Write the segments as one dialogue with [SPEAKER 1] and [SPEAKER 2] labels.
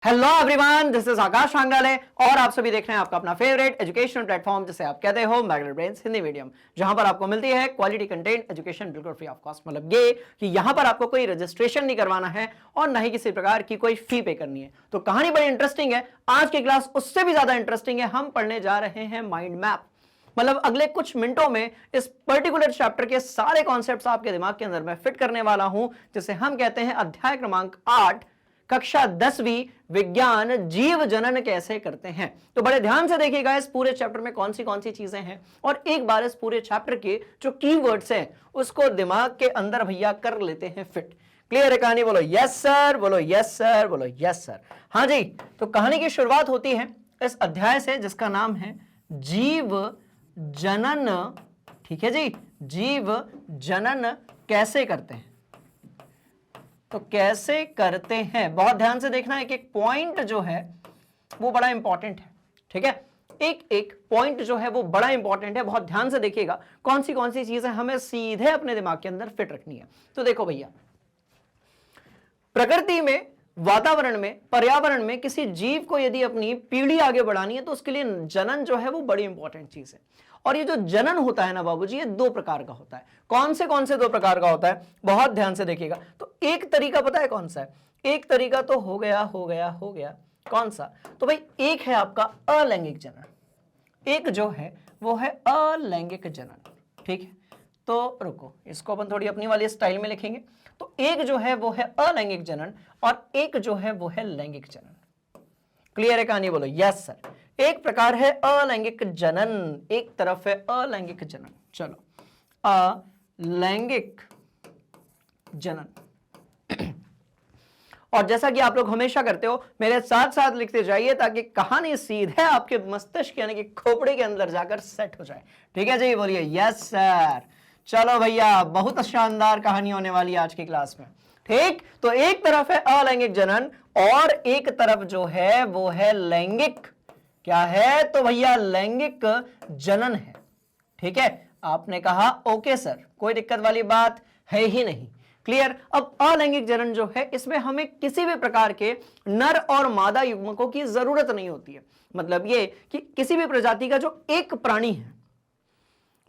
[SPEAKER 1] Hello everyone, this is आकाश वांगडाले और आप सभी देख रहे हैं आपका अपना फेवरेट एजुकेशनल प्लेटफॉर्म जिसे आप कहते हो मैग्नेट ब्रेन्स हिंदी मीडियम, जहां पर आपको मिलती है क्वालिटी कंटेंट एजुकेशन बिल्कुल फ्री ऑफ कॉस्ट। मतलब ये कि यहां पर आपको कोई रजिस्ट्रेशन नहीं करवाना है और ना ही किसी प्रकार की कोई फी पे करनी है। तो कहानी बड़ी इंटरेस्टिंग है, आज की क्लास उससे भी ज्यादा इंटरेस्टिंग है। हम पढ़ने जा रहे हैं माइंड मैप। मतलब अगले कुछ मिनटों में इस पर्टिकुलर चैप्टर के सारे कॉन्सेप्ट्स आपके दिमाग के अंदर मैं फिट करने वाला हूं, जिसे हम कहते हैं अध्याय क्रमांक 8 कक्षा 10वीं विज्ञान जीव जनन कैसे करते हैं। तो बड़े ध्यान से देखिएगा इस पूरे चैप्टर में कौन सी चीजें हैं और एक बार इस पूरे चैप्टर के जो कीवर्ड्स हैं उसको दिमाग के अंदर भैया कर लेते हैं फिट। क्लियर है कहानी? बोलो यस सर, बोलो यस सर, बोलो यस सर। हाँ जी, तो कहानी की शुरुआत होती है इस अध्याय से जिसका नाम है जीव जनन। ठीक है जी, जीव जनन कैसे करते हैं। तो कैसे करते हैं, बहुत ध्यान से देखना, एक एक पॉइंट जो है वो बड़ा इंपॉर्टेंट है। ठीक है, एक एक पॉइंट जो है वो बड़ा इंपॉर्टेंट है, बहुत ध्यान से देखिएगा कौन सी चीजें हमें सीधे अपने दिमाग के अंदर फिट रखनी है। तो देखो भैया, प्रकृति में, वातावरण में, पर्यावरण में किसी जीव को यदि अपनी पीढ़ी आगे बढ़ानी है तो उसके लिए जनन जो है वो बड़ी इंपॉर्टेंट चीज है। और ये जो जनन होता है ना बाबूजी, ये दो प्रकार का होता है। कौन से दो प्रकार का होता है, बहुत ध्यान से देखिएगा। तो एक तरीका पता है कौन सा है? एक तरीका तो हो गया कौन सा? तो भाई एक है आपका अलैंगिक जनन, एक जो है वो है अलैंगिक जनन। ठीक है, तो रुको, इसको अपन थोड़ी अपनी वाली स्टाइल में लिखेंगे। तो एक जो है वो है अलैंगिक जनन और एक जो है वो है लैंगिक जनन। क्लियर है कहानी? बोलो यस सर। एक प्रकार है अलैंगिक जनन, एक तरफ है अलैंगिक जनन। चलो, अलैंगिक जनन। और जैसा कि आप लोग हमेशा करते हो, मेरे साथ साथ लिखते जाइए ताकि कहानी सीधे आपके मस्तिष्क यानी कि खोपड़ी के अंदर जाकर सेट हो जाए। ठीक है जी, बोलिए यस सर। चलो भैया, बहुत शानदार कहानी होने वाली है आज की क्लास में। ठीक, तो एक तरफ है अलैंगिक जनन और एक तरफ जो है वो है लैंगिक। क्या है? तो भैया लैंगिक जनन है। ठीक है, आपने कहा ओके सर, कोई दिक्कत वाली बात है ही नहीं। क्लियर? अब अलैंगिक जनन जो है इसमें हमें किसी भी प्रकार के नर और मादा युग्मकों की जरूरत नहीं होती है। मतलब ये कि किसी भी प्रजाति का जो एक प्राणी है,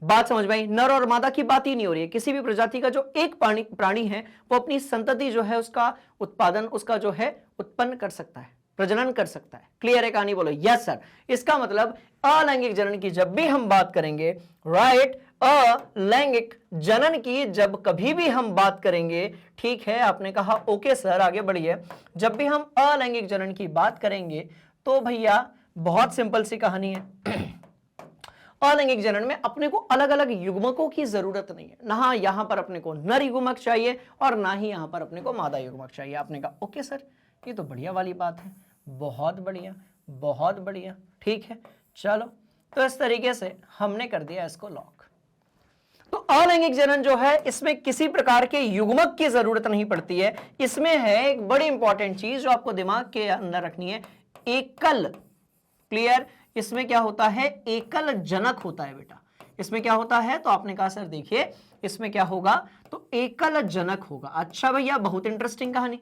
[SPEAKER 1] बात समझ में आई? नर और मादा की बात ही नहीं हो रही है। किसी भी प्रजाति का जो एक प्राणी है वो अपनी संतति जो है उसका उत्पादन, उसका जो है उत्पन्न कर सकता है, प्रजनन कर सकता है। क्लियर है कहानी? बोलो यस सर। इसका मतलब अलैंगिक जनन की जब भी हम बात करेंगे, राइट, अलैंगिक जनन की जब कभी भी हम बात करेंगे, ठीक है, आपने कहा ओके सर, आगे बढ़िए। जब भी हम अलैंगिक जनन की बात करेंगे तो भैया बहुत सिंपल सी कहानी है। अलैंगिक जनन में अपने को अलग अलग युग्मकों की जरूरत नहीं है। ना यहां पर अपने को नर युग्मक चाहिए और ना ही यहां पर अपने को मादा युग्मक चाहिए। आपने कहा ओके सर, ये तो बढ़िया वाली बात है, बहुत बढ़िया, बहुत बढ़िया। ठीक है, चलो, तो इस तरीके से हमने कर दिया इसको लॉक। तो अलैंगिक जनन जो है इसमें किसी प्रकार के युग्मक की जरूरत नहीं पड़ती है। इसमें है एक बड़ी इंपॉर्टेंट चीज जो आपको दिमाग के अंदर रखनी है, एकल। क्लियर? इसमें क्या होता है? एकल जनक होता है बेटा। इसमें क्या होता है? तो आपने कहा सर देखिए इसमें क्या होगा, तो एकल जनक होगा। अच्छा भैया, बहुत इंटरेस्टिंग कहानी।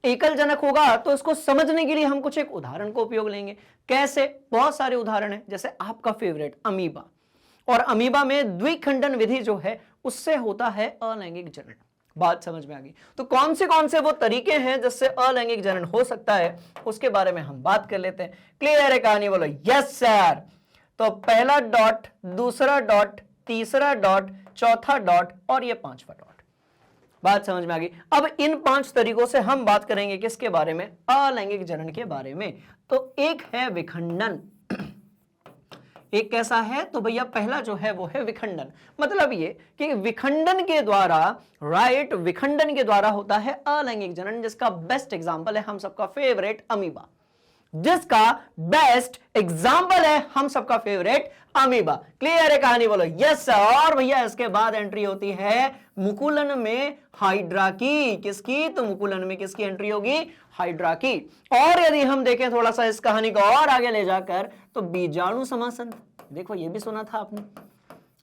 [SPEAKER 1] एकल जनक होगा तो इसको समझने के लिए हम कुछ एक उदाहरण को उपयोग लेंगे। कैसे? बहुत सारे उदाहरण हैं, जैसे आपका फेवरेट अमीबा, और अमीबा में द्विखंडन विधि जो है उससे होता है अलैंगिक जनन। बात समझ में आ गई? तो कौन से वो तरीके हैं जिससे अलैंगिक जनन हो सकता है उसके बारे में हम बात कर लेते हैं। क्लियर है कहानी? बोलो यस सर। तो पहला डॉट, दूसरा डॉट, तीसरा डॉट, चौथा डॉट और ये पांचवा डॉट। बात समझ में आ गई? अब इन 5 तरीकों से हम बात करेंगे किसके बारे में? अलैंगिक जनन के बारे में। तो एक है विखंडन। एक कैसा है? तो भैया पहला जो है वो है विखंडन। मतलब ये कि विखंडन के द्वारा, राइट, विखंडन के द्वारा होता है अलैंगिक जनन, जिसका बेस्ट एग्जांपल है हम सबका फेवरेट अमीबा। जिसका बेस्ट एग्जांपल है हम सबका फेवरेट अमीबा। क्लियर है कहानी? बोलो यस सर। और भैया इसके बाद एंट्री होती है मुकुलन में हाइड्रा की। किसकी? तो मुकुलन में किसकी एंट्री होगी? हाइड्रा की। और यदि हम देखें थोड़ा सा इस कहानी को और आगे ले जाकर, तो बीजाणु समासंध, देखो ये भी सुना था आपने,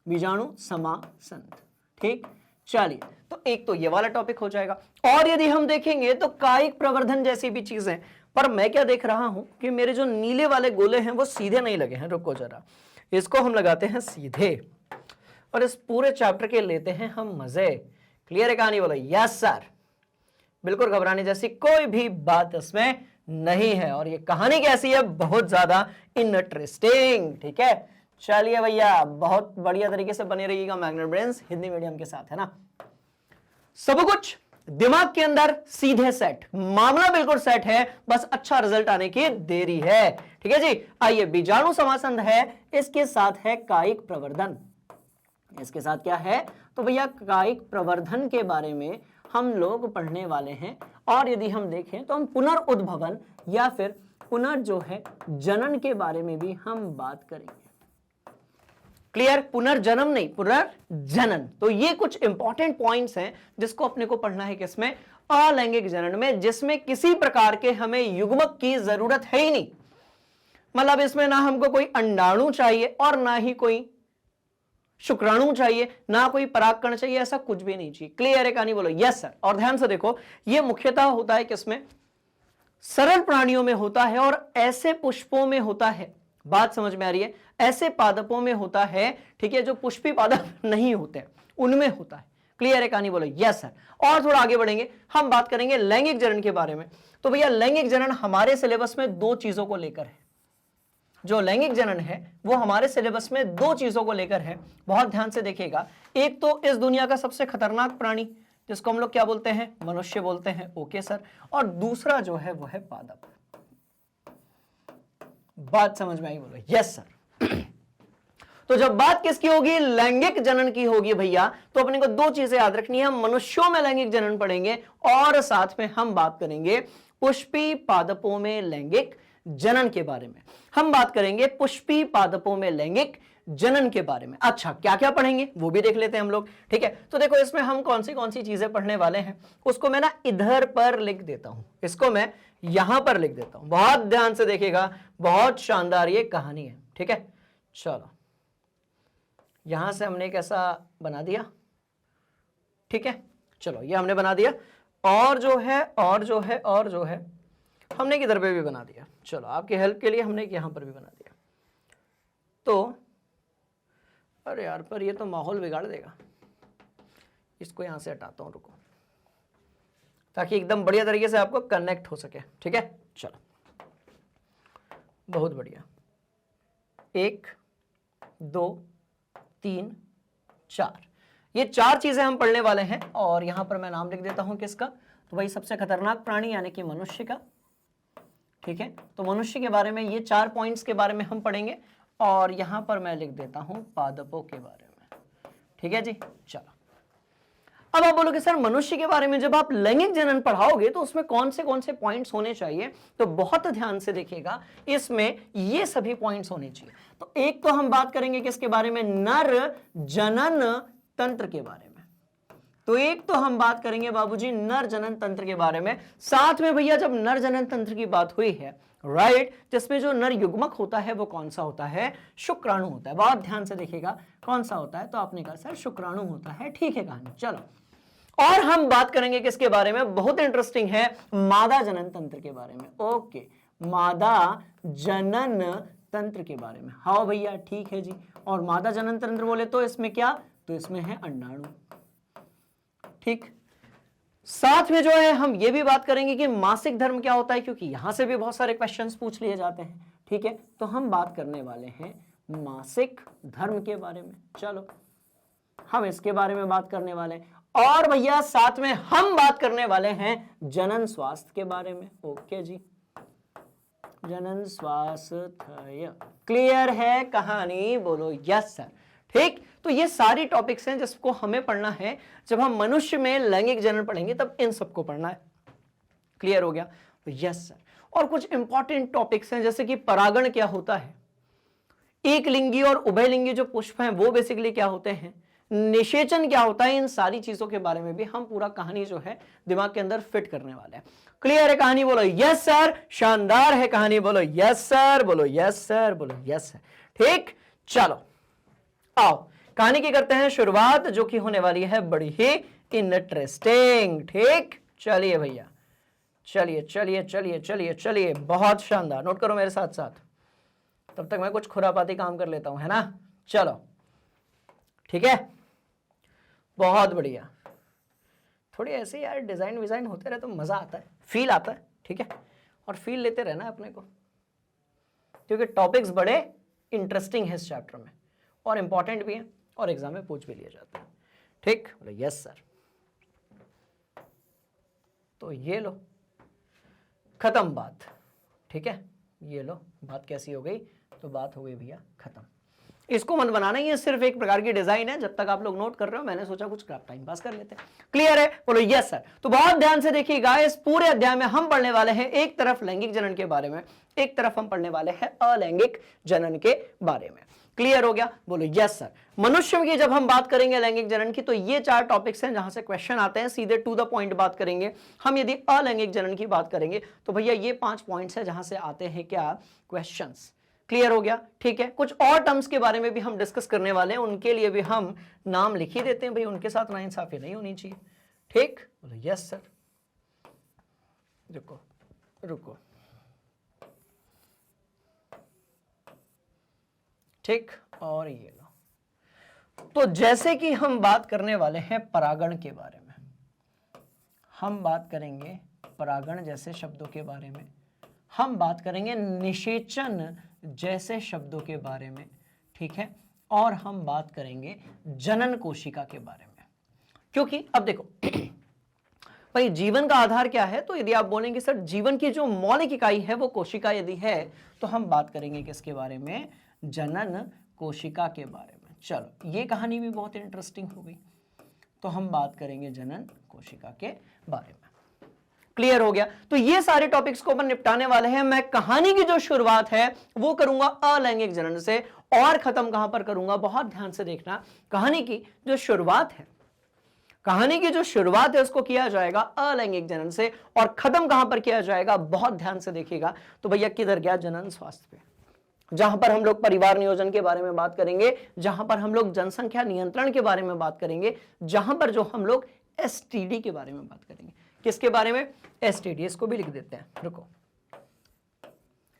[SPEAKER 1] बीजाणु समासंध। ठीक, चलिए, तो एक तो ये वाला टॉपिक हो जाएगा। और यदि हम देखेंगे तो कायिक प्रवर्धन जैसी भी चीजें, पर मैं क्या देख रहा हूं कि मेरे जो नीले वाले गोले हैं वो सीधे नहीं लगे हैं। रुको जरा, इसको हम लगाते हैं सीधे और इस पूरे चैप्टर के लेते हैं हम मजे। क्लियर है कहानी? बोलो यस सर। बिल्कुल घबराने जैसी कोई भी बात इसमें नहीं है और ये कहानी कैसी है? बहुत ज्यादा इंटरेस्टिंग। ठीक है, चलिए भैया, बहुत बढ़िया तरीके से बने रहिएगा मैग्नेट ब्रेन्स हिंदी मीडियम के साथ, है ना। सब कुछ दिमाग के अंदर सीधे सेट, मामला बिल्कुल सेट है, बस अच्छा रिजल्ट आने की देरी है। ठीक है जी, आइए, बीजाणु समासंध है, इसके साथ है कायिक प्रवर्धन। इसके साथ क्या है? तो भैया कायिक प्रवर्धन के बारे में हम लोग पढ़ने वाले हैं। और यदि हम देखें तो हम पुनर्उद्भवन या फिर पुनर् जो है जनन के बारे में भी हम बात करेंगे। क्लियर? पुनर्जन्म नहीं, पुनर्जनन। तो ये कुछ इंपॉर्टेंट पॉइंट्स हैं जिसको अपने को पढ़ना है किसमें? अलैंगिक जनन में, जिसमें किसी प्रकार के हमें युग्मक की जरूरत है ही नहीं। मतलब इसमें ना हमको कोई अंडाणु चाहिए और ना ही कोई शुक्राणु चाहिए, ना कोई परागकण चाहिए, ऐसा कुछ भी नहीं चाहिए। क्लियर है कहानी? बोलो यस सर। और ध्यान से देखो, ये मुख्यतः होता है किसमें? सरल प्राणियों में होता है और ऐसे पुष्पों में होता है। बात समझ में आ रही है? ऐसे पादपों में होता है, ठीक है, जो पुष्पी पादप नहीं होते उनमें होता है। क्लियर है कहानी? बोलो यस सर। और थोड़ा आगे बढ़ेंगे, हम बात करेंगे लैंगिक जनन के बारे में। तो भैया लैंगिक जनन हमारे सिलेबस में दो चीजों को लेकर है। जो लैंगिक जनन है वो हमारे सिलेबस में दो चीजों को लेकर है, बहुत ध्यान से देखिएगा। एक तो इस दुनिया का सबसे खतरनाक प्राणी जिसको हम लोग क्या बोलते हैं? मनुष्य बोलते हैं। Okay sir. और दूसरा जो है वो है पादप। बात समझ में आई? बोलो यस सर। तो जब बात किसकी होगी? लैंगिक जनन की होगी भैया, तो अपने को दो चीजें याद रखनी है। हम मनुष्यों में लैंगिक जनन पढ़ेंगे और साथ में हम बात करेंगे पुष्पी पादपों में लैंगिक जनन के बारे में। हम बात करेंगे पुष्पी पादपों में लैंगिक जनन के बारे में। अच्छा, क्या क्या पढ़ेंगे वो भी देख लेते हैं हम लोग। ठीक है, तो देखो इसमें हम कौन सी चीजें पढ़ने वाले हैं उसको मैं ना इधर पर लिख देता हूं, इसको मैं यहां पर लिख देता हूं। बहुत ध्यान से देखिएगा, बहुत शानदार ये कहानी है। ठीक है, चलो यहां से हमने एक ऐसा बना दिया। ठीक है, चलो ये हमने बना दिया और जो है हमने किधर पे भी बना दिया। चलो आपकी हेल्प के लिए हमने यहां पर भी बना दिया। तो अरे यार, पर ये तो माहौल बिगाड़ देगा। इसको यहां से हटाता हूं, रुको, ताकि एकदम बढ़िया तरीके से आपको कनेक्ट हो सके। ठीक है, चलो बहुत बढ़िया। 1 2 3 4, ये 4 चीजें हम पढ़ने वाले हैं। और यहां पर मैं नाम लिख देता हूं किसका? तो भाई सबसे खतरनाक प्राणी यानी कि मनुष्य का। ठीक है, तो मनुष्य के बारे में ये 4 पॉइंट्स के बारे में हम पढ़ेंगे और यहां पर मैं लिख देता हूं पादपों के बारे में। ठीक है जी, चलो अब आप बोलोगे सर मनुष्य के बारे में जब आप लैंगिक जनन पढ़ाओगे तो उसमें कौन से पॉइंट्स होने चाहिए? तो बहुत ध्यान से देखिएगा, इसमें ये सभी पॉइंट्स होने चाहिए। तो एक तो हम बात करेंगे किसके बारे में? नर जनन तंत्र के बारे में। तो एक तो हम बात करेंगे बाबूजी नर जनन तंत्र के बारे में। साथ में भैया जब नर जनन तंत्र की बात हुई है, राइट, जिसमें जो नर युग्मक होता है वो कौन सा होता है? शुक्राणु होता है। बहुत ध्यान से देखिएगा कौन सा होता है, तो आपने कहा सर शुक्राणु होता है। ठीक है कहानी, चलो और हम बात करेंगे किसके बारे में? बहुत इंटरेस्टिंग है, मादा जनन तंत्र के बारे में। ओके, मादा जनन तंत्र के बारे में। हाँ भैया ठीक है जी। और मादा जनन तंत्र बोले तो इसमें क्या? तो इसमें है अंडाणु। ठीक, साथ में जो है हम ये भी बात करेंगे कि मासिक धर्म क्या होता है, क्योंकि यहां से भी बहुत सारे क्वेश्चंस पूछ लिए जाते हैं। ठीक है, तो हम बात करने वाले हैं मासिक धर्म के बारे में। चलो हम इसके बारे में बात करने वाले हैं। और भैया साथ में हम बात करने वाले हैं जनन स्वास्थ्य के बारे में। ओके जी, जनन स्वास्थ्य। क्लियर है कहानी? बोलो यस सर। ठीक, तो ये सारी टॉपिक्स हैं जिसको हमें पढ़ना है। जब हम मनुष्य में लैंगिक जनन पढ़ेंगे तब इन सबको पढ़ना है। क्लियर हो गया? तो यस सर। और कुछ इंपॉर्टेंट टॉपिक्स हैं जैसे कि परागण क्या होता है, एक लिंगी और उभयलिंगी जो पुष्प हैं वो बेसिकली क्या होते हैं, निषेचन क्या होता है, इन सारी चीजों के बारे में भी हम पूरा कहानी जो है दिमाग के अंदर फिट करने वाले हैं। क्लियर है कहानी? बोलो यस सर। शानदार है कहानी? बोलो यस सर। बोलो यस सर। बोलो यस सर। ठीक, चलो आओ कहानी की करते हैं शुरुआत, जो कि होने वाली है बड़ी ही इंटरेस्टिंग। ठीक, चलिए भैया चलिए चलिए चलिए चलिए चलिए, बहुत शानदार, नोट करो मेरे साथ साथ, तब तक मैं कुछ खुरापाती काम कर लेता हूं, है ना। चलो ठीक है, बहुत बढ़िया। थोड़ी ऐसे यार डिजाइन विजाइन होते रहे तो मजा आता है, फील आता है, ठीक है। और फील लेते रहना है अपने को, क्योंकि टॉपिक्स बड़े इंटरेस्टिंग है इस चैप्टर में और इंपॉर्टेंट भी है और एग्जाम में पूछ भी लिया जाता है। ठीक, बोले यस सर। तो ये लो, खत्म बात, ठीक है। ये लो, बात कैसी हो गई, तो बात हो गई भैया खत्म। इसको मत बनाना, ये सिर्फ एक प्रकार की डिजाइन है। जब तक आप लोग नोट कर रहे हो, मैंने सोचा कुछ टाइम पास कर लेते हैं। क्लियर है, बोलो यस सर। तो बहुत ध्यान से देखिएगा, इस पूरे अध्याय में हम पढ़ने वाले हैं एक तरफ लैंगिक जनन के बारे में, एक तरफ हम पढ़ने वाले हैं अलैंगिक जनन के बारे में। क्लियर हो गया, बोलो यस सर। मनुष्य की जब हम बात करेंगे लैंगिक जनन की, तो ये 4 टॉपिक्स हैं जहां से क्वेश्चन आते हैं, सीधे टू द पॉइंट बात करेंगे हम। यदि अलैंगिक जनन की बात करेंगे तो भैया ये 5 पॉइंट्स है जहां से आते हैं क्या, क्वेश्चंस। क्लियर हो गया, ठीक है। कुछ और टर्म्स के बारे में भी हम डिस्कस करने वाले हैं, उनके लिए भी हम नाम लिख ही देते हैं भाई, उनके साथ नाइंसाफी नहीं होनी चाहिए। ठीक, बोलो यस सर। रुको रुको, ठीक, और ये लो। तो जैसे कि हम बात करने वाले हैं परागण के बारे में, हम बात करेंगे परागण जैसे शब्दों के बारे में, हम बात करेंगे निषेचन जैसे शब्दों के बारे में, ठीक है। और हम बात करेंगे जनन कोशिका के बारे में, क्योंकि अब देखो भाई जीवन का आधार क्या है, तो यदि आप बोलेंगे सर जीवन की जो मौलिक इकाई है वो कोशिका यदि है, तो हम बात करेंगे किसके बारे में, जनन कोशिका के बारे में। चलो ये कहानी भी बहुत इंटरेस्टिंग हो गई, तो हम बात करेंगे जनन कोशिका के बारे में। क्लियर हो गया, तो ये सारे टॉपिक्स को अपन निपटाने वाले हैं। मैं कहानी की जो शुरुआत है वो करूंगा अलैंगिक जनन से, और खत्म कहां पर करूंगा, बहुत ध्यान से देखना। कहानी की जो शुरुआत है, कहानी की जो शुरुआत है उसको किया जाएगा अलैंगिक जनन से, और खत्म कहां पर किया जाएगा, बहुत ध्यान से देखिएगा। तो भैया किधर गया, जनन स्वास्थ्य पे, जहां पर हम लोग परिवार नियोजन के बारे में बात करेंगे, जहां पर हम लोग जनसंख्या नियंत्रण के बारे में बात करेंगे, जहां पर जो हम लोग एसटीडी के बारे में बात करेंगे। किसके बारे में, एसटीडी, इसको भी लिख देते हैं, रुको।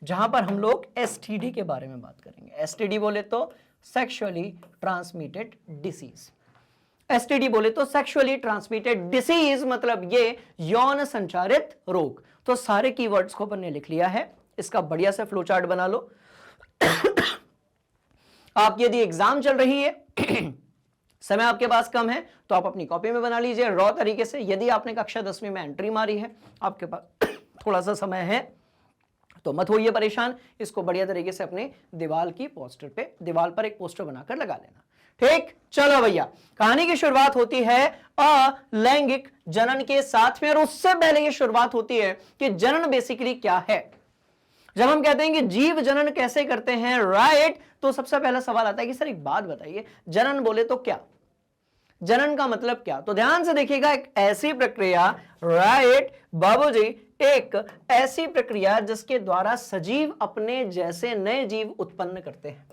[SPEAKER 1] जहां पर हम लोग एसटीडी के बारे में बात करेंगे, एसटीडी बोले तो सेक्सुअली ट्रांसमिटेड डिसीज, एसटीडी बोले तो सेक्सुअली ट्रांसमिटेड डिसीज, मतलब ये यौन संचारित रोग। तो सारे कीवर्ड्स को अपन ने लिख लिया है, इसका बढ़िया से फ्लो चार्ट बना लो। आप यदि एग्जाम चल रही है समय आपके पास कम है, तो आप अपनी कॉपी में बना लीजिए रॉ तरीके से। यदि आपने कक्षा 10वीं में एंट्री मारी है, आपके पास थोड़ा सा समय है, तो मत होइए परेशान, इसको बढ़िया तरीके से अपने दीवार की पोस्टर पे, दीवार पर एक पोस्टर बनाकर लगा लेना। ठीक, चलो भैया, कहानी की शुरुआत होती है अलैंगिक जनन के साथ में, और उससे पहले ये शुरुआत होती है कि जनन बेसिकली क्या है। जब हम कहते हैं कि जीव जनन कैसे करते हैं, राइट, तो सबसे पहला सवाल आता है कि सर एक बात बताइए, जनन बोले तो क्या, जनन का मतलब क्या। तो ध्यान से देखिएगा, एक ऐसी प्रक्रिया, राइट बाबूजी, एक ऐसी प्रक्रिया जिसके द्वारा सजीव अपने जैसे नए जीव उत्पन्न करते हैं।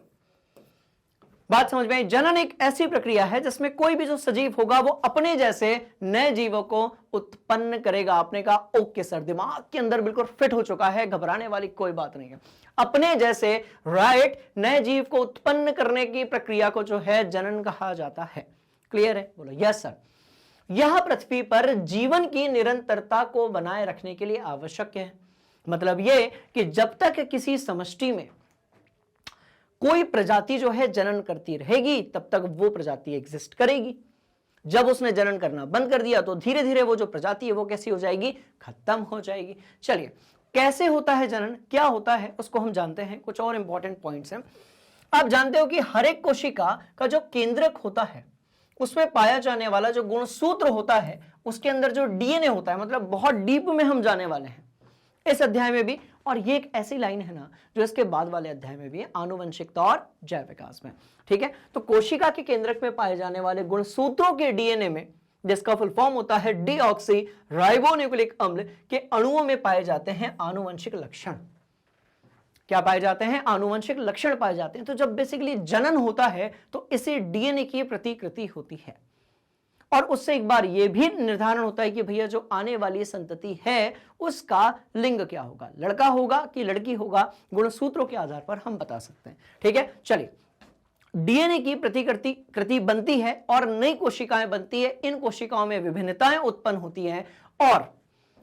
[SPEAKER 1] बात समझ में आई, जनन एक ऐसी प्रक्रिया है जिसमें कोई भी जो सजीव होगा वो अपने जैसे नए जीवों को उत्पन्न करेगा। आपने कहा ओके सर, दिमाग के अंदर बिल्कुल फिट हो चुका है, घबराने वाली कोई बात नहीं है। अपने जैसे, राइट, नए जीव को उत्पन्न करने की प्रक्रिया को जो है जनन कहा जाता है। क्लियर है, बोलो यस सर। यह पृथ्वी पर जीवन की निरंतरता को बनाए रखने के लिए आवश्यक है। मतलब यह कि जब तक किसी समष्टि में कोई प्रजाति जो है जनन करती रहेगी, तब तक वो प्रजाति एग्जिस्ट करेगी। जब उसने जनन करना बंद कर दिया तो धीरे धीरे वो जो प्रजाति है वो कैसी हो जाएगी, खत्म हो जाएगी। चलिए, कैसे होता है जनन, क्या होता है, उसको हम जानते हैं। कुछ और इंपॉर्टेंट पॉइंट्स हैं। आप जानते हो कि हर एक कोशिका का जो केंद्रक होता है, उसमें पाया जाने वाला जो गुणसूत्र होता है, उसके अंदर जो डीएनए होता है, मतलब बहुत डीप में हम जाने वाले हैं इस अध्याय में भी। और ये एक ऐसी लाइन है ना जो इसके बाद वाले अध्याय में भी है, आनुवंशिकता और जैव विकास में। ठीक है, तो कोशिका के केंद्रक में पाए जाने वाले गुणसूत्रों के डीएनए में, जिसका फुल फॉर्म होता है डीऑक्सी राइबोन्यूक्लिक अम्ल, के अणुओं में पाए जाते हैं आनुवंशिक लक्षण। क्या पाए जाते हैं, आनुवंशिक लक्षण पाए जाते हैं। तो जब बेसिकली जनन होता है तो इसे डीएनए की प्रतिकृति होती है, और उससे एक बार यह भी निर्धारण होता है कि भैया जो आने वाली संतति है उसका लिंग क्या होगा, लड़का होगा कि लड़की होगा, गुणसूत्रों के आधार पर हम बता सकते हैं। ठीक है, चलिए डीएनए की प्रतिकृति बनती है और नई कोशिकाएं बनती है। इन कोशिकाओं में विभिन्नताएं उत्पन्न होती हैं और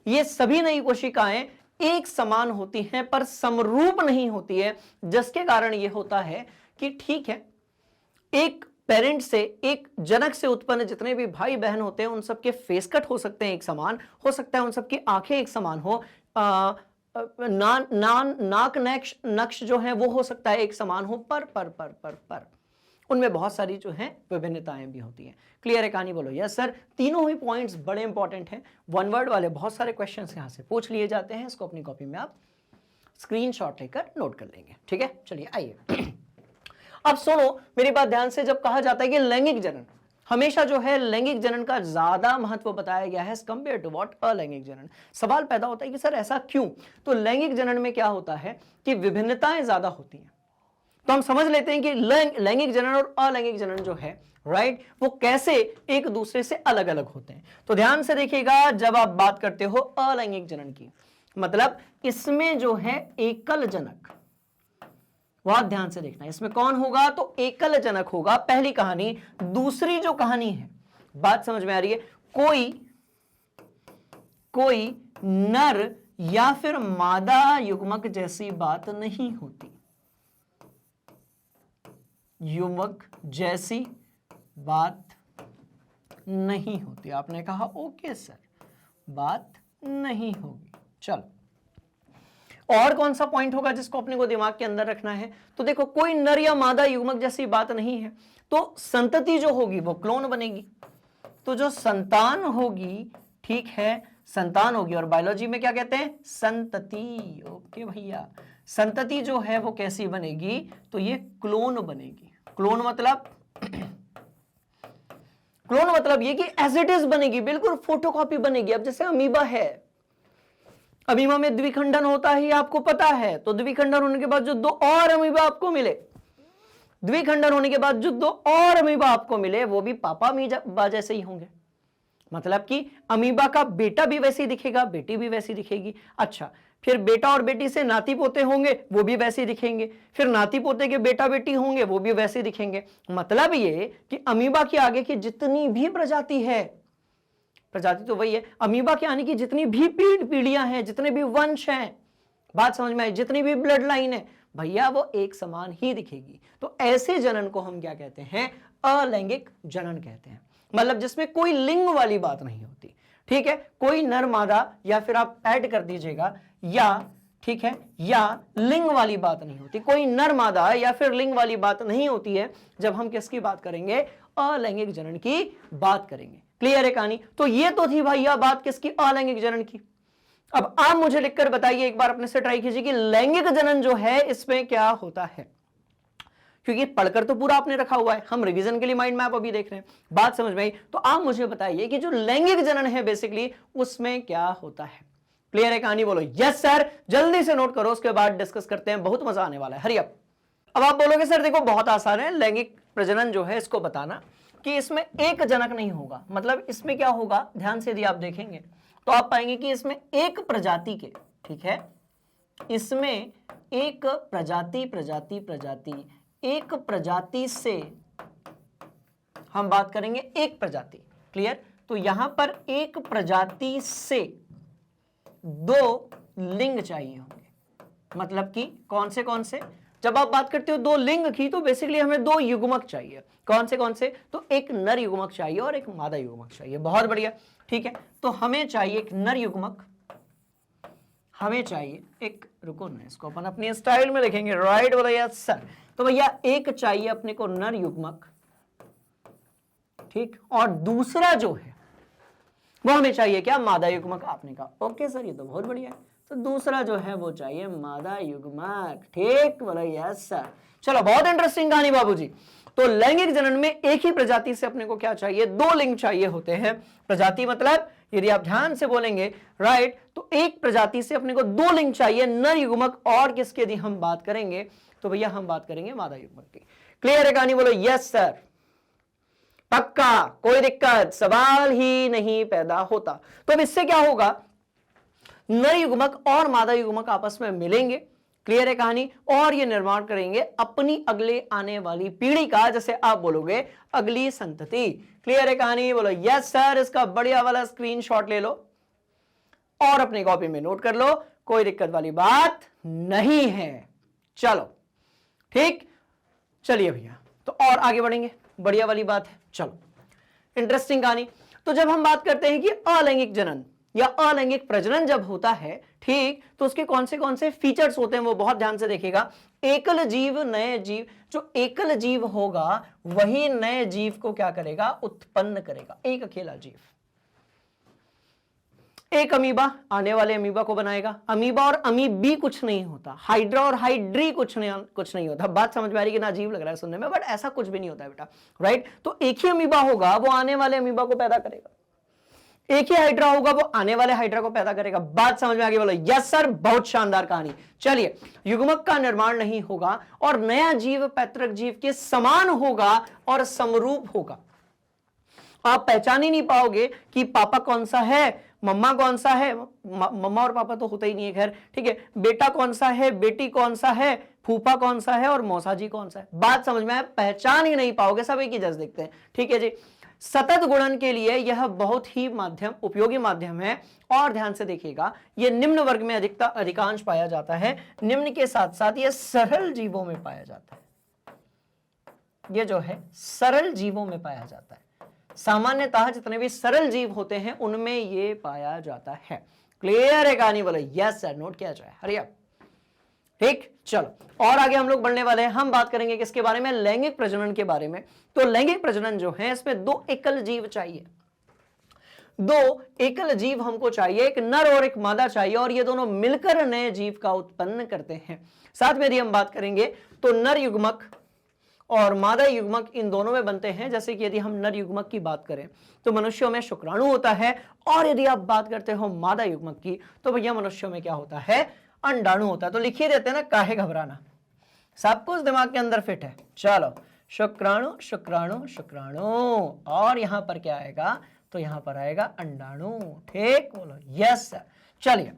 [SPEAKER 1] ये सभी नई कोशिकाएं एक समान होती हैं पर समरूप नहीं होती है, जिसके कारण यह होता है कि ठीक है, एक पेरेंट से, एक जनक से उत्पन्न जितने भी भाई बहन होते हैं उन सबके फेस कट हो सकते हैं एक समान, हो सकता है उन सबकी आंखें एक समान हो, नाक नक्श जो है वो हो सकता है एक समान हो, पर उनमें बहुत सारी जो है विभिन्नताएं भी होती हैं। क्लियर है कहानी? बोलो यस सर। तीनों ही पॉइंट्स बड़े इंपॉर्टेंट हैं, वन वर्ड वाले बहुत सारे क्वेश्चंस यहां से पूछ लिए जाते हैं। इसको अपनी कॉपी में आप स्क्रीनशॉट लेकर नोट कर लेंगे। ठीक है, चलिए आइए अब सुनो मेरी बात ध्यान से। जब कहा जाता है कि लैंगिक जनन, हमेशा जो है लैंगिक जनन का ज्यादा महत्व बताया गया है कंपेयर टू व्हाट अलैंगिक जनन। सवाल पैदा होता है कि सर ऐसा क्यों? तो लैंगिक जनन में क्या होता है कि विभिन्नताएं ज्यादा होती हैं। तो हम समझ लेते हैं कि लैंगिक जनन और अलैंगिक जनन जो है, राइट, वो कैसे एक दूसरे से अलग अलग होते हैं। तो ध्यान से देखिएगा, जब आप बात करते हो अलैंगिक जनन की, मतलब इसमें जो है एकल जनक, बहुत ध्यान से देखना, इसमें कौन होगा? तो एकल जनक होगा, पहली कहानी। दूसरी जो कहानी है, बात समझ में आ रही है, कोई नर या फिर मादा युग्मक जैसी बात नहीं होती। युग्मक जैसी बात नहीं होती। आपने कहा ओके सर, बात नहीं होगी। चलो, और कौन सा पॉइंट होगा जिसको अपने को दिमाग के अंदर रखना है? तो देखो, कोई नर या मादा युग्मक जैसी बात नहीं है, तो संतति जो होगी वो क्लोन बनेगी। तो जो संतान होगी, ठीक है, संतान होगी, और बायोलॉजी में क्या कहते हैं? संतति। ओके भैया, संतति जो है वो कैसी बनेगी? तो ये क्लोन बनेगी। क्लोन मतलब ये कि एज इट इज बनेगी, बिल्कुल फोटोकॉपी बनेगी। अब जैसे अमीबा है, अमीबा में द्विखंडन होता है, आपको पता है। तो द्विखंडन होने के बाद जो दो और अमीबा आपको मिले, द्विखंडन होने के बाद जो दो और अमीबा आपको मिले, वो भी पापा अमीबा जैसे ही होंगे। मतलब कि अमीबा का बेटा भी वैसे ही दिखेगा, बेटी भी वैसी दिखेगी। अच्छा, फिर बेटा और बेटी से नाती पोते होंगे, वो भी वैसे ही दिखेंगे। फिर नाती पोते के बेटा बेटी होंगे, वो भी वैसे ही दिखेंगे। मतलब ये कि अमीबा के आगे की जितनी भी प्रजाति है, प्रजाति तो वही है, अमीबा के आने की जितनी भी पीढ़ियां हैं, जितने भी वंश हैं, बात समझ में आई, जितनी भी ब्लड लाइन है भैया, वो एक समान ही दिखेगी। तो ऐसे जनन को हम क्या कहते हैं? अलैंगिक जनन कहते हैं। मतलब जिसमें कोई लिंग वाली बात नहीं होती। ठीक है, कोई नर मादा, या फिर आप ऐड कर दीजिएगा, या ठीक है, या लिंग वाली बात नहीं होती। कोई नर मादा या फिर लिंग वाली बात नहीं होती है जब हम किसकी बात करेंगे? अलैंगिक जनन की बात करेंगे। क्लियर है कहानी? तो ये तो थी भैया बात किसकी? अलैंगिक जनन की। अब आप मुझे लिखकर बताइए, एक बार अपने से ट्राई कीजिए कि लैंगिक जनन जो है इसमें क्या होता है, क्योंकि पढ़कर तो पूरा आपने रखा हुआ है, हम रिवीजन के लिए माइंड मैप अभी देख रहे हैं। बात समझ में आई? तो आप मुझे बताइए कि जो लैंगिक जनन है बेसिकली उसमें क्या होता है। क्लियर है कहानी? बोलो यस सर। जल्दी से नोट करो, उसके बाद डिस्कस करते हैं, बहुत मजा आने वाला है। Hurry up. अब आप बोलोगे सर देखो बहुत आसान है लैंगिक प्रजनन जो है इसको बताना, कि इसमें एक जनक नहीं होगा। मतलब इसमें क्या होगा, ध्यान से यदि आप देखेंगे तो आप पाएंगे कि इसमें एक प्रजाति के, ठीक है, इसमें एक एक प्रजाति से हम बात करेंगे, एक प्रजाति। क्लियर? तो यहां पर एक प्रजाति से दो लिंग चाहिए होंगे। मतलब कि कौन से? जब आप बात करते हो दो लिंग की, तो बेसिकली हमें दो युग्मक चाहिए। कौन से? तो एक नर युग्मक चाहिए और एक मादा युग्मक चाहिए। बहुत बढ़िया, ठीक है। तो हमें चाहिए एक नर युग्मक, हमें चाहिए एक, रुको ना, इसको अपन अपनी स्टाइल में लिखेंगे, राइट? बोला यस सर। तो भैया एक चाहिए अपने को नर युग्मक, ठीक, और दूसरा जो है वो हमें चाहिए क्या? मादा युग्मक। आपने कहा ओके सर, ये तो बहुत बढ़िया है। तो दूसरा जो है वो चाहिए मादा युग्मक, ठीक? बोला यस सर। चलो, बहुत इंटरेस्टिंग कहानी बाबूजी। तो लैंगिक जनन में एक ही प्रजाति से अपने को क्या चाहिए? दो लिंग चाहिए होते हैं। प्रजाति मतलब यदि आप ध्यान से बोलेंगे, राइट, तो एक प्रजाति से अपने को दो लिंग चाहिए, नर युग्मक और किसके यदि हम बात करेंगे तो भैया हम बात करेंगे मादा युग्मक की। क्लियर है कहानी? बोलो यस सर। पक्का, कोई दिक्कत, सवाल ही नहीं पैदा होता। तो अब इससे क्या होगा, नर युग्मक और मादा युग्मक आपस में मिलेंगे, क्लियर है कहानी, और ये निर्माण करेंगे अपनी अगले आने वाली पीढ़ी का, जैसे आप बोलोगे अगली संतति। क्लियर है कहानी, बोलो यस सर। इसका बढ़िया वाला स्क्रीनशॉट ले लो और अपनी कॉपी में नोट कर लो, कोई दिक्कत वाली बात नहीं है। चलो ठीक, चलिए भैया, तो और आगे बढ़ेंगे, बढ़िया वाली बात है। चलो, इंटरेस्टिंग कहानी। तो जब हम बात करते हैं कि अलैंगिक जनन या अलैंगिक प्रजनन जब होता है, ठीक, तो उसके कौन से फीचर्स होते हैं वो बहुत ध्यान से देखिएगा। एकल जीव नए जीव, जो एकल जीव होगा वही नए जीव को क्या करेगा, उत्पन्न करेगा। एक अकेला जीव, एक अमीबा आने वाले अमीबा को बनाएगा। अमीबा और अमीबी कुछ नहीं होता, हाइड्रा और हाइड्री कुछ नहीं होता। बात समझ में आ रही कि ना, अजीब लग रहा है सुनने में, बट ऐसा कुछ भी नहीं होता है बेटा, राइट। तो एक ही अमीबा होगा, वो आने वाले अमीबा को पैदा करेगा। एक ही हाइड्रा होगा, वो आने वाले हाइड्रा को पैदा करेगा। बात समझ में आ गई, बोलो यस सर, बहुत शानदार कहानी। चलिए, युग्मक का निर्माण नहीं होगा और नया जीव पैतृक जीव के समान होगा और समरूप होगा। आप पहचान ही नहीं पाओगे कि पापा कौन सा है, मम्मा कौन सा है, मम्मा और पापा तो होता ही नहीं है, खैर ठीक है, बेटा कौन सा है, बेटी कौन सा है, फूफा कौन सा है और मौसा जी कौन सा है। बात समझ में आए, पहचान ही नहीं पाओगे, सब एक ही जैसे दिखते हैं, ठीक है जी। सतत गुणन के लिए यह बहुत ही उपयोगी माध्यम है। और ध्यान से देखिएगा, यह निम्न वर्ग में अधिकांश पाया जाता है। निम्न के साथ साथ यह सरल जीवों में पाया जाता है। यह जो है सरल जीवों में पाया जाता है। सामान्यतः जितने भी सरल जीव होते हैं उनमें ये पाया जाता है। क्लियर है कहानी, बोले यस सर, नोट किया जाए, हरिया। ठीक, चलो और आगे हम लोग बढ़ने वाले हैं। हम बात करेंगे किसके बारे में, लैंगिक प्रजनन के बारे में। तो लैंगिक प्रजनन जो है, इसमें दो एकल जीव चाहिए, दो एकल जीव हमको चाहिए, एक नर और एक मादा चाहिए, और ये दोनों मिलकर नए जीव का उत्पन्न करते हैं। साथ में यदि हम बात करेंगे तो नर युग्मक और मादा युग्मक इन दोनों में बनते हैं। जैसे कि यदि हम नर युग्मक की बात करें तो मनुष्यों में शुक्राणु होता है, और यदि आप बात करते हो मादा युग्मक की तो भैया मनुष्यों में क्या होता है, अंडाणु होता है। तो लिखिए देते हैं ना, काहे घबराना, सब कुछ दिमाग के अंदर फिट है। चलो, शुक्राणु शुक्राणु शुक्राणु, और यहां पर क्या आएगा, तो यहां पर आएगा अंडाणु। ठीक, बोलो यस सर। चलिए,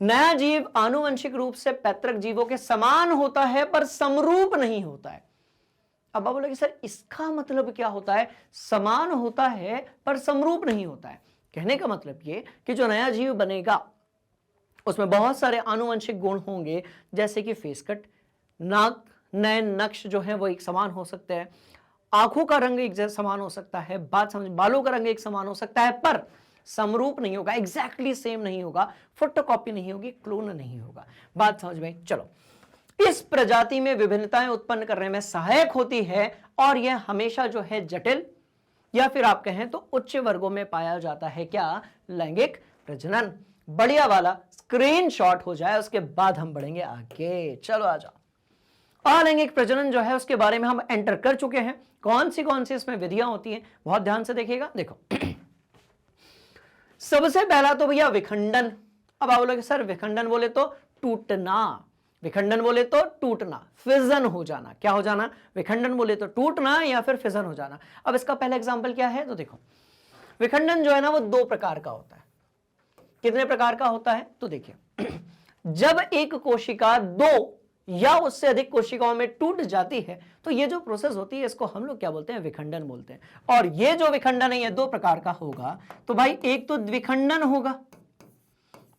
[SPEAKER 1] नया जीव आनुवंशिक रूप से पैतृक जीवों के समान होता है पर समरूप नहीं होता है। अब आप बोलोगे सर इसका मतलब क्या होता है, समान होता है पर समरूप नहीं होता है। कहने का मतलब ये कि जो नया जीव बनेगा उसमें बहुत सारे आनुवंशिक गुण होंगे, जैसे कि फेस कट, नाक, नयन, नक्श जो है वो एक समान हो सकते हैं, आंखों का रंग एक समान हो सकता है, बात समझ, बालों का रंग एक समान हो सकता है, पर समरूप नहीं होगा, एग्जैक्टली सेम नहीं होगा, फोटोकॉपी नहीं होगी, क्लोन नहीं होगा। बात समझ में? चलो, इस प्रजाति में विभिन्नताएं उत्पन्न करने में सहायक होती है, और यह हमेशा जो है जटिल या फिर आप कहें तो उच्च वर्गों में पाया जाता है। क्या? लैंगिक प्रजनन। बढ़िया वाला स्क्रीनशॉट हो जाए, उसके बाद हम बढ़ेंगे आगे। चलो आ जाओ। अलैंगिक प्रजनन जो है उसके बारे में हम एंटर कर चुके हैं। कौन सी इसमें विधियां होती हैं, बहुत ध्यान से देखिएगा। देखो, सबसे पहला तो भैया विखंडन। अब आप बोलोगे सर विखंडन बोले तो टूटना, विखंडन बोले तो टूटना, फिजन हो जाना। क्या हो जाना? विखंडन बोले तो टूटना या फिर फिजन हो जाना। अब इसका पहला एग्जांपल क्या है, तो देखो, विखंडन जो है ना वो दो प्रकार का होता है। कितने प्रकार का होता है? तो देखिए, जब एक कोशिका दो या उससे अधिक कोशिकाओं में टूट जाती है तो ये जो प्रोसेस होती है इसको हम लोग क्या बोलते हैं? विखंडन बोलते हैं। और ये जो विखंडन है ये दो प्रकार का होगा। तो भाई एक तो द्विखंडन होगा,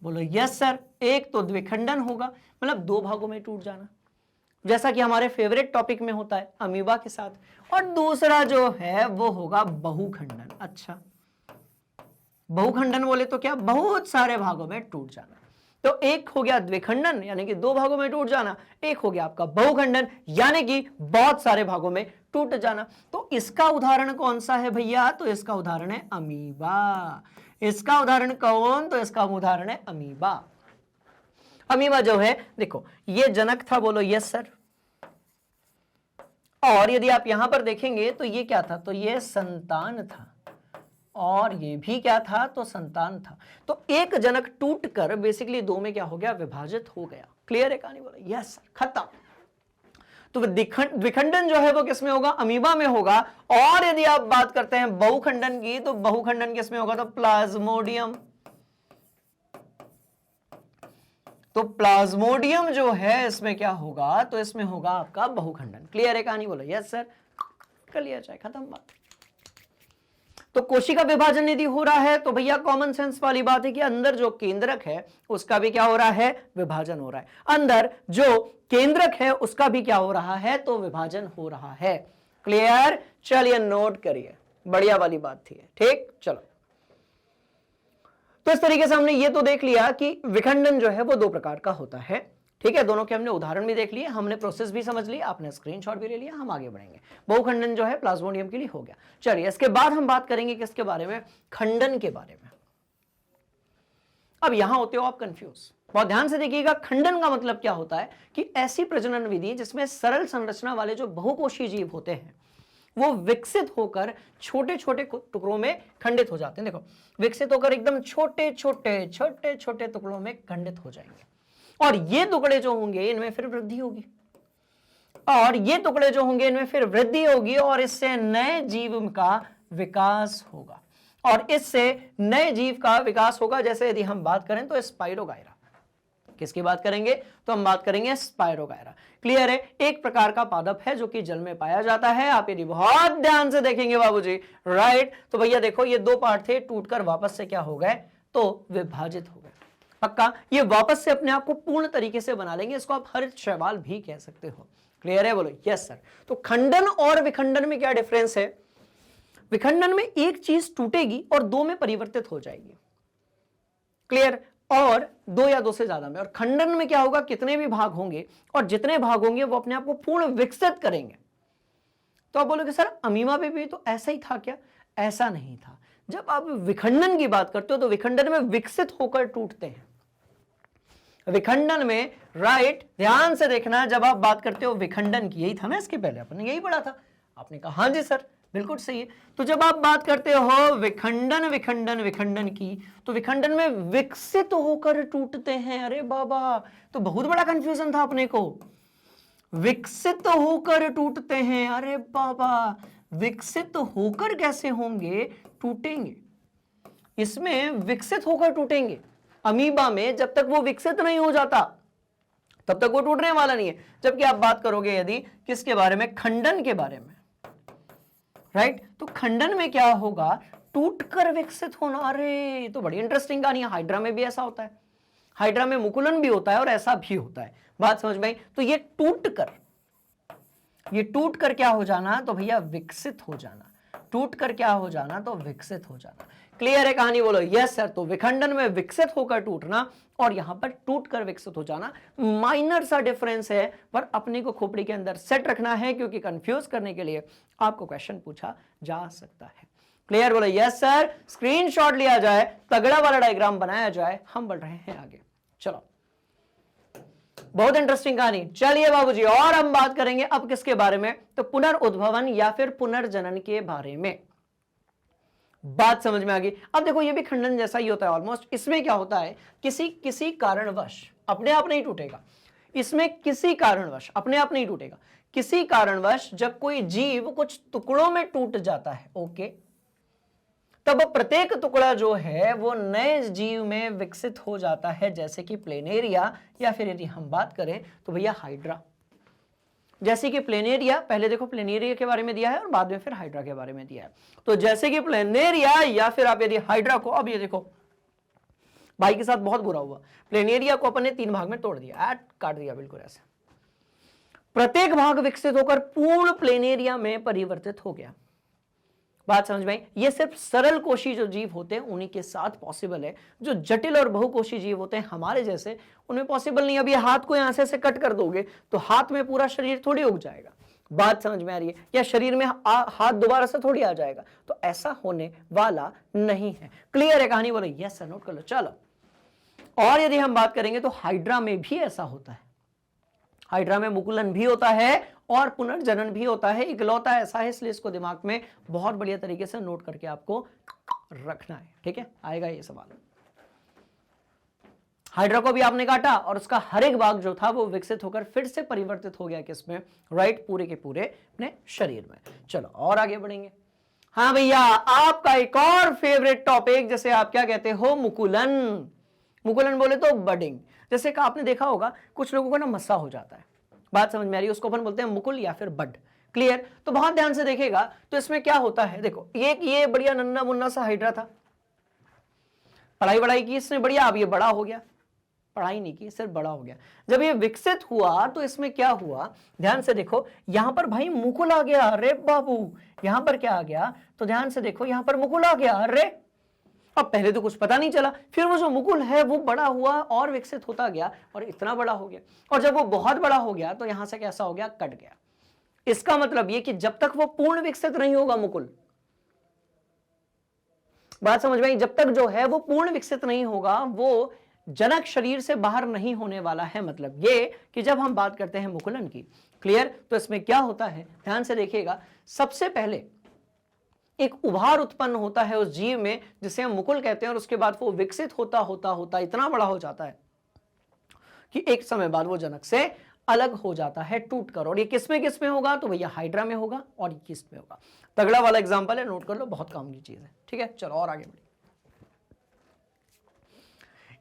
[SPEAKER 1] बोलो यस सर। एक तो द्विखंडन होगा, मतलब दो भागों में टूट जाना, जैसा कि हमारे फेवरेट टॉपिक में होता है अमीबा के साथ। और दूसरा जो है वो होगा बहुखंडन। अच्छा, बहुखंडन बोले तो क्या? बहुत सारे भागों में टूट जाना। तो एक हो गया द्विखंडन यानी कि दो भागों में टूट जाना, एक हो गया आपका बहुखंडन यानी कि बहुत सारे भागों में टूट जाना। तो इसका उदाहरण कौन सा है भैया? तो इसका उदाहरण है अमीबा। इसका उदाहरण कौन? तो इसका उदाहरण है अमीबा। अमीबा जो है, देखो, ये जनक था, बोलो यस सर। और यदि आप यहां पर देखेंगे तो ये क्या था? तो ये संतान था, और ये भी क्या था? तो संतान था। तो एक जनक टूटकर बेसिकली दो में क्या हो गया? विभाजित हो गया। क्लियर है कहानी? बोलो यस सर, खत्म। तो द्विखंडन जो है वो किसमें होगा, अमीबा में होगा। और यदि आप बात करते हैं बहुखंडन की, तो बहुखंडन किसमें होगा, तो प्लाज्मोडियम। तो प्लाज्मोडियम जो है इसमें क्या होगा, तो इसमें होगा आपका बहुखंडन। क्लियर है कहानी, बोलो यस सर, कर लिया जाए, खत्म बात। तो कोशिका विभाजन यदि हो रहा है तो भैया कॉमन सेंस वाली बात है कि अंदर जो केंद्रक है उसका भी क्या हो रहा है, विभाजन हो रहा है। अंदर जो केंद्रक है उसका भी क्या हो रहा है, तो विभाजन हो रहा है। क्लियर, चलिए नोट करिए, बढ़िया वाली बात थी, ठीक। चलो, तो इस तरीके से हमने ये तो देख लिया कि विखंडन जो है वो दो प्रकार का होता है, ठीक है। दोनों के हमने उदाहरण भी देख लिए, हमने प्रोसेस भी समझ लिया, आपने स्क्रीनशॉट भी ले लिया, हम आगे बढ़ेंगे। बहुखंडन जो है प्लाज्मोडियम के लिए हो गया। चलिए इसके बाद हम बात करेंगे किसके बारे में, खंडन के बारे में। अब यहां होते हो आप कंफ्यूज, बहुत ध्यान से देखिएगा। खंडन का मतलब क्या होता है कि ऐसी प्रजनन विधि जिसमें सरल संरचना वाले जो बहुकोषीय जीव होते हैं वो विकसित होकर छोटे छोटे टुकड़ों में खंडित हो जाते हैं। देखो, विकसित होकर एकदम छोटे छोटे छोटे छोटे टुकड़ों में खंडित हो जाएंगे, और ये टुकड़े जो होंगे इनमें फिर वृद्धि होगी, और ये टुकड़े जो होंगे इनमें फिर वृद्धि होगी, और इससे नए जीव का विकास होगा, और इससे नए जीव का विकास होगा। जैसे यदि हम बात करें तो स्पाइरोगायरा, किसकी बात करेंगे, तो हम बात करेंगे स्पाइरोगायरा। क्लियर है, एक प्रकार का पादप है जो कि जल में पाया जाता है। आप यदि बहुत ध्यान से देखेंगे बाबूजी, राइट, तो भैया देखो ये दो पार्ट थे, टूटकर वापस से क्या हो गए, तो विभाजित हो गए। पक्का, ये वापस से अपने आप को पूर्ण तरीके से बना लेंगे, इसको आप हरित शैवाल भी कह सकते हो। क्लियर है, बोलो यस सर। तो खंडन और विखंडन में क्या डिफरेंस है, विखंडन में एक चीज टूटेगी और दो में परिवर्तित हो जाएगी, क्लियर, और दो या दो से ज्यादा में। और खंडन में क्या होगा, कितने भी भाग होंगे और जितने भाग होंगे वो अपने आप को पूर्ण विकसित करेंगे। तो आप बोलोगे सर अमीबा पे भी तो ऐसा ही था क्या, ऐसा नहीं था। जब आप विखंडन की बात करते हो तो विखंडन में विकसित होकर टूटते हैं। विखंडन में, राइट, ध्यान से देखना, जब आप बात करते हो विखंडन की, यही था ना इसके पहले अपन ने यही पढ़ा था, आपने कहा हाँ जी सर बिल्कुल सही है। तो जब आप बात करते हो विखंडन विखंडन विखंडन की, तो विखंडन में विकसित होकर टूटते हैं। अरे बाबा, तो बहुत बड़ा कंफ्यूजन था अपने को, विकसित होकर टूटते हैं। अरे बाबा, विकसित होकर कैसे होंगे, टूटेंगे, इसमें विकसित होकर टूटेंगे। अमीबा में जब तक वो विकसित नहीं हो जाता तब तक वो टूटने वाला नहीं है। जबकि आप बात करोगे यदि किसके बारे में, खंडन के बारे में, राइट, तो खंडन में क्या होगा, टूटकर विकसित होना। अरे तो बड़ी इंटरेस्टिंग कहानी है, हाइड्रा में भी ऐसा होता है, हाइड्रा में मुकुलन भी होता है और ऐसा भी होता है, बात समझ में आई। तो ये टूटकर क्या हो जाना, तो भैया विकसित हो जाना, टूटकर क्या हो जाना, तो विकसित हो जाना। क्लियर है कहानी, बोलो यस सर। तो विखंडन में विकसित होकर टूटना और यहां पर टूटकर विकसित हो जाना, माइनर सा डिफरेंस है, पर अपने को खोपड़ी के अंदर सेट रखना है क्योंकि कंफ्यूज करने के लिए आपको क्वेश्चन पूछा जा सकता है। क्लियर, बोलो यस सर। स्क्रीनशॉट लिया जाए, तगड़ा वाला डायग्राम बनाया जाए, हम बढ़ रहे हैं आगे। चलो, बहुत इंटरेस्टिंग कहानी। चलिए बाबूजी, और हम बात करेंगे अब किसके बारे में, तो पुनर्उद्भवन या फिर पुनर्जनन के बारे में। बात समझ में आ गई। अब देखो ये भी खंडन जैसा ही होता है ऑलमोस्ट। इसमें क्या होता है, किसी कारणवश अपने आप नहीं टूटेगा, इसमें किसी कारणवश अपने आप नहीं टूटेगा, किसी कारणवश जब कोई जीव कुछ टुकड़ों में टूट जाता है, ओके, तब प्रत्येक टुकड़ा जो है वो नए जीव में विकसित हो जाता है, जैसे कि प्लेनेरिया, या फिर यदि हम बात करें तो भैया हाइड्रा। जैसे कि प्लेनेरिया, पहले देखो प्लेनेरिया के बारे में दिया है और बाद में फिर हाइड्रा के बारे में दिया है। तो जैसे कि प्लेनेरिया या फिर आप यदि हाइड्रा को, अब ये देखो भाई के साथ बहुत बुरा हुआ, प्लेनेरिया को अपन ने 3 भाग में तोड़ दिया, काट दिया बिल्कुल ऐसे, प्रत्येक भाग विकसित होकर पूर्ण प्लेनेरिया में परिवर्तित हो गया। बात समझ में आई। ये सिर्फ सरल कोशी जो जीव होते हैं उन्हीं के साथ पॉसिबल है, जो जटिल और बहुकोशी जीव होते हैं हमारे जैसे, उनमें पॉसिबल नहीं। अभी हाथ को यहां से कट कर दोगे तो हाथ में पूरा शरीर थोड़ी उग जाएगा, बात समझ में आ रही है, या शरीर में हाथ दोबारा से थोड़ी आ जाएगा, तो ऐसा होने वाला नहीं है। क्लियर है कहानी, बोलो यस सर, नोट कर लो। चलो, और यदि हम बात करेंगे तो हाइड्रा में भी ऐसा होता है, हाइड्रा में मुकुलन भी होता है और पुनर्जनन भी होता है, इकलौता ऐसा है, इसलिए इसको दिमाग में बहुत बढ़िया तरीके से नोट करके आपको रखना है, ठीक है, आएगा ये सवाल। हाइड्रा को भी आपने काटा और उसका हर एक भाग जो था वो विकसित होकर फिर से परिवर्तित हो गया किसमें, राइट, पूरे के पूरे अपने शरीर में। चलो और आगे बढ़ेंगे। हाँ भैया, आपका एक और फेवरेट टॉपिक, जैसे आप क्या कहते हो, मुकुलन। मुकुलन बोले तो बडिंग। जैसे कि आपने देखा होगा कुछ लोगों को ना मस्सा हो जाता है, बात समझ में आ रही है, उसको अपन बोलते हैं मुकुल या फिर बड। क्लियर? तो बहुत ध्यान से देखेगा तो इसमें क्या होता है, देखो ये बढ़िया नन्ना मुन्ना सा हाइड्रा था, पढ़ाई की इसने बढ़िया, अब ये बड़ा हो गया, पढ़ाई नहीं की सिर्फ बड़ा हो गया। जब ये विकसित हुआ तो इसमें क्या हुआ, ध्यान से देखो, यहां पर भाई मुकुल आ गया। अरे बाबू, यहां पर क्या आ गया, तो ध्यान से देखो, यहां पर मुकुल आ गया। अरे, अब पहले तो कुछ पता नहीं चला, फिर वो जो मुकुल है वो बड़ा हुआ और विकसित होता गया और इतना बड़ा हो गया, और जब वो बहुत बड़ा हो गया तो यहां से कैसा हो गया, कट गया। इसका मतलब ये कि जब तक वो पूर्ण विकसित नहीं होगा मुकुल, बात समझ में आई, जब तक जो है वो पूर्ण विकसित नहीं होगा, वो जनक शरीर से बाहर नहीं होने वाला है। मतलब ये कि जब हम बात करते हैं मुकुलन की, क्लियर, तो इसमें क्या होता है, ध्यान से देखिएगा, सबसे पहले एक उभार उत्पन्न होता है उस जीव में जिसे हम मुकुल कहते हैं, और उसके बाद वो विकसित होता होता होता इतना बड़ा हो जाता है कि एक समय बाद वो जनक से अलग हो जाता है टूट कर। और ये किसमें होगा, तो भैया हाइड्रा में होगा, और ये किसमें होगा, तगड़ा वाला एग्जांपल है, नोट कर लो, बहुत काम की चीज है। ठीक है, चलो और आगे बढ़िए।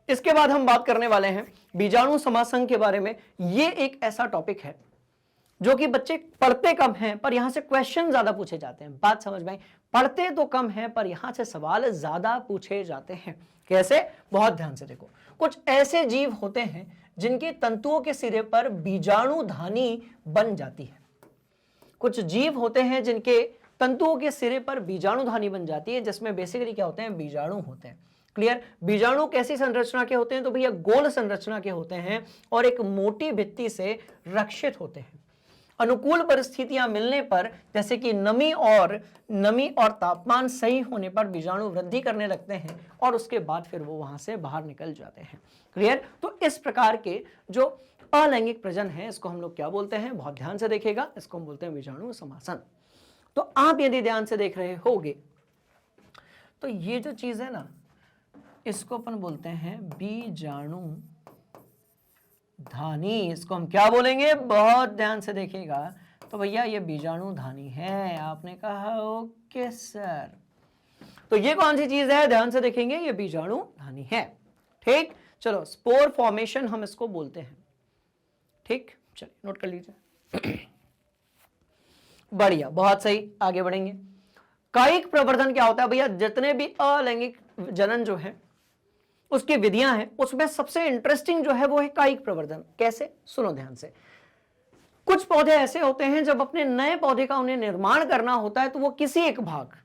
[SPEAKER 1] इसके बाद हम बात करने वाले हैं बीजाणु समासंग के बारे में। ये एक ऐसा टॉपिक है जो कि बच्चे पढ़ते कम हैं पर यहां से क्वेश्चन ज्यादा पूछे जाते हैं। बात समझ में आई, पढ़ते तो कम है पर यहां से सवाल ज्यादा पूछे जाते हैं। कैसे, बहुत ध्यान से देखो, कुछ ऐसे जीव होते हैं जिनके तंतुओं के सिरे पर बीजाणुधानी बन जाती है। कुछ जीव होते हैं जिनके तंतुओं के सिरे पर बीजाणुधानी बन जाती है, जिसमें बेसिकली क्या होते हैं, बीजाणु होते हैं। क्लियर? बीजाणु कैसी संरचना के होते हैं, तो भैया गोल संरचना के होते हैं और एक मोटी भित्ति से रक्षित होते हैं। अनुकूल परिस्थितियां मिलने पर, जैसे कि नमी और तापमान सही होने पर बीजाणु वृद्धि करने लगते हैं और उसके बाद फिर वो वहां से बाहर निकल जाते हैं। क्लियर? तो इस प्रकार के जो अलैंगिक प्रजनन है, इसको हम लोग क्या बोलते हैं, बहुत ध्यान से देखेगा, इसको हम बोलते हैं बीजाणु समासन। तो आप यदि ध्यान से देख रहे होगे तो ये जो चीज है ना, इसको अपन बोलते हैं बीजाणु धानी। इसको हम क्या बोलेंगे, बहुत ध्यान से देखिएगा, तो भैया ये बीजाणु धानी है। आपने कहा ओके सर, तो ये कौन सी चीज है, ध्यान से देखेंगे, ये बीजाणु धानी है। ठीक, चलो स्पोर फॉर्मेशन हम इसको बोलते हैं। ठीक, चलिए नोट कर लीजिए। बढ़िया, बहुत सही, आगे बढ़ेंगे। कायिक प्रवर्धन क्या होता है भैया, जितने भी अलैंगिक जनन जो है उसकी विधियां हैं, उसमें सबसे इंटरेस्टिंग जो है वो है कायिक प्रवर्धन। कैसे, सुनो ध्यान से। कुछ पौधे ऐसे होते हैं जब अपने नए पौधे का उन्हें निर्माण करना होता है तो वो किसी एक भाग,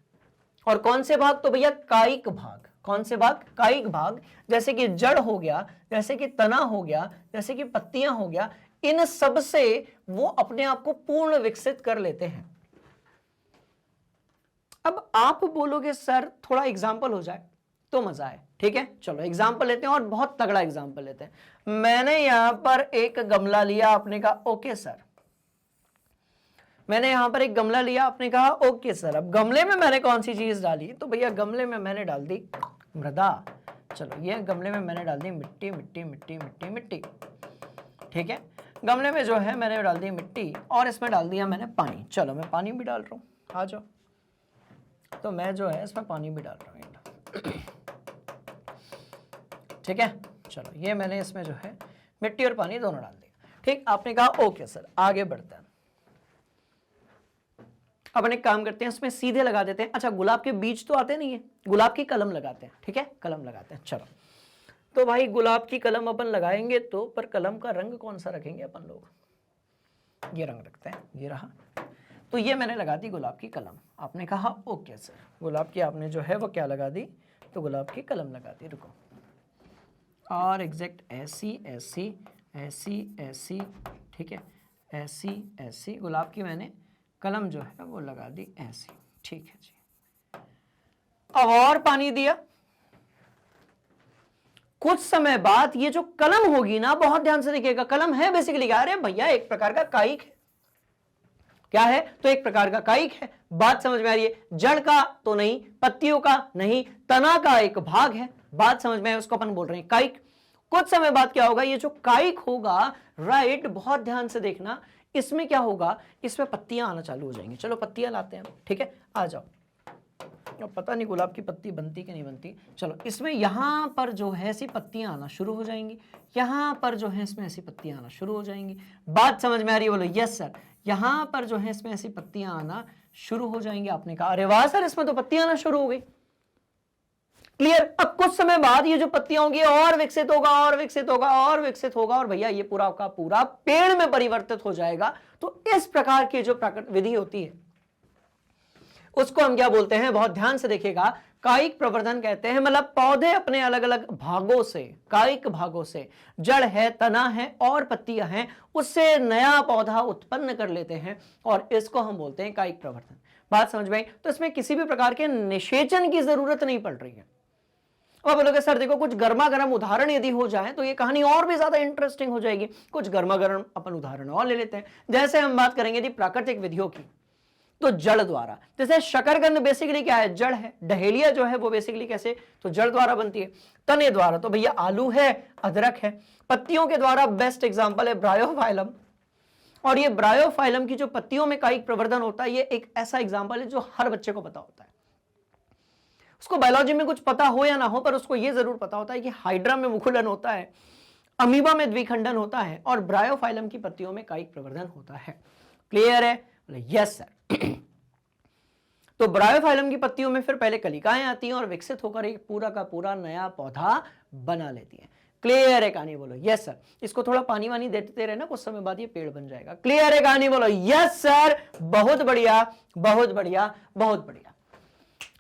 [SPEAKER 1] और कौन से भाग, तो भैया कायिक भाग। कौन से भाग, कायिक भाग, जैसे कि जड़ हो गया, जैसे कि तना हो गया, जैसे कि पत्तियां हो गया, इन सब से वो अपने आप को पूर्ण विकसित कर लेते हैं। अब आप बोलोगे सर थोड़ा एग्जाम्पल हो जाए तो मजा आए। ठीक है, चलो एग्जाम्पल लेते हैं और बहुत तगड़ा एग्जाम्पल लेते हैं। मैंने यहां पर एक गमला लिया, आपने कहा ओके सर। मैंने यहां पर एक गमला लिया, आपने कहा ओके सर। अब गमले में मैंने कौन सी चीज डाली, तो भैया गमले में मैंने डाल दी मृदा। चलो ये गमले में मैंने डाल दी मिट्टी मिट्टी मिट्टी मिट्टी मिट्टी। ठीक है, गमले में जो है मैंने डाल दी मिट्टी और इसमें डाल दिया मैंने पानी। चलो मैं पानी भी डाल रहा हूँ, आ जाओ। तो मैं जो है इसमें पानी भी डाल रहा हूँ। ठीक है, चलो ये मैंने इसमें जो है मिट्टी और पानी दोनों डाल दिया। ठीक, आपने कहा ओके सर, आगे बढ़ते हैं। अपन एक काम करते हैं, इसमें सीधे लगा देते हैं। अच्छा, गुलाब के बीज तो आते नहीं है, गुलाब की कलम लगाते हैं। ठीक है, कलम लगाते हैं। चलो, तो भाई गुलाब की कलम अपन लगाएंगे तो, पर कलम का रंग कौन सा रखेंगे अपन लोग, ये रंग रखते हैं, ये रहा। तो ये मैंने लगा दी गुलाब की कलम। आपने कहा ओके सर, गुलाब की आपने जो है वो क्या लगा दी, तो गुलाब की कलम लगा दी। रुको, और एग्जैक्ट ऐसी ऐसी ऐसी ऐसी, ठीक है, ऐसी ऐसी गुलाब की मैंने कलम जो है वो लगा दी ऐसी। ठीक है जी, अब और पानी दिया। कुछ समय बाद ये जो कलम होगी ना, बहुत ध्यान से देखिएगा, कलम है बेसिकली क्या, अरे भैया एक प्रकार का कायिक है। क्या है, तो एक प्रकार का कायिक है। बात समझ में आ रही है, जड़ का तो नहीं, पत्तियों का नहीं, तना का एक भाग है। बात समझ में है, उसको अपन बोल रहे हैं कायिक। कुछ समय बाद क्या होगा, ये जो कायिक होगा, राइट, बहुत ध्यान से देखना, इसमें क्या होगा, इसमें पत्तियां आना चालू हो जाएंगी। चलो पत्तियां लाते हैं, ठीक है, आ जाओ। अब पता नहीं गुलाब की पत्ती बनती कि नहीं बनती। चलो इसमें यहां पर जो है ऐसी पत्तियां आना शुरू हो जाएंगी, यहां पर जो है इसमें ऐसी पत्तियां आना शुरू हो जाएंगी। बात समझ में आ रही है? बोलो यस सर। यहां पर जो है इसमें ऐसी पत्तियां आना शुरू हो जाएंगी। आपने कहा अरे वाह सर, इसमें तो पत्तियां आना शुरू हो गई। क्लियर? अब कुछ समय बाद ये जो पत्तियां होंगी और विकसित होगा और विकसित होगा और विकसित होगा, और भैया ये पूरा का पूरा पेड़ में परिवर्तित हो जाएगा। तो इस प्रकार की जो प्राकृतिक विधि होती है उसको हम क्या बोलते हैं, बहुत ध्यान से देखिएगा, कायिक प्रवर्धन कहते हैं। मतलब पौधे अपने अलग अलग भागों से, कायिक भागों से, जड़ है, तना है और पत्तियां हैं, उससे नया पौधा उत्पन्न कर लेते हैं और इसको हम बोलते हैं कायिक प्रवर्धन। बात समझ में आई? तो इसमें किसी भी प्रकार के निषेचन की जरूरत नहीं पड़ रही है। अब बोलोगे सर देखो कुछ गर्मा गर्म उदाहरण यदि हो जाए तो ये कहानी और भी ज्यादा इंटरेस्टिंग हो जाएगी। कुछ गर्मा गर्म अपन उदाहरण और ले लेते हैं। जैसे हम बात करेंगे यदि प्राकृतिक विधियों की, तो जड़ द्वारा, जैसे शकरकंद बेसिकली क्या है, जड़ है। डहेलिया जो है वो बेसिकली कैसे, तो जड़ द्वारा बनती है। तने द्वारा तो भैया आलू है, अदरक है। पत्तियों के द्वारा बेस्ट एग्जांपल है ब्रायोफाइलम, और ये ब्रायोफाइलम की जो पत्तियों में कायिक प्रवर्धन होता है, ये एक ऐसा एग्जांपल है जो हर बच्चे को पता होता है। उसको बायोलॉजी में कुछ पता हो या ना हो, पर उसको ये जरूर पता होता है कि हाइड्रा में मुकुलन होता है, अमीबा में द्विखंडन होता है और ब्रायोफाइलम की पत्तियों में कायिक प्रवर्धन होता है। क्लियर है? Yes sir. तो ब्रायोफाइलम की पत्तियों में फिर पहले कलिकाएं आती हैं और विकसित होकर एक पूरा का पूरा नया पौधा बना लेती हैं। क्लियर है कहानी? बोलो यस सर। इसको थोड़ा पानी वानी देते रहना, कुछ समय बाद ये पेड़ बन जाएगा। क्लियर है कहानी? बोलो यस सर। बहुत बढ़िया, बहुत बढ़िया, बहुत बढ़िया।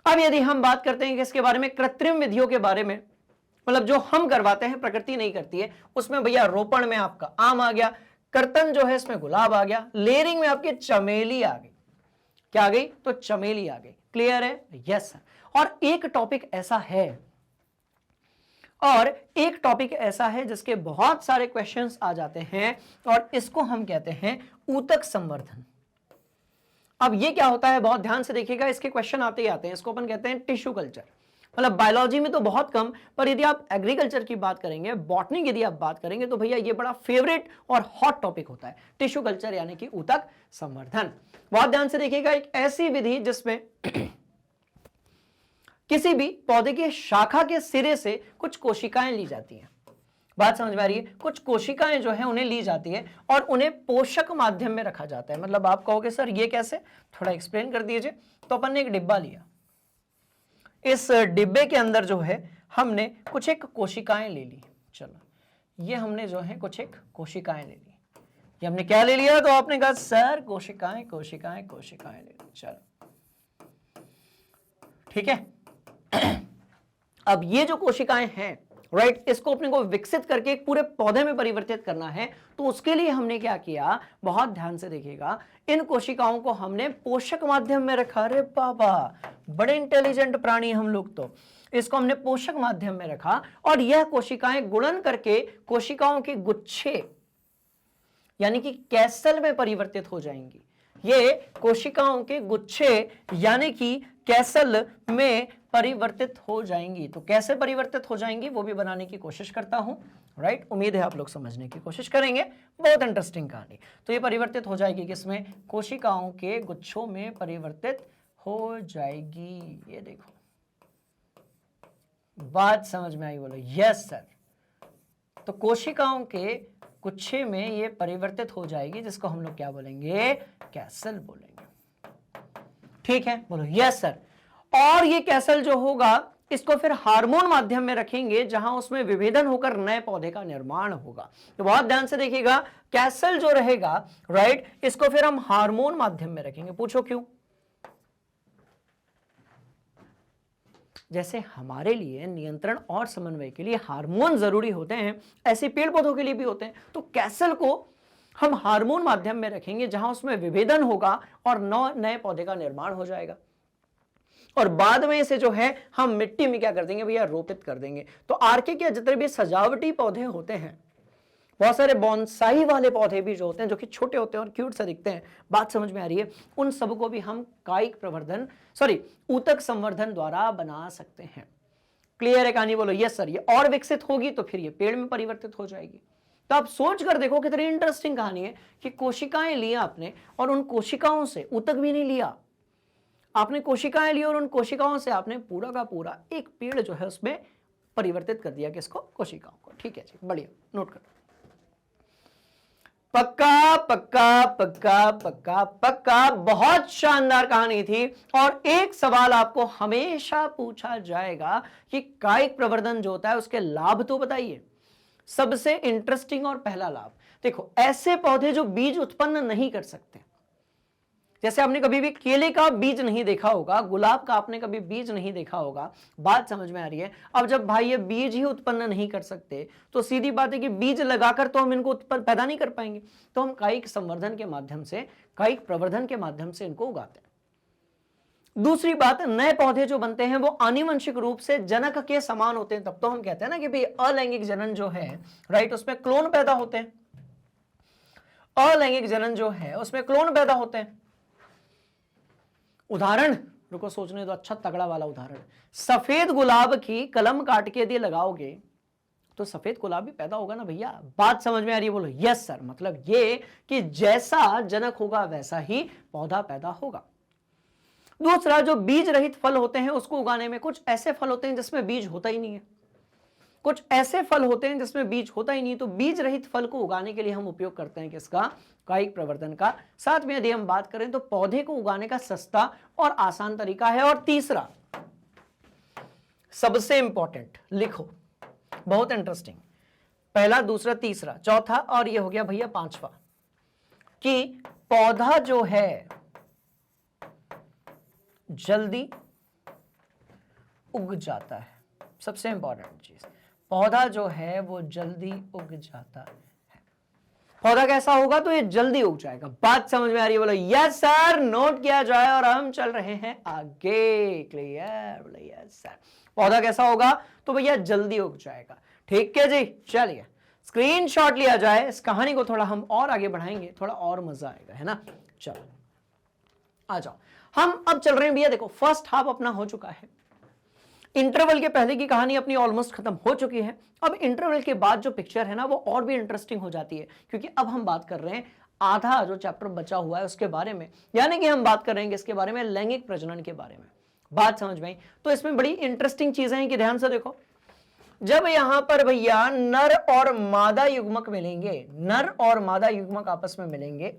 [SPEAKER 1] अब यदि हम बात करते हैं कि इसके बारे में, कृत्रिम विधियों के बारे में, मतलब जो हम करवाते हैं, प्रकृति नहीं करती है, उसमें भैया रोपण में आपका आम आ गया, कर्तन जो है इसमें गुलाब आ गया, लेयरिंग में आपकी चमेली आ गई। क्या आ गई? तो चमेली आ गई। क्लियर है? Yes sir. और एक टॉपिक ऐसा है जिसके बहुत सारे क्वेश्चंस आ जाते हैं और इसको हम कहते हैं ऊतक संवर्धन। अब ये क्या होता है, बहुत ध्यान से देखिएगा, इसके क्वेश्चन आते ही आते हैं। इसको अपन कहते हैं टिश्यू कल्चर। मतलब बायोलॉजी में तो बहुत कम, पर यदि आप एग्रीकल्चर की बात करेंगे, बॉटनी की यदि आप बात करेंगे, तो भैया ये बड़ा फेवरेट और हॉट टॉपिक होता है, टिश्यू कल्चर यानी कि ऊतक संवर्धन। बहुत ध्यान से देखिएगा, एक ऐसी विधि जिसमें किसी भी पौधे की शाखा के सिरे से कुछ कोशिकाएं ली जाती हैं। बात समझ में आ रही है? कुछ कोशिकाएं जो है उन्हें ली जाती है और उन्हें पोषक माध्यम में रखा जाता है। मतलब आप कहोगे सर ये कैसे, थोड़ा एक्सप्लेन कर दीजिए। तो अपन ने एक डिब्बा लिया, इस डिब्बे के अंदर जो है हमने कुछ एक कोशिकाएं ले ली। चलो ये हमने जो है कुछ एक कोशिकाएं ले ली। ये हमने क्या ले लिया? तो आपने कहा सर कोशिकाएं कोशिकाएं कोशिकाएं ले ली। चलो ठीक है। अब ये जो कोशिकाएं हैं, राइट, इसको अपने को विकसित करके एक पूरे पौधे में परिवर्तित करना है। तो उसके लिए हमने क्या किया, बहुत ध्यान से देखिएगा, इन कोशिकाओं को हमने पोषक माध्यम में रखा। अरे बाबा, बड़े इंटेलिजेंट प्राणी हम लोग। तो इसको हमने पोषक माध्यम में रखा और यह कोशिकाएं गुणन करके कोशिकाओं के गुच्छे यानी कि कैसल में परिवर्तित हो जाएंगी। ये कोशिकाओं के गुच्छे यानी कि कैसल में परिवर्तित हो जाएंगी। तो कैसे परिवर्तित हो जाएंगी वो भी बनाने की कोशिश करता हूं, राइट। उम्मीद है आप लोग समझने की कोशिश करेंगे। बहुत इंटरेस्टिंग कहानी। तो ये परिवर्तित हो जाएगी किसमें? कोशिकाओं के गुच्छों में परिवर्तित हो जाएगी। ये देखो, बात समझ में आई? बोलो यस सर। तो कोशिकाओं के गुच्छे में ये परिवर्तित हो जाएगी, जिसको हम लोग क्या बोलेंगे? कैसल बोलेंगे। ठीक है, बोलो यस सर। और ये कैसल जो होगा इसको फिर हार्मोन माध्यम में रखेंगे, जहां उसमें विभेदन होकर नए पौधे का निर्माण होगा। तो बहुत ध्यान से देखिएगा, कैसल जो रहेगा, राइट, इसको फिर हम हार्मोन माध्यम में रखेंगे। पूछो क्यों? जैसे हमारे लिए नियंत्रण और समन्वय के लिए हार्मोन जरूरी होते हैं, ऐसे पेड़ पौधों के लिए भी होते हैं। तो कैसल को हम हार्मोन माध्यम में रखेंगे, जहां उसमें विभेदन होगा और नए पौधे का निर्माण हो जाएगा। और बाद में इसे जो है हम मिट्टी में क्या कर देंगे भैया? रोपित कर देंगे। तो आर्किड के जितने भी सजावटी पौधे होते हैं, बहुत सारे बॉन्साई वाले पौधे भी जो होते हैं, जो कि छोटे होते हैं और क्यूट से दिखते हैं, बात समझ में आ रही है, उन सबको भी हम कायिक प्रवर्धन ऊतक संवर्धन द्वारा बना सकते हैं। क्लियर है कहानी? बोलो यस सर। ये और विकसित होगी तो फिर ये पेड़ में परिवर्तित हो जाएगी। तो आप सोच कर देखो कितनी इंटरेस्टिंग कहानी है कि कोशिकाएं लिया आपने और उन कोशिकाओं से, ऊतक भी नहीं लिया आपने, कोशिकाएं ली और उन कोशिकाओं से आपने पूरा का पूरा एक पेड़ जो है उसमें परिवर्तित कर दिया। किसको? कोशिकाओं को। ठीक है जी, बढ़िया, नोट करो। पक्का पक्का पक्का पक्का पक्का, बहुत शानदार कहानी थी। और एक सवाल आपको हमेशा पूछा जाएगा कि कायिक प्रवर्धन जो होता है उसके लाभ तो बताइए। सबसे इंटरेस्टिंग और पहला लाभ देखो, ऐसे पौधे जो बीज उत्पन्न नहीं कर सकते, जैसे आपने कभी भी केले का बीज नहीं देखा होगा, गुलाब का आपने कभी बीज नहीं देखा होगा, बात समझ में आ रही है? अब जब भाई ये बीज ही उत्पन्न नहीं कर सकते तो सीधी बात है कि बीज लगाकर तो हम इनको उत्पन्न पैदा नहीं कर पाएंगे, तो हम कायिक संवर्धन के माध्यम से, कायिक प्रवर्धन के माध्यम से इनको उगाते हैं। दूसरी बात, नए पौधे जो बनते हैं वो आनुवंशिक रूप से जनक के समान होते हैं। तब तो हम कहते हैं ना कि भाई अलैंगिक जनन जो है, राइट, उसमें क्लोन पैदा होते हैं। अलैंगिक जनन जो है उसमें क्लोन पैदा होते हैं। उदाहरण रुको सोचने दो, अच्छा तगड़ा वाला उदाहरण, सफेद गुलाब की कलम काट के यदि लगाओगे तो सफेद गुलाब भी पैदा होगा ना भैया। बात समझ में आ रही है? बोलो यस सर। मतलब ये कि जैसा जनक होगा वैसा ही पौधा पैदा होगा। दूसरा, जो बीज रहित फल होते हैं उसको उगाने में, कुछ ऐसे फल होते हैं जिसमें बीज होता ही नहीं है, कुछ ऐसे फल होते हैं जिसमें बीज होता ही नहीं, तो बीज रहित फल को उगाने के लिए हम उपयोग करते हैं किसका? कायिक प्रवर्धन का। साथ में यदि हम बात करें तो पौधे को उगाने का सस्ता और आसान तरीका है। और तीसरा, सबसे इंपॉर्टेंट, लिखो, बहुत इंटरेस्टिंग, पहला, दूसरा, तीसरा, चौथा और ये हो गया भैया पांचवा, कि पौधा जो है जल्दी उग जाता है। सबसे इंपॉर्टेंट चीज, पौधा जो है वो जल्दी उग जाता है। पौधा कैसा होगा? तो ये जल्दी उग जाएगा। बात समझ में आ रही है? बोलो यस सर। नोट किया जाए और हम चल रहे हैं आगे। क्लियर? बोलो यस सर। पौधा कैसा होगा? तो भैया जल्दी उग जाएगा। ठीक है जी, चलिए स्क्रीनशॉट लिया जाए। इस कहानी को थोड़ा हम और आगे बढ़ाएंगे, थोड़ा और मजा आएगा, है ना? चलो आ जाओ, हम अब चल रहे हैं भैया। देखो फर्स्ट हाफ अपना हो चुका है, इंटरवल के पहले की कहानी अपनी ऑलमोस्ट खत्म हो चुकी है। अब इंटरवल के बाद जो पिक्चर है ना वो और भी इंटरेस्टिंग हो जाती है, क्योंकि अब हम बात कर रहे हैं आधा जो चैप्टर बचा हुआ है उसके बारे में, यानी कि हम बात करेंगे इसके बारे में, लैंगिक प्रजनन के बारे में। बात समझ में आई? तो इसमें बड़ी इंटरेस्टिंग चीजें हैं कि ध्यान से देखो, जब यहां पर भैया नर और मादा युग्मक मिलेंगे, नर और मादा युग्मक आपस में मिलेंगे,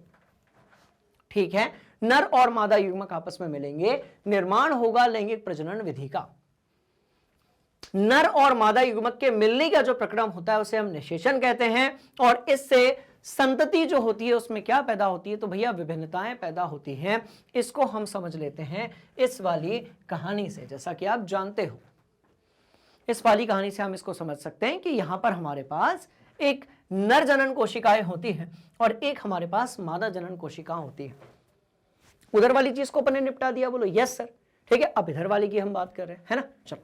[SPEAKER 1] ठीक है, नर और मादा युग्मक आपस में मिलेंगे, निर्माण होगा लैंगिक प्रजनन विधि का। नर और मादा युग्मक के मिलने का जो प्रक्रम होता है उसे हम निषेचन कहते हैं। और इससे संतति जो होती है उसमें क्या पैदा होती है? तो भैया विभिन्नताएं पैदा होती हैं। इसको हम समझ लेते हैं इस वाली कहानी से। जैसा कि आप जानते हो, इस वाली कहानी से हम इसको समझ सकते हैं कि यहां पर हमारे पास एक नर जनन कोशिकाएं होती हैं और एक हमारे पास मादा जनन कोशिका होती है। उधर वाली चीज को अपन ने निपटा दिया। बोलो यस सर। ठीक है, अब इधर वाली की हम बात कर रहे हैं, है ना? चलो,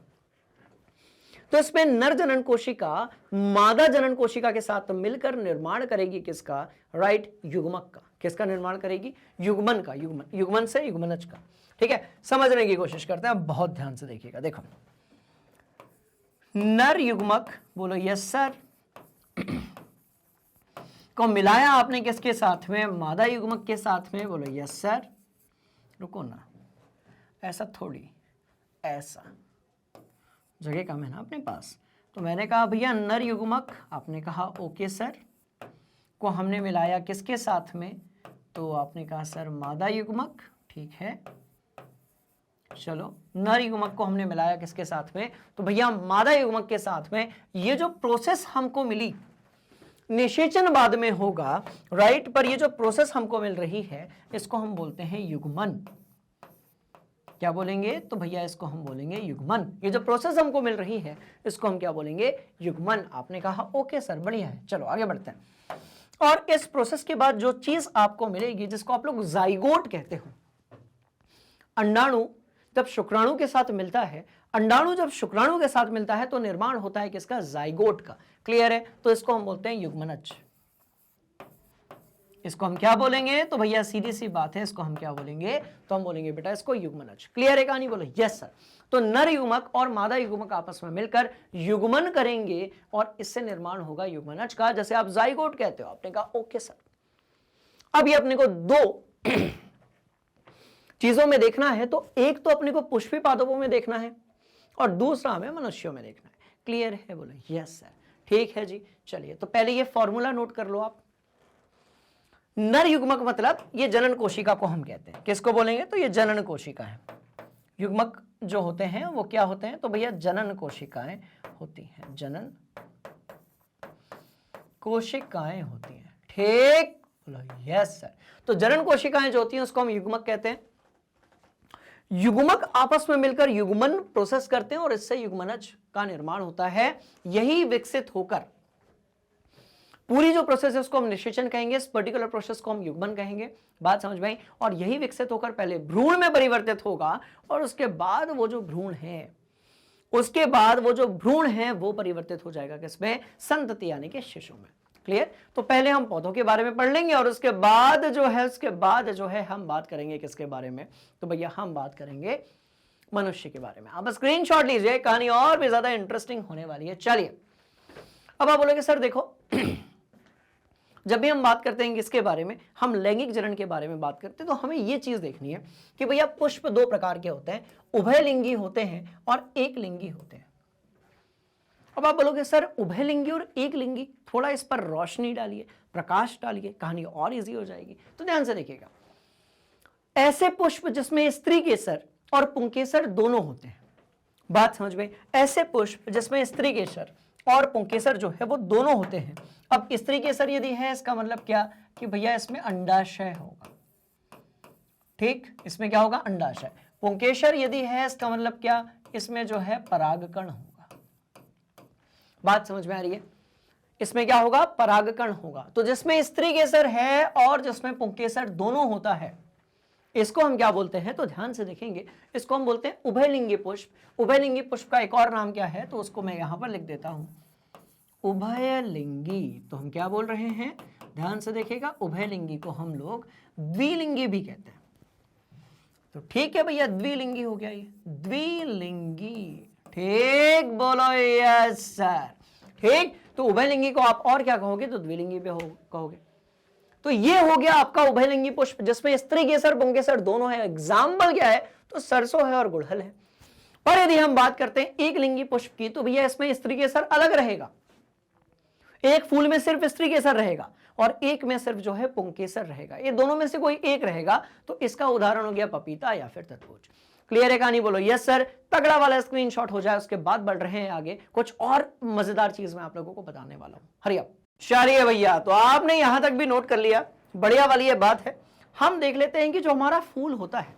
[SPEAKER 1] तो इसमें नर जनन कोशिका मादा जनन कोशिका के साथ मिलकर निर्माण करेगी किसका? राइट, युग्मक का। किसका निर्माण करेगी? युग्मन का। युग्मन से युग्मनज का। ठीक है, समझने की कोशिश करते हैं, बहुत ध्यान से देखिएगा। देखो, नर युग्मक, बोलो यस सर, को मिलाया आपने किसके साथ में? मादा युग्मक के साथ में। बोलो यस सर। रुको ना, ऐसा थोड़ी, ऐसा जगह कम है ना अपने पास। तो मैंने कहा भैया नर युग्मक, आपने कहा ओके सर, को हमने मिलाया किसके साथ में? तो आपने कहा सर मादा युग्मक। ठीक है, चलो, नर युग्मक को हमने मिलाया किसके साथ में? तो भैया मादा युग्मक के साथ में। ये जो प्रोसेस हमको मिली निषेचन बाद में होगा, राइट, पर ये जो प्रोसेस हमको मिल रही है इसको हम बोलते हैं युग्मन। क्या बोलेंगे? तो भैया इसको हम बोलेंगे युग्मन। ये जो प्रोसेस हमको मिल रही है इसको हम क्या बोलेंगे? युग्मन। आपने कहा ओके सर, बढ़िया है। चलो आगे बढ़ते हैं। और इस प्रोसेस के बाद जो चीज आपको मिलेगी जिसको आप लोग जाइगोट कहते हो, अंडाणु जब शुक्राणु के साथ मिलता है, अंडाणु जब शुक्राणु के साथ मिलता है तो निर्माण होता है किसका? जाइगोट का। क्लियर है? तो इसको हम बोलते हैं युग्मनज। इसको हम क्या बोलेंगे? तो भैया सीधी सी बात है, इसको हम क्या बोलेंगे? तो हम बोलेंगे बेटा इसको युग्मनज। क्लियर है कहानी? बोलो यस सर। तो नर युग्मक और मादा युग्मक आपस में मिलकर युग्मन करेंगे और इससे निर्माण होगा युग्मनज का, जैसे आप जाइगोट कहते हो। आपने कहा ओके सर। अब ये अपने को दो चीजों में देखना है, तो एक तो अपने को पुष्पी पादपों में देखना है और दूसरा हमें मनुष्यों में देखना है। क्लियर है? बोलो यस सर। ठीक है जी। चलिए तो पहले ये फॉर्मूला नोट कर लो आप। नर युग्मक मतलब ये जनन कोशिका को हम कहते हैं। किसको बोलेंगे? तो ये जनन कोशिका है। युग्मक जो होते हैं वो क्या होते हैं? तो भैया जनन कोशिकाएं होती हैं, जनन कोशिकाएं होती हैं। ठीक? बोलो यस सर। तो जनन कोशिकाएं जो होती हैं उसको हम युग्मक कहते हैं। युग्मक आपस में मिलकर युग्मन प्रोसेस करते हैं और इससे युग्मनज का निर्माण होता है। यही विकसित होकर पूरी जो प्रोसेस है उसको हम निषेचन कहेंगे, इस पर्टिकुलर प्रोसेस को हम युग्मन कहेंगे। बात समझ में आई? और यही विकसित होकर पहले भ्रूण में परिवर्तित होगा और उसके बाद वो जो भ्रूण है वो परिवर्तित हो जाएगा किसमें? संतति यानी कि शिशु में। क्लियर? तो पहले हम पौधों के बारे में पढ़ लेंगे और उसके बाद जो है हम बात करेंगे किसके बारे में? तो भैया हम बात करेंगे मनुष्य के बारे में। आप स्क्रीनशॉट लीजिए, कहानी और भी ज्यादा इंटरेस्टिंग होने वाली है। चलिए अब आप बोलोगे सर देखो जब भी हम बात करते हैं किसके बारे में, हम लैंगिक जनन के बारे में बात करते हैं, तो हमें यह चीज देखनी है कि भैया पुष्प दो प्रकार के होते हैं, उभयलिंगी होते हैं और एक लिंगी होते हैं। अब आप बोलोगे सर उभयलिंगी और एक लिंगी, थोड़ा इस पर रोशनी डालिए, प्रकाश डालिए, कहानी और इजी हो जाएगी। तो ध्यान से देखिएगा, ऐसे पुष्प जिसमें स्त्री केसर और पुंकेसर दोनों होते हैं। बात समझ में? ऐसे पुष्प जिसमें स्त्री केसर और पुंकेसर जो है वो दोनों होते हैं। अब स्त्री केसर यदि है इसका मतलब क्या कि भैया इसमें अंडाशय होगा। ठीक? इसमें क्या होगा? अंडाशय। पुंकेसर यदि है इसका मतलब क्या? इसमें जो है परागकण होगा। बात समझ में आ रही है? इसमें क्या होगा? परागकण होगा। तो जिसमें स्त्री केसर है और जिसमें पुंकेसर दोनों होता है, इसको हम क्या बोलते हैं? तो ध्यान से देखेंगे, इसको हम बोलते हैं उभयलिंगी पुष्प। उभयलिंगी पुष्प का एक और नाम क्या है? तो उसको मैं यहां पर लिख देता हूं, उभयलिंगी। तो हम क्या बोल रहे हैं? ध्यान से देखिएगा, उभयलिंगी को हम लोग द्विलिंगी भी कहते हैं। तो ठीक है भैया, द्विलिंगी हो गया ये, द्विलिंगी। ठीक? बोलो यस सर। ठीक? तो उभयलिंगी को आप और क्या कहोगे? तो द्विलिंगी भी कहोगे। तो ये हो गया आपका उभयलिंगी पुष्प जिसमें स्त्री केसर पुंकेसर दोनों है। एग्जाम्पल क्या है? तो सरसों है और गुड़हल है। पर यदि हम बात करते हैं एक लिंगी पुष्प की, तो भैया इसमें स्त्री केसर अलग रहेगा। एक फूल में सिर्फ स्त्री केसर रहेगा और एक में सिर्फ जो है पुंकेसर रहेगा। ये दोनों में से कोई एक रहेगा। तो इसका उदाहरण हो गया पपीता या फिर तरबूज। क्लियर है कहानी? बोलो यस सर। तगड़ा वाला स्क्रीनशॉट हो जाए, उसके बाद बढ़ रहे हैं आगे। कुछ और मजेदार चीज मैं आप लोगों को बताने वाला हूं। Hurry up. चलिए भैया, तो आपने यहां तक भी नोट कर लिया, बढ़िया वाली ये बात है। हम देख लेते हैं कि जो हमारा फूल होता है,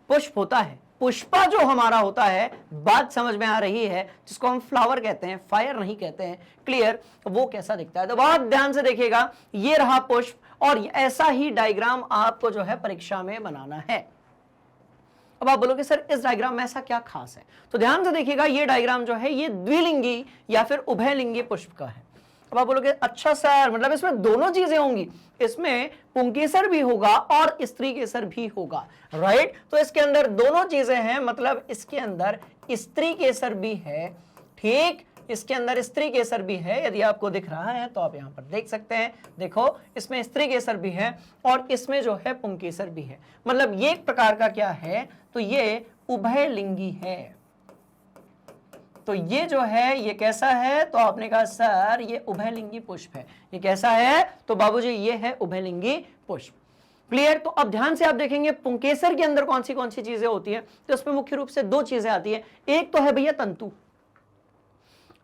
[SPEAKER 1] पुष्प होता है, पुष्पा जो हमारा होता है, बात समझ में आ रही है, जिसको हम फ्लावर कहते हैं, फायर नहीं कहते हैं। क्लियर? वो कैसा दिखता है? तो बहुत ध्यान से देखिएगा, ये रहा पुष्प और ऐसा ही डायग्राम आपको जो है परीक्षा में बनाना है। अब आप बोलोगे सर इस डायग्राम में ऐसा क्या खास है? तो ध्यान से देखिएगा, ये डायग्राम जो है ये द्विलिंगी या फिर उभयलिंगी पुष्प का है। अब आप बोलोगे अच्छा सर, मतलब इसमें दोनों चीजें होंगी, इसमें पुंकेसर भी होगा और स्त्री केसर भी होगा, राइट? तो इसके अंदर दोनों चीजें हैं, मतलब इसके अंदर स्त्री केसर भी है। ठीक? इसके अंदर स्त्री केसर भी है। यदि आपको दिख रहा है तो आप यहां पर देख सकते हैं। देखो, इसमें स्त्री केसर भी है और इसमें जो है पुंकेसर भी है। मतलब ये एक प्रकार का क्या है? तो ये उभयलिंगी है। तो ये जो है ये कैसा है? तो आपने कहा सर ये उभयलिंगी पुष्प है। ये कैसा है? तो बाबूजी ये है उभयलिंगी पुष्प। क्लियर? तो अब ध्यान से आप देखेंगे पुंकेसर के अंदर कौन सी चीजें होती हैं? तो इसमें मुख्य रूप से दो चीजें आती है। एक तो है भैया तंतु,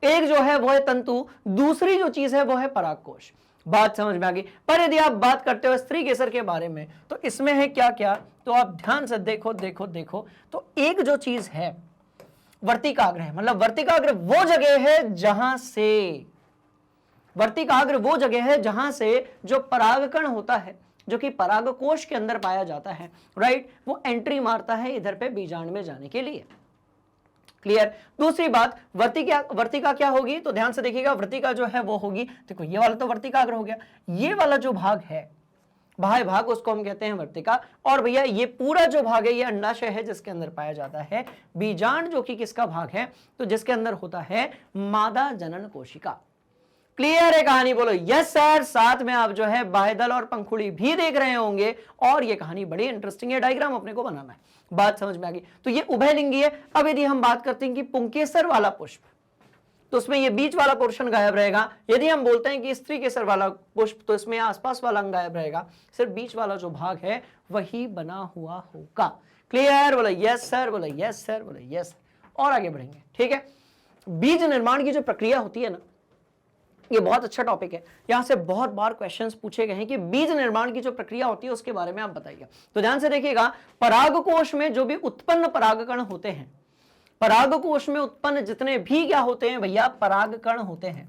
[SPEAKER 1] एक जो है वो है तंतु, दूसरी जो चीज है वो है परागकोश। बात समझ में आ गई? पर यदि आप बात करते हो स्त्री केसर के बारे में, तो इसमें है क्या क्या? तो आप ध्यान से देखो देखो देखो, तो एक जो चीज है वर्तिकाग्र है। मतलब वर्तिकाग्र वो जगह है जहां से, वर्तिकाग्र वो जगह है जहां से जो परागकण होता है, जो कि परागकोश के अंदर पाया जाता है, राइट? वो एंट्री मारता है इधर पे बीजांड में जाने के लिए। क्लियर। दूसरी बात, वर्तिका क्या होगी, तो ध्यान से देखिएगा, वर्तिका जो है वो होगी, देखो ये वाला तो वर्तिकाग्र हो गया, ये वाला जो भाग है बाह्य भाग, उसको हम कहते हैं वर्तिका। और भैया ये पूरा जो भाग है ये अंडाशय है जिसके अंदर पाया जाता है बीजांड, जो कि किसका भाग है, तो जिसके अंदर होता है मादा जनन कोशिका। क्लियर है कहानी, बोलो यस सर। साथ में आप जो है बाह्यदल और पंखुड़ी भी देख रहे होंगे, और ये कहानी बड़ी इंटरेस्टिंग है, डायग्राम अपने को बनाना है, बात समझ में आ गई। तो ये उभयलिंगी है। अब यदि हम बात करते हैं कि पुंकेसर वाला पुष्प, तो उसमें ये बीच वाला पोर्शन गायब रहेगा। यदि हम बोलते हैं कि स्त्री केसर वाला पुष्प, तो इसमें आसपास वाला अंग गायब रहेगा, सिर्फ बीच वाला जो भाग है वही बना हुआ होगा। क्लियर, बोलो यस सर, बोलो यस सर, बोलो यस सर। और आगे बढ़ेंगे, ठीक है। बीज निर्माण की जो प्रक्रिया होती है ना, ये बहुत अच्छा टॉपिक है, यहां से बहुत बार क्वेश्चंस पूछे गए हैं कि बीज निर्माण की जो प्रक्रिया होती है उसके बारे में आप बताइए। तो ध्यान से देखिएगा, परागकोश में जो भी उत्पन्न परागकण होते हैं, परागकोश में उत्पन्न जितने भी क्या होते हैं भैया, परागकण होते हैं,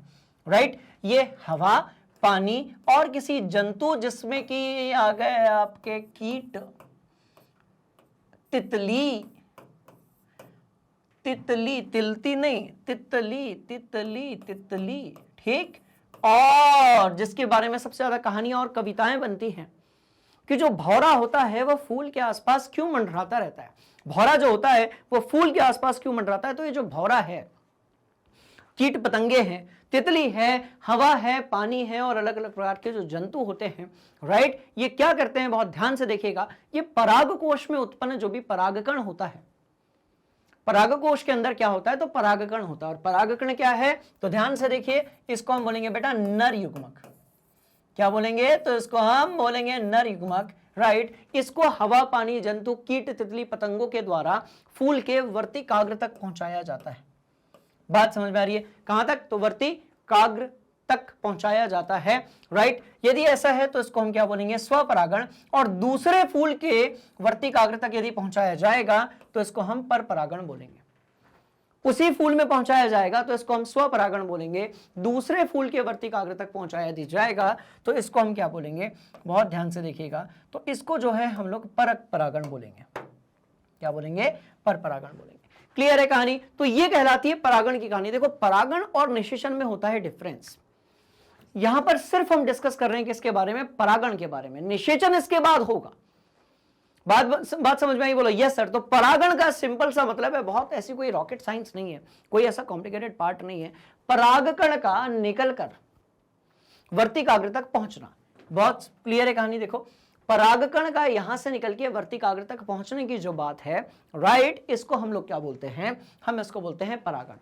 [SPEAKER 1] राइट। ये हवा, पानी और किसी जंतु, जिसमें कि आ गए आपके कीट, तितली, तिलती नहीं, तितली, ठीक। और जिसके बारे में सबसे ज्यादा कहानियां और कविताएं बनती हैं कि जो भौरा होता है वह फूल के आसपास क्यों मंडराता रहता है, भौरा जो होता है वो फूल के आसपास क्यों मंडराता है। तो ये जो भौरा है, कीट पतंगे हैं, तितली है, हवा है, पानी है और अलग अलग प्रकार के जो जंतु होते हैं, राइट, ये क्या करते हैं, बहुत ध्यान से देखिएगा, ये परागकोश में उत्पन्न जो भी परागकण होता है, परागकोश के अंदर क्या होता है, तो परागकण होता है। और परागकण क्या है, तो ध्यान से देखिए, इसको हम बोलेंगे बेटा नर युग्मक। क्या बोलेंगे, तो इसको हम बोलेंगे नर युग्मक, राइट। इसको हवा, पानी, जंतु, कीट, तितली, पतंगों के द्वारा फूल के वर्तिकाग्र तक पहुंचाया जाता है। बात समझ में आ रही है, कहां तक, तो वर्तिकाग्र तक पहुंचाया जाता है, राइट। यदि ऐसा है तो इसको हम क्या बोलेंगे, स्वपरागण। और दूसरे फूल के वर्तिकाग्र तक यदि पहुंचाया जाएगा तो इसको हम परपरागण बोलेंगे। उसी फूल में पहुंचाया जाएगा तो इसको हम स्वपरागण बोलेंगे। दूसरे फूल के वर्तिकाग्र तक पहुंचाया दी जाएगा तो इसको हम क्या बोलेंगे, बहुत ध्यान से देखिएगा, तो इसको जो है हम लोग परक परागण बोलेंगे। क्या बोलेंगे, परपरागण बोलेंगे। क्लियर है कहानी। तो ये कहलाती है परागण की कहानी। देखो, परागण और निषेचन में होता है डिफरेंस। यहां पर सिर्फ हम डिस्कस कर रहे हैं किसके बारे में, परागण के बारे में, निषेचन इसके बाद होगा। बात समझ में आई, बोलो यस सर। तो परागण का सिंपल सा मतलब है, बहुत ऐसी कोई रॉकेट साइंस नहीं है, कोई ऐसा कॉम्प्लिकेटेड पार्ट नहीं है। परागकण का निकलकर वर्तिकाग्र तक पहुंचना, बहुत क्लियर है कहानी। देखो, परागकण का यहां से निकल के वर्तिकाग्र तक पहुंचने की जो बात है, राइट, इसको हम लोग क्या बोलते हैं, हम इसको बोलते हैं परागण।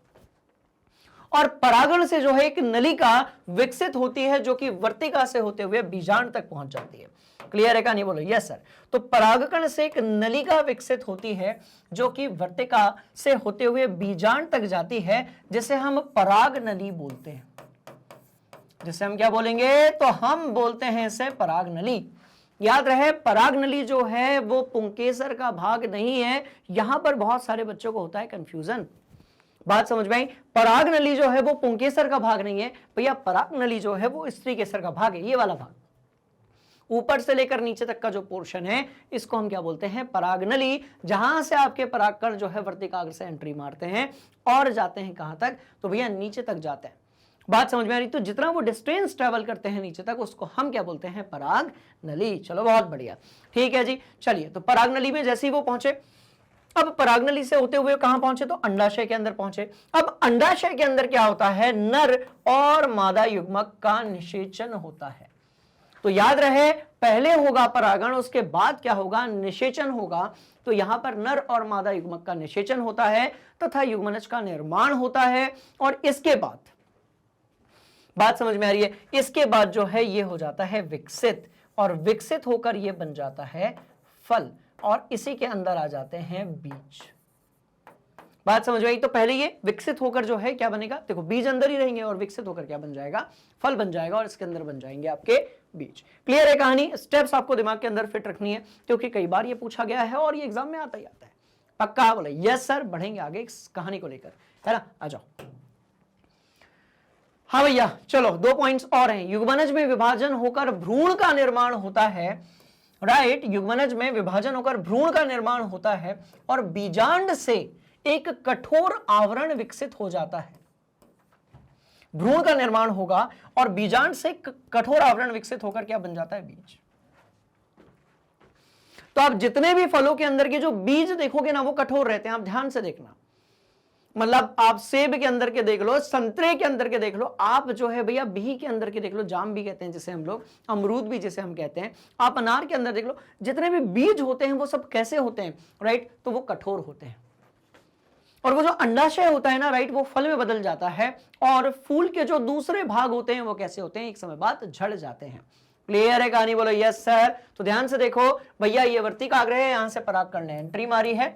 [SPEAKER 1] और परागण से जो है एक नलिका विकसित होती है जो कि वर्तिका से होते हुए बीजांड तक पहुंच जाती है। क्लियर है कहानी, बोलो यस सर। तो परागकण से एक नलिका विकसित होती है जो कि वर्तिका से होते हुए बीजांड तक जाती है, जिसे हम पराग नली बोलते हैं। जिसे हम क्या बोलेंगे, तो हम बोलते हैं इसे पराग नली। याद रहे, पराग नली जो है वो पुंकेसर का भाग नहीं है। यहां पर बहुत सारे बच्चों को होता है कंफ्यूजन। बात समझ में आई, पराग नली जो है वो पुंकेसर का भाग नहीं है भैया, पराग नली जो है वो स्त्री केसर का भाग है। ये वाला भाग ऊपर से लेकर नीचे तक का जो पोर्शन है, इसको हम क्या बोलते हैं, पराग नली। जहां से आपके परागकण जो है वर्तिकाग्र से एंट्री मारते हैं और जाते हैं कहां तक, तो भैया नीचे तक जाते हैं। बात समझ में आ रही। तो जितना वो डिस्टेंस ट्रेवल करते हैं नीचे तक, उसको हम क्या बोलते हैं, पराग नली। चलो बहुत बढ़िया, ठीक है जी। चलिए, तो पराग नली में जैसे ही वो पहुंचे, अब परागनली से होते हुए कहां पहुंचे, तो अंडाशय के अंदर पहुंचे। अब अंडाशय के अंदर क्या होता है, नर और मादा युग्मक का निषेचन होता है। तो याद रहे, पहले होगा परागण, उसके बाद क्या होगा, निषेचन होगा। तो यहां पर नर और मादा युग्मक का निषेचन होता है तथा युग्मनज का निर्माण होता है। और इसके बाद, बात समझ में आ रही है, इसके बाद जो है ये हो जाता है विकसित, और विकसित होकर ये बन जाता है फल, और इसी के अंदर आ जाते हैं बीज। बात समझ में आई। तो पहले ये विकसित होकर जो है क्या बनेगा, देखो बीज अंदर ही रहेंगे और विकसित होकर क्या बन जाएगा, फल बन जाएगा, और इसके अंदर बन जाएंगे आपके बीज। क्लियर है कहानी। स्टेप्स आपको दिमाग के अंदर फिट रखनी है, क्योंकि कई बार ये पूछा गया है और ये एग्जाम में आता ही आता है। पक्का बोले यस सर। बढ़ेंगे आगे इस कहानी को लेकर, है ना, आ जाओ। हाँ भैया, चलो 2 पॉइंट्स और हैं। युग्मनज में विभाजन होकर भ्रूण का निर्माण होता है, राइट। युग्मनज में विभाजन होकर भ्रूण का निर्माण होता है, और बीजांड से एक कठोर आवरण विकसित हो जाता है, भ्रूण का निर्माण होगा और बीजांड से कठोर आवरण विकसित होकर क्या बन जाता है, बीज। तो आप जितने भी फलों के अंदर के जो बीज देखोगे ना वो कठोर रहते हैं, आप ध्यान से देखना। मतलब आप सेब के अंदर के देख लो, संतरे के अंदर के देख लो, आप जो है भैया बी के अंदर के देख लो, जाम भी कहते हैं जिसे हम लोग, अमरूद भी जिसे हम कहते हैं, आप अनार के अंदर देख लो, जितने भी बीज होते हैं वो सब कैसे होते हैं, राइट, तो वो कठोर होते हैं। और वो जो अंडाशय होता है ना, राइट, वो फल में बदल जाता है, और फूल के जो दूसरे भाग होते हैं वो कैसे होते हैं, एक समय बाद झड़ जाते हैं। क्लियर है कहानी, बोलो यस सर। तो ध्यान से देखो भैया, ये वर्तिकाग्र है, यहां से परागकण ने एंट्री मारी है,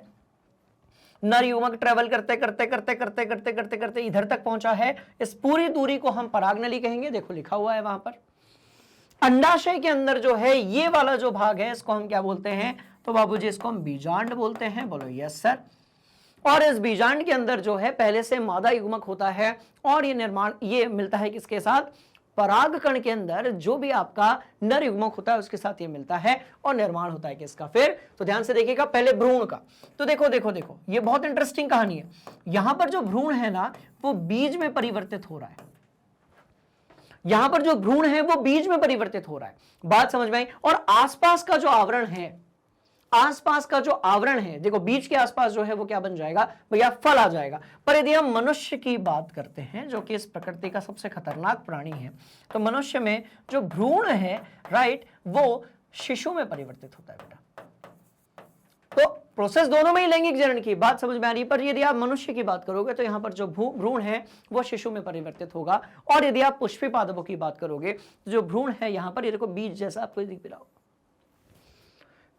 [SPEAKER 1] नर युग्मक ट्रेवल करते करते करते करते करते करते करते इधर तक पहुंचा है, इस पूरी दूरी को हम परागनली कहेंगे, देखो लिखा हुआ है वहां पर। अंडाशय के अंदर जो है ये वाला जो भाग है इसको हम क्या बोलते हैं, तो बाबूजी इसको हम बीजांड बोलते हैं, बोलो यस सर। और इस बीजांड के अंदर जो है पहले से मादा युग्मक होता है, और ये निर्माण ये मिलता है किसके साथ, परागकण के अंदर जो भी आपका नर युग्मक होता है उसके साथ ये मिलता है, और निर्माण होता है किसका फिर, तो ध्यान से देखिएगा पहले भ्रूण का। तो देखो देखो देखो, ये बहुत इंटरेस्टिंग कहानी है। यहां पर जो भ्रूण है ना वो बीज में परिवर्तित हो रहा है, यहां पर जो भ्रूण है वो बीज में परिवर्तित हो रहा है, बात समझ में आई। और आसपास का जो आवरण है, आसपास का जो आवरण है, देखो बीज के आसपास जो है वो क्या बन जाएगा भैया, फल आ जाएगा। पर यदि हम मनुष्य की बात करते हैं जो कि इस प्रकृति का सबसे खतरनाक प्राणी है, तो मनुष्य में जो भ्रूण है, राइट, वो शिशु में परिवर्तित होता है बेटा। तो प्रोसेस दोनों में ही लैंगिक जनन की बात समझ में आ रही है, पर यदि आप मनुष्य की बात करोगे तो यहां पर जो भ्रूण है वो शिशु में परिवर्तित होगा। और यदि आप पुष्पी पादपों की बात करोगे तो जो भ्रूण है यहां पर ये देखो बीज जैसा आपको दिख भी रहा होगा।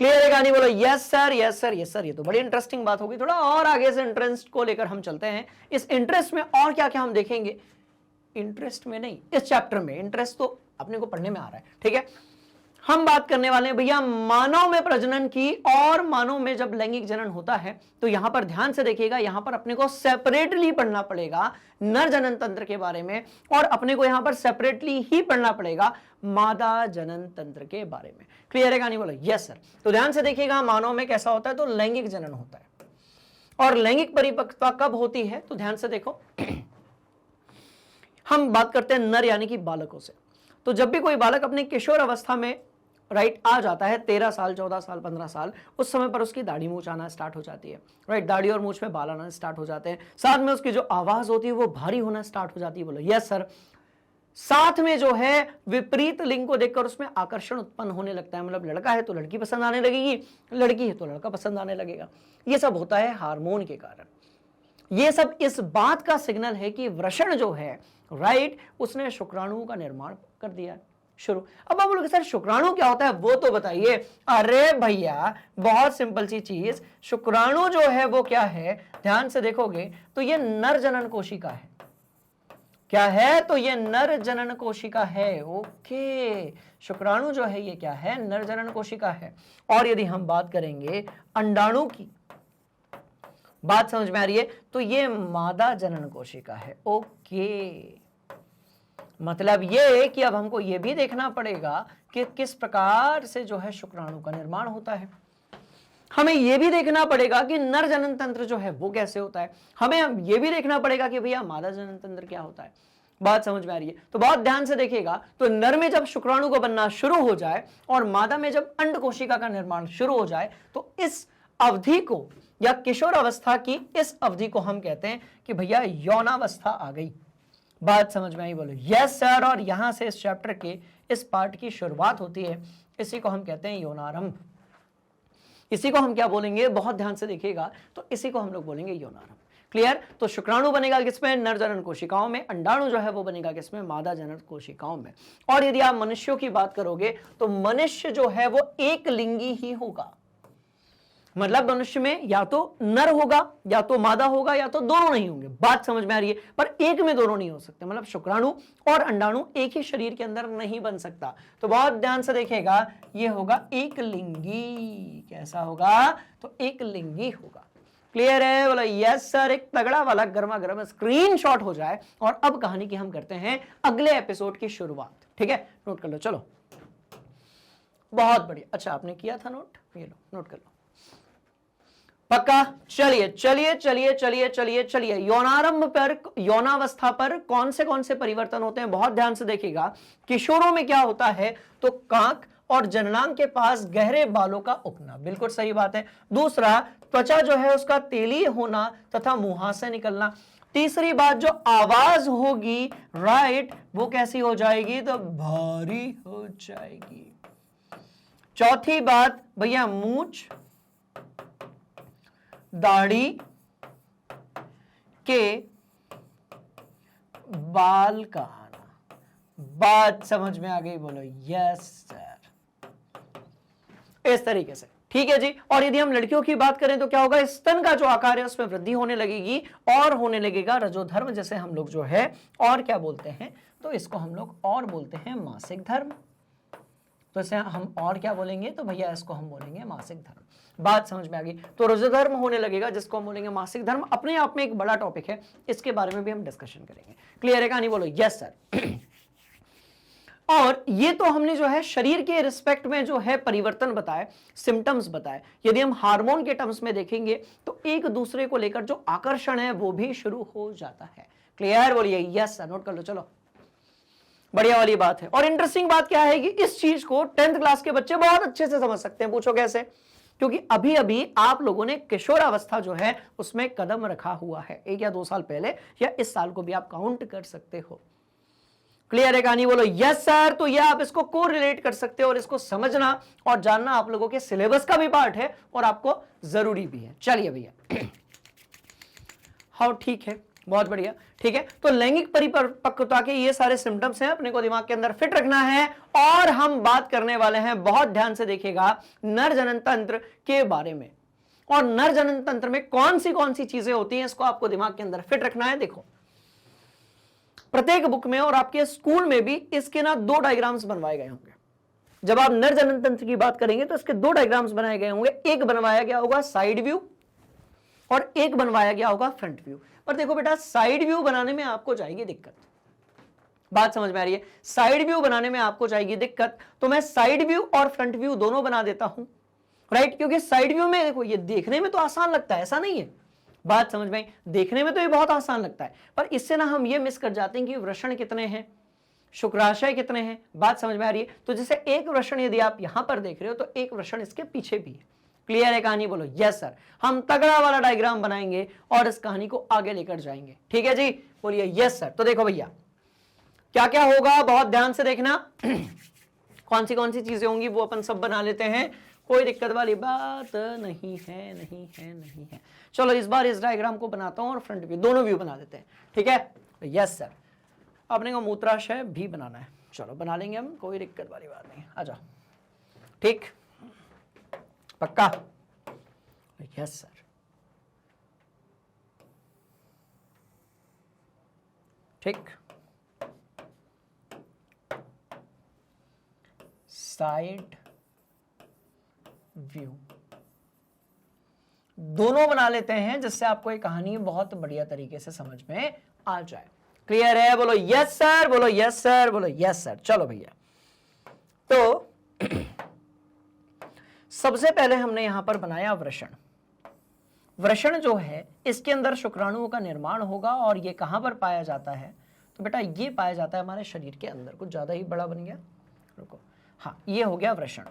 [SPEAKER 1] क्लियर है कहानी, बोलो yes sir yes sir yes sir. ये तो बड़ी इंटरेस्टिंग बात होगी, थोड़ा और आगे से इंटरेस्ट को लेकर हम चलते हैं। इस इंटरेस्ट में और क्या क्या हम देखेंगे, इंटरेस्ट में नहीं, इस चैप्टर में, इंटरेस्ट तो अपने को पढ़ने में आ रहा है, ठीक है। हम बात करने वाले हैं भैया मानव में प्रजनन की, और मानव में जब लैंगिक जनन होता है तो यहां पर ध्यान से देखिएगा, यहां पर अपने को सेपरेटली पढ़ना पड़ेगा नर जनन तंत्र के बारे में, और अपने को यहां पर सेपरेटली ही पढ़ना पड़ेगा मादा जनन तंत्र के बारे में। क्लियर है कहानी, बोलो यस सर। तो ध्यान से देखिएगा मानव में कैसा होता है, तो लैंगिक जनन होता है। और लैंगिक परिपक्वता कब होती है, तो ध्यान से देखो हम बात करते हैं नर यानी कि बालकों से। तो जब भी कोई बालक अपने किशोर अवस्था में राइट आ जाता है, 13 साल 14 साल 15 साल, उस समय पर उसकी दाढ़ी मूछ आना स्टार्ट हो जाती है, राइट, दाढ़ी और मूछ में बाल आना स्टार्ट हो जाते हैं, साथ में उसकी जो आवाज होती है वो भारी होना स्टार्ट हो जाती है, बोलो यस सर। साथ में जो है विपरीत लिंग को देखकर उसमें आकर्षण उत्पन्न होने लगता है, मतलब लड़का है तो लड़की पसंद आने लगेगी, लड़की है तो लड़का पसंद आने लगेगा। ये सब होता है हार्मोन के कारण। ये सब इस बात का सिग्नल है कि वृषण जो है, राइट, उसने शुक्राणुओं का निर्माण कर दिया है शुरू। अब आप बोलोगे सर शुक्राणु क्या होता है, वो तो बताइए। अरे भैया बहुत सिंपल सी चीज, शुक्राणु जो है वो क्या है, ध्यान से देखोगे तो ये नर जनन कोशिका है। क्या है, तो ये नर जनन कोशिका है। ओके, शुक्राणु जो है ये क्या है, नर जनन कोशिका है। और यदि हम बात करेंगे अंडाणु की, बात समझ में आ रही है, तो ये मादा जनन कोशिका है। ओके, मतलब ये कि अब हमको ये भी देखना पड़ेगा कि किस प्रकार से जो है शुक्राणु का निर्माण होता है। हमें यह भी देखना पड़ेगा कि नर जनन तंत्र जो है वो कैसे होता है। हमें यह भी देखना पड़ेगा कि भैया मादा जनन तंत्र क्या होता है। बात समझ में आ रही है, तो बहुत ध्यान से देखिएगा। तो नर में जब शुक्राणु को बनना शुरू हो जाए और मादा में जब अंड कोशिका का निर्माण शुरू हो जाए, तो इस अवधि को या किशोर अवस्था की इस अवधि को हम कहते हैं कि भैया यौनावस्था आ गई। बात समझ में आई, बोलो यस सर। और यहां से इस चैप्टर के इस पार्ट की शुरुआत होती है, इसी को हम कहते हैं यौनारंभ। इसी को हम क्या बोलेंगे, बहुत ध्यान से देखिएगा, तो इसी को हम लोग बोलेंगे यौनारंभ। क्लियर। तो शुक्राणु बनेगा किसमें, नर जनन कोशिकाओं में। अंडाणु जो है वो बनेगा किसमें, मादा जनन कोशिकाओं में। और यदि आप मनुष्यों की बात करोगे तो मनुष्य जो है वो एक लिंगी ही होगा। मतलब मनुष्य में या तो नर होगा या तो मादा होगा या तो दोनों नहीं होंगे। बात समझ में आ रही है, पर एक में दोनों नहीं हो सकते। मतलब शुक्राणु और अंडाणु एक ही शरीर के अंदर नहीं बन सकता। तो बहुत ध्यान से देखेगा, ये होगा एक लिंगी। कैसा होगा, तो एक लिंगी होगा। क्लियर है, बोला यस सर। एक तगड़ा वाला गर्मा गर्म स्क्रीनशॉट हो जाए और अब कहानी की हम करते हैं अगले एपिसोड की शुरुआत। ठीक है, नोट कर लो। चलो, बहुत बढ़िया। अच्छा आपने किया था नोट, ये लो नोट कर लो। पक्का? चलिए चलिए चलिए चलिए चलिए चलिए, यौनारंभ पर, यौनावस्था पर कौन से परिवर्तन होते हैं, बहुत ध्यान से देखिएगा। किशोरों में क्या होता है, तो कांक और जननांग के पास गहरे बालों का उगना, बिल्कुल सही बात है। दूसरा, त्वचा जो है उसका तेलीय होना तथा मुहासे निकलना। तीसरी बात, जो आवाज होगी, राइट, वो कैसी हो जाएगी, तो भारी हो जाएगी। चौथी बात भैया, मूंछ दाढ़ी के बाल का आना। बात समझ में आ गई? बोलो यस सर। इस तरीके से, ठीक है जी। और यदि हम लड़कियों की बात करें तो क्या होगा, स्तन का जो आकार है उसमें वृद्धि होने लगेगी और होने लगेगा रजोधर्म, जैसे हम लोग जो है और क्या बोलते हैं, तो इसको हम लोग और बोलते हैं मासिक धर्म। तो इसे हम और क्या बोलेंगे, तो भैया इसको हम बोलेंगे मासिक धर्म। बात समझ में आ गई? तो रजोधर्म होने लगेगा जिसको हम बोलेंगे मासिक धर्म। अपने आप में एक बड़ा टॉपिक है, इसके बारे में भी हम डिस्कशन करेंगे। क्लियर है कहानी? बोलो यस सर। और ये तो हमने जो है शरीर के रिस्पेक्ट में जो है परिवर्तन बताए, सिम्टम्स बताए। यदि हम हार्मोन के टर्म्स में देखेंगे तो एक दूसरे को लेकर जो आकर्षण है वो भी शुरू हो जाता है। क्लियर? बोलिए यस सर, नोट कर लो। चलो, बढ़िया वाली बात है। और इंटरेस्टिंग बात क्या है कि इस चीज को 10th क्लास के बच्चे बहुत अच्छे से समझ सकते हैं। पूछो कैसे? क्योंकि अभी अभी आप लोगों ने किशोरावस्था जो है उसमें कदम रखा हुआ है, 1 या 2 साल पहले, या इस साल को भी आप काउंट कर सकते हो। क्लियर है कहानी? बोलो यस सर। तो ये आप इसको को रिलेट कर सकते हो और इसको समझना और जानना आप लोगों के सिलेबस का भी पार्ट है और आपको जरूरी भी है। चलिए भैया, हाँ ठीक है, बहुत बढ़िया, ठीक है। तो लैंगिक परिपक्वता के ये सारे सिम्टम्स हैं, अपने को दिमाग के अंदर फिट रखना है। और हम बात करने वाले हैं, बहुत ध्यान से देखिएगा, नर जनन तंत्र के बारे में। और नर जनन तंत्र में कौन सी चीजें होती हैं, इसको आपको दिमाग के अंदर फिट रखना है। देखो, प्रत्येक बुक में और आपके स्कूल में भी इसके ना 2 डायग्राम्स बनवाए गए होंगे। जब आप नर जनन तंत्र की बात करेंगे तो इसके 2 डायग्राम्स बनाए गए होंगे। एक बनवाया गया होगा साइड व्यू और एक बनवाया गया होगा फ्रंट व्यू। पर देखो बेटा, साइड व्यू बनाने में आपको जाएगी दिक्कत। बात समझ में आ रही है? साइड व्यू बनाने में आपको जाएगी दिक्कत, तो मैं साइड व्यू और फ्रंट व्यू दोनों बना देता हूं, राइट। क्योंकि साइड व्यू में देखो, ये देखने में तो आसान लगता है, ऐसा नहीं है। बात समझ में आई? देखने में तो ये बहुत आसान लगता है, पर इससे ना हम ये मिस कर जाते हैं कि वृषण कितने हैं, शुक्राशय कितने हैं। बात समझ में आ रही है? तो जैसे एक वृषण यदि आप यहां पर देख रहे हो तो एक वृषण इसके पीछे भी है। क्लियर है कहानी? बोलो यस सर। हम तगड़ा वाला डायग्राम बनाएंगे और इस कहानी को आगे लेकर जाएंगे। ठीक है जी? बोलिए यस सर। तो देखो भैया, क्या क्या होगा, बहुत ध्यान से देखना। कौन सी चीजें होंगी वो अपन सब बना लेते हैं, कोई दिक्कत वाली बात नहीं है, नहीं है, नहीं है। चलो इस बार इस डायग्राम को बनाता हूं और फ्रंट व्यू, दोनों व्यू बना देते हैं। ठीक है? Yes sir. अपने को मूत्राशय भी बनाना है, चलो बना लेंगे हम, कोई दिक्कत वाली बात नहीं। आ जाओ, ठीक, पक्का? Yes sir. ठीक, साइड व्यू दोनों बना लेते हैं, जिससे आपको ये कहानी बहुत बढ़िया तरीके से समझ में आ जाए। क्लियर है? बोलो यस सर, बोलो यस सर, बोलो यस सर। चलो भैया, तो सबसे पहले हमने यहां पर बनाया वृषण। वृषण जो है, इसके अंदर शुक्राणुओं का निर्माण होगा और ये कहां पर पाया जाता है, तो बेटा ये पाया जाता है हमारे शरीर के अंदर। कुछ ज्यादा ही बड़ा बन गया, रुको, हाँ ये हो गया वृषण,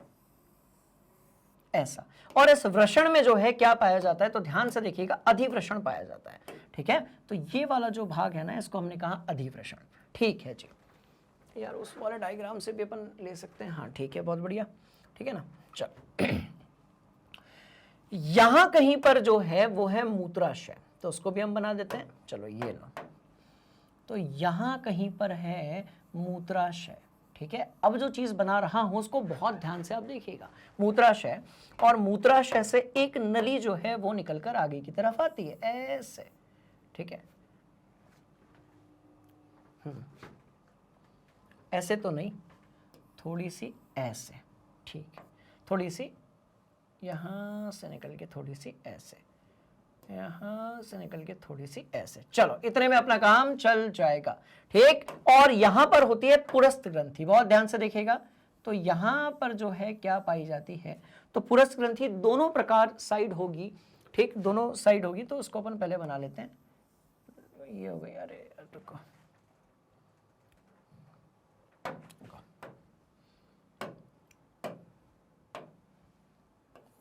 [SPEAKER 1] ऐसा। और इस वृषण में जो है क्या पाया जाता है, तो ध्यान से देखिएगा, अधिवृषण पाया जाता है। ठीक है? तो ये वाला जो भाग है ना, इसको हमने कहा अधिवृषण। ठीक है जी यार, उस वाले डायग्राम से भी अपन ले सकते हैं। हाँ ठीक है, बहुत बढ़िया, ठीक है ना। चलो यहां कहीं पर जो है वो है मूत्राशय, तो उसको भी हम बना देते हैं। चलो ये लो, तो यहां कहीं पर है मूत्राशय। ठीक है? अब जो चीज बना रहा हूं उसको बहुत ध्यान से आप देखिएगा। मूत्राशय, और मूत्राशय से एक नली जो है वो निकलकर आगे की तरफ आती है, ऐसे। ठीक है? ऐसे तो नहीं, थोड़ी सी ऐसे। ठीक है? थोड़ी सी यहां से निकल के थोड़ी सी ऐसे, यहां से निकल के थोड़ी सी ऐसे। चलो इतने में अपना काम चल जाएगा। ठीक? और यहां पर होती है पुरस्थ ग्रंथि, बहुत ध्यान से देखेगा। तो यहां पर जो है क्या पाई जाती है, तो पुरस्थ ग्रंथि दोनों प्रकार साइड होगी। ठीक, दोनों साइड होगी तो उसको अपन पहले बना लेते हैं। ये हो गई, अरे रुको,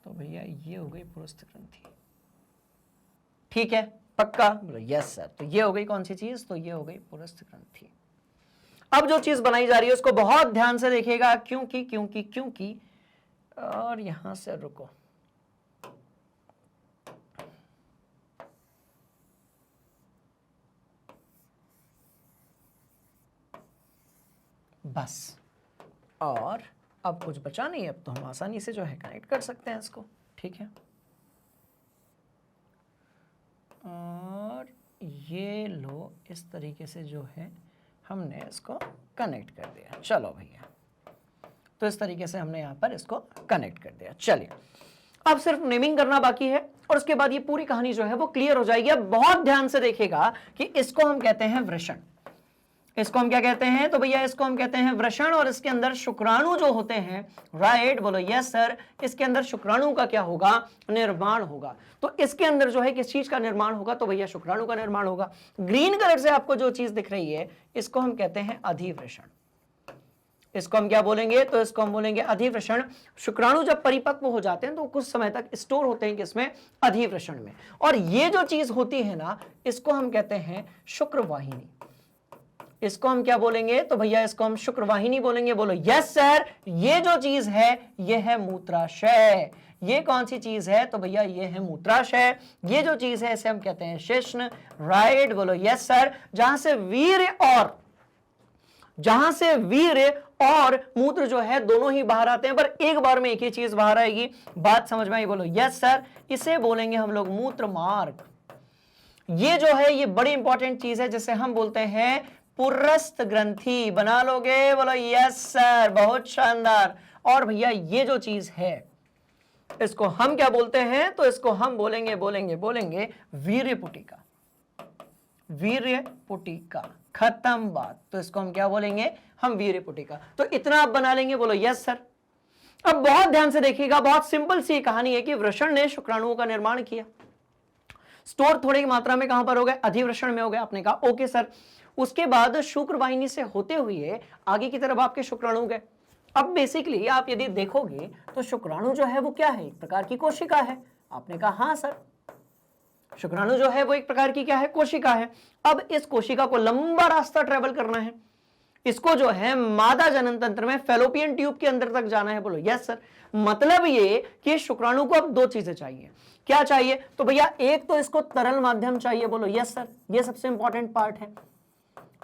[SPEAKER 1] तो भैया ये हो गई पुरस्थ ग्रंथि, ठीक है, पक्का बोलो यस सर। तो ये हो गई कौन सी चीज, तो ये हो गई पुरस्थ ग्रंथि। अब जो चीज बनाई जा रही है उसको बहुत ध्यान से देखिएगा, क्योंकि क्योंकि क्योंकि और यहां से रुको, बस, और अब कुछ बचा नहीं, अब तो हम आसानी से जो है कनेक्ट कर सकते हैं इसको, ठीक है। और ये लो, इस तरीके से जो है हमने इसको कनेक्ट कर दिया। चलो भैया, तो इस तरीके से हमने यहाँ पर इसको कनेक्ट कर दिया। चलिए, अब सिर्फ नेमिंग करना बाकी है और उसके बाद ये पूरी कहानी जो है वो क्लियर हो जाएगी। अब बहुत ध्यान से देखिएगा कि इसको हम कहते हैं वृषण। इसको हम क्या कहते हैं, तो भैया इसको हम कहते हैं वृषण, और इसके अंदर शुक्राणु जो होते हैं, राइट, बोलो यस सर। इसके अंदर शुक्राणु का क्या होगा, निर्माण होगा। तो इसके अंदर जो है किस चीज का निर्माण होगा, तो भैया शुक्राणु का निर्माण होगा। ग्रीन कलर से आपको जो चीज दिख रही है इसको हम कहते हैं अधिवृषण। इसको हम क्या बोलेंगे, तो इसको हम बोलेंगे अधिवृषण। शुक्राणु जब परिपक्व हो जाते हैं तो कुछ समय तक स्टोर होते हैं किसमें, अधिवृषण में। और ये जो चीज होती है ना, इसको हम कहते हैं शुक्रवाहिनी। इसको हम क्या बोलेंगे, तो भैया इसको हम शुक्रवाहिनी बोलेंगे। बोलो यस सर। ये जो चीज है ये है मूत्राशय। ये कौन सी चीज है, तो भैया ये है मूत्राशय। ये जो चीज है इसे हम कहते हैं शिश्न, राइट, बोलो यस सर। जहां से वीर्य और मूत्र जो है दोनों ही बाहर आते हैं, पर एक बार में एक ही चीज बाहर आएगी। बात समझ में आई, बोलो यस सर। इसे बोलेंगे हम लोग मूत्र मार्ग। ये जो है ये बड़ी इंपॉर्टेंट चीज है जिसे हम बोलते हैं पुरस्थ ग्रंथि। बना लोगे, बोलो यस सर, बहुत शानदार। और भैया ये जो चीज है इसको हम क्या बोलते हैं, तो इसको हम बोलेंगे वीर्य पुटिका। वीर्य पुटिका, खत्म बात। तो इसको हम क्या बोलेंगे, हम वीर्य पुटिका। तो इतना आप बना लेंगे, बोलो यस सर। अब बहुत ध्यान से देखिएगा, बहुत सिंपल सी कहानी है कि वृषण ने शुक्राणुओं का निर्माण किया। स्टोर थोड़ी मात्रा में कहां पर हो गए, अधिवृषण में हो गए। आपने कहा ओके सर। उसके बाद शुक्रवाहिनी से होते हुए आगे की तरफ आपके शुक्राणु गए। अब बेसिकली आप यदि देखोगे तो शुक्राणु जो है वो क्या है, एक प्रकार की कोशिका है। आपने कहा हाँ सर, शुक्राणु जो है वो एक प्रकार की क्या है, कोशिका है। अब इस कोशिका को लंबा रास्ता ट्रेवल करना है। इसको जो है मादा जनन तंत्र में फैलोपियन ट्यूब के अंदर तक जाना है। बोलो यस सर। मतलब ये कि शुक्राणु को अब दो चीजें चाहिए। क्या चाहिए, तो भैया एक तो इसको तरल माध्यम चाहिए। बोलो यस सर, ये सबसे इंपॉर्टेंट पार्ट है।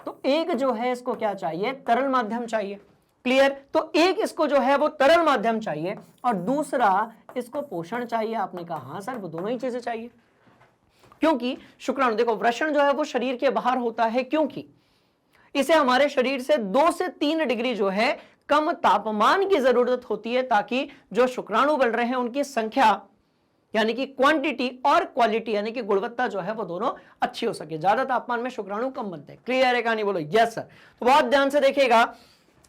[SPEAKER 1] तो एक जो है इसको क्या चाहिए, तरल माध्यम चाहिए। क्लियर। तो एक इसको जो है वो तरल माध्यम चाहिए और दूसरा इसको पोषण चाहिए। आपने कहा हाँ सर, वो दोनों ही चीजें चाहिए। क्योंकि शुक्राणु, देखो वृषण जो है वो शरीर के बाहर होता है, क्योंकि इसे हमारे शरीर से 2 से 3 डिग्री जो है कम तापमान की जरूरत होती है, ताकि जो शुक्राणु बन रहे हैं उनकी संख्या यानी कि क्वांटिटी और क्वालिटी यानी कि गुणवत्ता जो है वो दोनों अच्छी हो सके। ज्यादा तापमान में शुक्राणु कम बनते हैं। क्लियर है कहानी, बोलो यस सर। तो बहुत ध्यान से देखिएगा,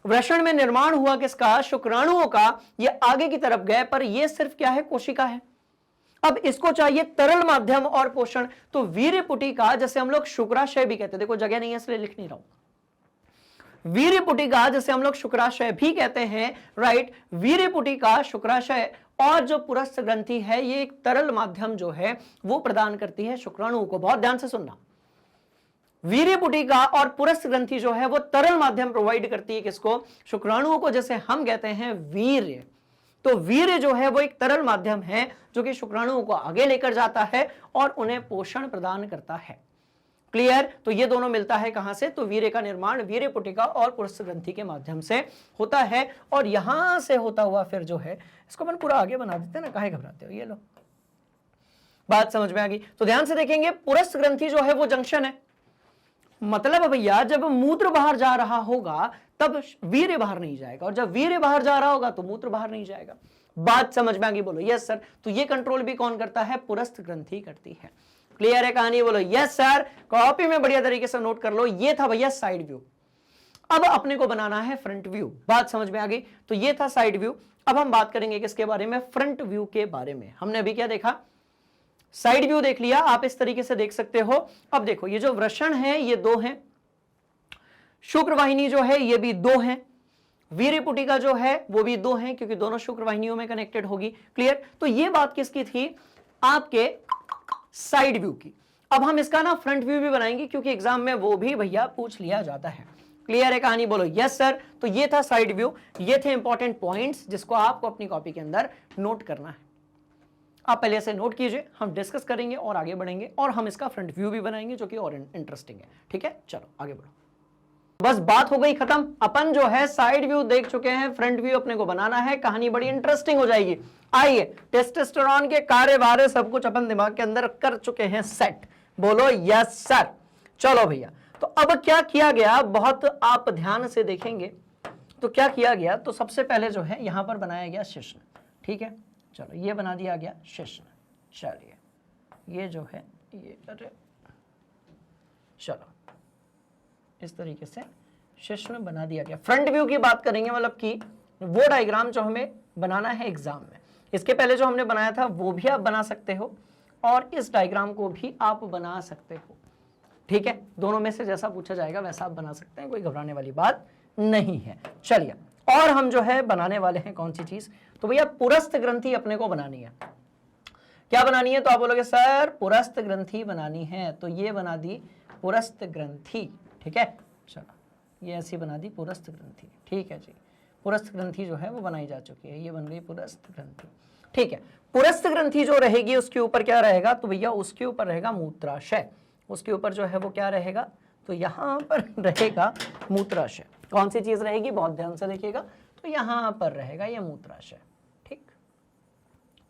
[SPEAKER 1] वृषण में निर्माण हुआ किसका, शुक्राणुओं का। ये आगे की तरफ गए, पर ये सिर्फ क्या है, कोशिका है। अब इसको चाहिए तरल माध्यम और पोषण। तो वीर्य पुटिका, जैसे हम लोग शुक्राशय भी कहते हैं, देखो जगह नहीं है इसलिए लिख नहीं रहा हूं। वीर्य पुटिका जैसे हम लोग शुक्राशय भी कहते हैं, राइट। वीर्य पुटिका, शुक्राशय और जो पुरस्थ ग्रंथि है, ये एक तरल माध्यम जो है वो प्रदान करती है शुक्राणुओं को। बहुत ध्यान से सुनना, वीर्य पुटिका और पुरस्थ ग्रंथि जो है वो तरल माध्यम प्रोवाइड करती है किसको, शुक्राणुओं को, जैसे हम कहते हैं वीर्य। तो वीर्य जो है वो एक तरल माध्यम है जो कि शुक्राणुओं को आगे लेकर जाता है और उन्हें पोषण प्रदान करता है। क्लियर। तो ये दोनों मिलता है कहां से, तो वीर्य का निर्माण वीर्य पुटिका और पुरस्थ ग्रंथि के माध्यम से होता है। और यहां से होता हुआ फिर जो है, इसको अपन पूरा आगे बना देते हैं ना, काहे घबराते हो, ये लो बात समझ में आ गई। तो ध्यान से देखेंगे, पुरस्थ ग्रंथि जो है वो जंक्शन है। मतलब भैया जब मूत्र बाहर जा रहा होगा तब वीर्य बाहर नहीं जाएगा, और जब वीर्य बाहर जा रहा होगा तो मूत्र बाहर नहीं जाएगा। बात समझ में आ गई, बोलो यस सर। तो ये कंट्रोल भी कौन करता है, पुरस्थ ग्रंथि करती है। क्लियर है कहानी, बोलो यस सर। कॉपी में बढ़िया तरीके से नोट कर लो। ये था भैया साइड व्यू। अब अपने को बनाना है फ्रंट व्यू। बात समझ में आ गई। तो ये था साइड व्यू। अब हम बात करेंगे किसके बारे में, फ्रंट व्यू के बारे में। हमने अभी क्या देखा, साइड व्यू देख लिया, आप इस तरीके से देख सकते हो। अब देखो ये जो वृषण है ये 2 हैं, शुक्र वाहिनी जो है ये भी 2 हैं, वीर्यपुटिका जो है वो भी 2 हैं क्योंकि दोनों शुक्र वाहिनियों में कनेक्टेड होगी। क्लियर? तो ये बात किसकी थी? आपके साइड व्यू की। अब हम इसका ना फ्रंट व्यू भी बनाएंगे क्योंकि एग्जाम में वो भी भैया पूछ लिया जाता है। क्लियर है कहानी? बोलो यस सर। तो ये था साइड व्यू, ये थे इंपॉर्टेंट पॉइंट्स जिसको आपको अपनी कॉपी के अंदर नोट करना है। आप पहले से नोट कीजिए, हम डिस्कस करेंगे और आगे बढ़ेंगे और हम इसका फ्रंट व्यू भी बनाएंगे जो कि और इंटरेस्टिंग है। ठीक है, चलो आगे बढ़ो। बस बात हो गई खत्म। अपन जो है साइड व्यू देख चुके हैं, फ्रंट व्यू अपने को बनाना है, कहानी बड़ी इंटरेस्टिंग हो जाएगी। आइए, टेस्टोस्टेरोन के कार्य बारे सब कुछ अपन दिमाग के अंदर कर चुके हैं सेट। बोलो यस सर। चलो भैया, तो अब क्या किया गया, बहुत आप ध्यान से देखेंगे तो क्या किया गया, तो सबसे पहले जो है यहां पर बनाया गया शिश्न। ठीक है, चलो ये बना दिया गया शिश्न। चलिए ये जो है ये, अरे चलो इस तरीके से शिश्न बना दिया गया। फ्रंट व्यू की बात करेंगे, मतलब कि वो डायग्राम जो हमें बनाना है एग्जाम में। इसके पहले जो हमने बनाया था वो भी आप बना सकते हो और इस डायग्राम को भी आप बना सकते हो। ठीक है, दोनों में से जैसा पूछा जाएगा वैसा आप बना सकते हैं, कोई घबराने वाली बात नहीं है। चलिए, और हम जो है बनाने वाले हैं कौन सी चीज, तो भैया पुरस्थ ग्रंथि अपने को बनानी है। क्या बनानी है? तो आप बोलोगे सर पुरस्थ ग्रंथि बनानी है, तो ये बना दी पुरस्थ ग्रंथि। ठीक है, चलो ये ऐसी बना दी पुरस्थ ग्रंथि। ठीक है जी, पुरस्थ ग्रंथि जो है वो बनाई जा चुकी है, ये बन गई पुरस्थ ग्रंथि। ठीक है, पुरस्थ ग्रंथि जो रहेगी उसके ऊपर क्या रहेगा, तो भैया उसके ऊपर रहेगा मूत्राशय। उसके ऊपर जो है वो क्या रहेगा, तो यहां पर रहेगा मूत्राशय। कौन सी चीज रहेगी, बहुत ध्यान से देखिएगा, तो यहां पर रहेगा ये मूत्राशय। ठीक,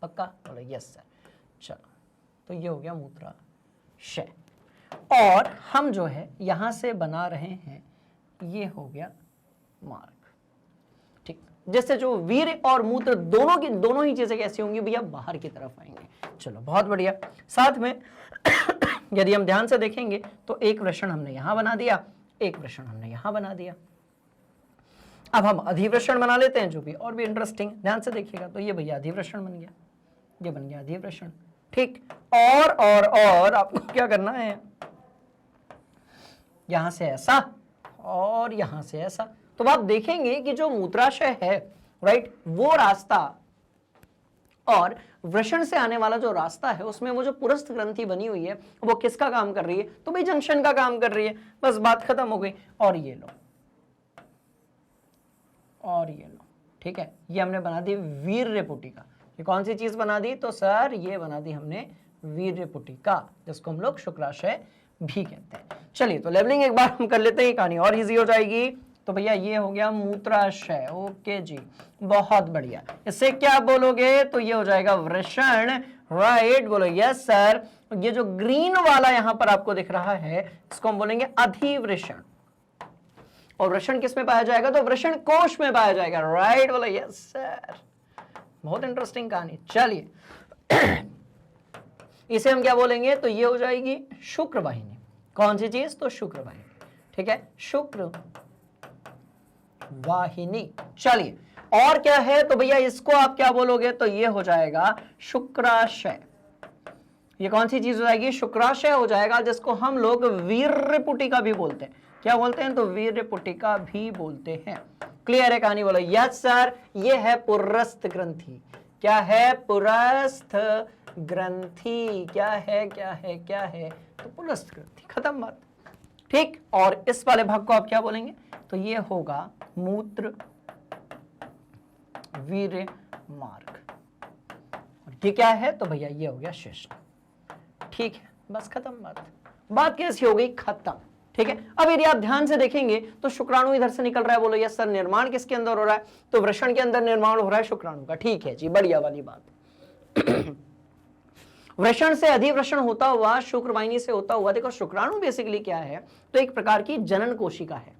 [SPEAKER 1] पक्का? बोलो यस सर। चलो, तो ये हो गया मूत्राशय और हम जो है यहां से बना रहे हैं, ये हो गया मार्ग। ठीक, जैसे जो वीर और मूत्र दोनों ही चीजें कैसी होंगी भैया, बाहर की तरफ आएंगे। चलो बहुत बढ़िया। साथ में यदि हम ध्यान से देखेंगे तो एक वृषण हमने यहां बना दिया, एक वृषण हमने यहां बना दिया। अब हम अधिवृषण बना लेते हैं जो भी और भी इंटरेस्टिंग, ध्यान से देखिएगा। तो ये भैया अधिवृषण बन गया, ये बन गया अधिवृषण। ठीक, और आपको क्या करना है, यहां से ऐसा और यहां से ऐसा। तो आप देखेंगे कि जो मूत्राशय है, राइट, वो रास्ता और वृषण से आने वाला जो रास्ता है उसमें वो जो पुरस्थ ग्रंथि बनी हुई है वो किसका काम कर रही है, तो भाई जंक्शन का काम कर रही है। बस बात खत्म हो गई। और ये लो, और ये लो। ठीक है, ये हमने बना दी वीर्यपुटिका। ये कौन सी चीज बना दी, तो सर ये बना दी हमने वीर्यपुटिका, जिसको हम लोग शुक्राशय भी कहते हैं। चलिए, तो लेवलिंग एक बार हम कर लेते हैं, कहानी और इजी हो जाएगी। तो भैया ये हो गया मूत्राशय। ओके जी, बहुत बढ़िया। इससे क्या बोलोगे, तो ये हो जाएगा वृषण। राइट, बोलो यस सर। ये जो ग्रीन वाला यहां पर आपको दिख रहा है इसको हम बोलेंगे अधिवृषण। और वृषण किस में पाया जाएगा, तो वृषण कोश में पाया जाएगा। राइट, बोलो यस सर। बहुत इंटरेस्टिंग कहानी। चलिए इसे हम क्या बोलेंगे, तो ये हो जाएगी शुक्र वाहिनी। कौन सी चीज, तो शुक्र वाहिनी। ठीक है, शुक्र वाहिनी। चलिए, और क्या है, तो भैया इसको आप क्या बोलोगे, तो ये हो जाएगा शुक्राशय। ये कौन सी चीज हो जाएगी, शुक्राशय हो जाएगा, जिसको हम लोग वीर्यपुटिका भी बोलते हैं। क्या बोलते हैं, तो वीर्यपुटिका भी बोलते हैं। क्लियर है कहानी, बोलो यस सर। ये है पुरस्थ ग्रंथि। क्या है, पुरस्थ ग्रंथि। क्या है, क्या है, क्या है, तो पुरस्थ ग्रंथि। खत्म बात। ठीक, और इस वाले भाग को आप क्या बोलेंगे, तो ये होगा मूत्र वीर्य मार्ग। और ये क्या है, तो भैया ये हो गया शिश्न। ठीक है, बस खत्म बात। बात कैसी हो गई, खत्म। ठीक है, अब यदि आप ध्यान से देखेंगे तो शुक्राणु इधर से निकल रहा है। बोलो यस सर। निर्माण किसके अंदर हो रहा है, तो वृषण के अंदर निर्माण हो रहा है शुक्राणु का। ठीक है जी, बढ़िया वाली बात। वृषण से अधिवृषण होता हुआ, शुक्र वाहिनी से होता हुआ, देखो शुक्राणु बेसिकली क्या है, तो एक प्रकार की जनन कोशिका है।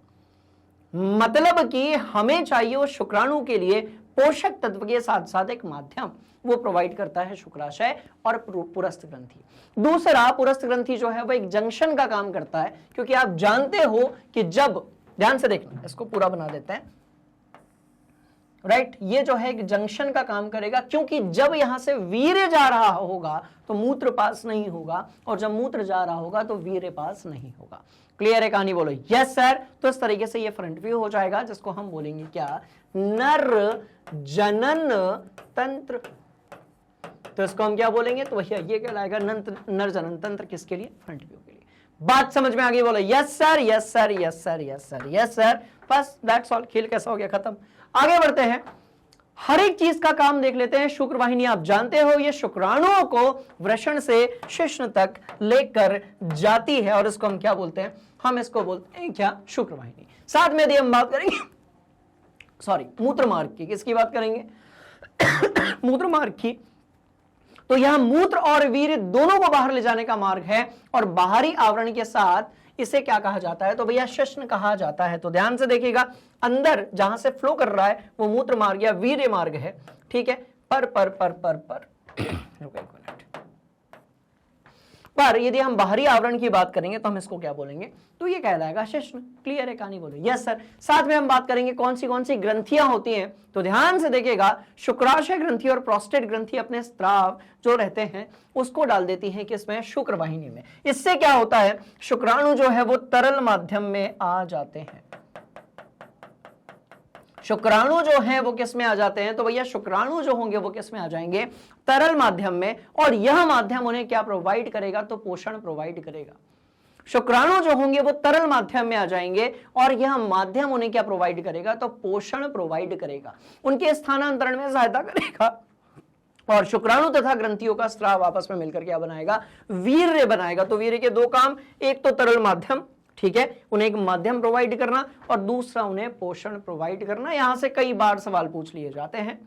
[SPEAKER 1] मतलब कि हमें चाहिए वो शुक्राणु के लिए पोषक तत्व के साथ साथ एक माध्यम वो प्रोवाइड करता है शुक्राशय और पुरस्थ ग्रंथि। दूसरा, पुरस्थ ग्रंथि जो है वो एक जंक्शन का काम करता है, क्योंकि आप जानते हो कि जब, ध्यान से देखना, इसको पूरा बना देते हैं। राइट, ये जो है एक जंक्शन का काम करेगा, क्योंकि जब यहां से वीर्य जा रहा होगा तो मूत्र पास नहीं होगा, और जब मूत्र जा रहा होगा तो वीर्य पास नहीं होगा। क्लियर है कहानी? बोलो यस सर। तो इस तरीके से ये फ्रंट व्यू हो जाएगा, जिसको हम बोलेंगे क्या, नर जनन तंत्र। तो इसको हम क्या बोलेंगे, तो भैया ये कहलाएगा नर जनन तंत्र। किसके लिए? फ्रंट व्यू के लिए। बात समझ में आ गई? बोलो yes sir, yes sir, yes sir, yes sir, yes sir. बस दैट्स ऑल। खेल कैसा हो गया? खत्म। आगे बढ़ते हैं, हर एक चीज का काम देख लेते हैं। शुक्र वाहिनी आप जानते हो, ये शुक्राणुओं को वृषण से शिश्न तक लेकर जाती है, और इसको हम क्या बोलते हैं? हम इसको बोलते हैं क्या, शुक्र वाहिनी। साथ में यदि हम बात करेंगे, सॉरी, मूत्र मार्ग की। किसकी बात करेंगे? मूत्र मार्ग की। तो यह मूत्र और वीर्य दोनों को बाहर ले जाने का मार्ग है, और बाहरी आवरण के साथ इसे क्या कहा जाता है, तो भैया शिश्न कहा जाता है। तो ध्यान से देखिएगा, अंदर जहां से फ्लो कर रहा है वो मूत्र मार्ग या वीर्य मार्ग है, ठीक है। पर यदि हम बाहरी आवरण की बात करेंगे तो हम इसको क्या बोलेंगे, तो ये कहलाएगा शिश्न। क्लियर है कहानी? बोलो यस सर। साथ में हम बात करेंगे कौन सी ग्रंथियां होती हैं, तो ध्यान से देखिएगा, शुक्राशय ग्रंथि और प्रोस्टेट ग्रंथि अपने स्राव जो रहते हैं उसको डाल देती हैं किसमें, शुक्र वाहिनी में। इससे क्या होता है, शुक्राणु जो है वो तरल माध्यम में आ जाते हैं। शुक्राणु जो है वो किस में आ जाते हैं, तो भैया शुक्राणु जो होंगे वो किस में आ जाएंगे, तरल माध्यम में। और यह माध्यम उन्हें क्या प्रोवाइड करेगा, तो पोषण प्रोवाइड करेगा। शुक्राणु जो होंगे वो तरल माध्यम में आ जाएंगे, और यह माध्यम उन्हें क्या प्रोवाइड करेगा, तो पोषण प्रोवाइड करेगा, उनके स्थानांतरण में सहायता करेगा। और शुक्राणु तथा ग्रंथियों का स्राव आपस में मिलकर क्या बनाएगा, वीर्य बनाएगा। तो वीर्य के दो काम, एक तो तरल माध्यम, ठीक है, उन्हें एक माध्यम प्रोवाइड करना, और दूसरा उन्हें पोषण प्रोवाइड करना। यहां से कई बार सवाल पूछ लिए जाते हैं।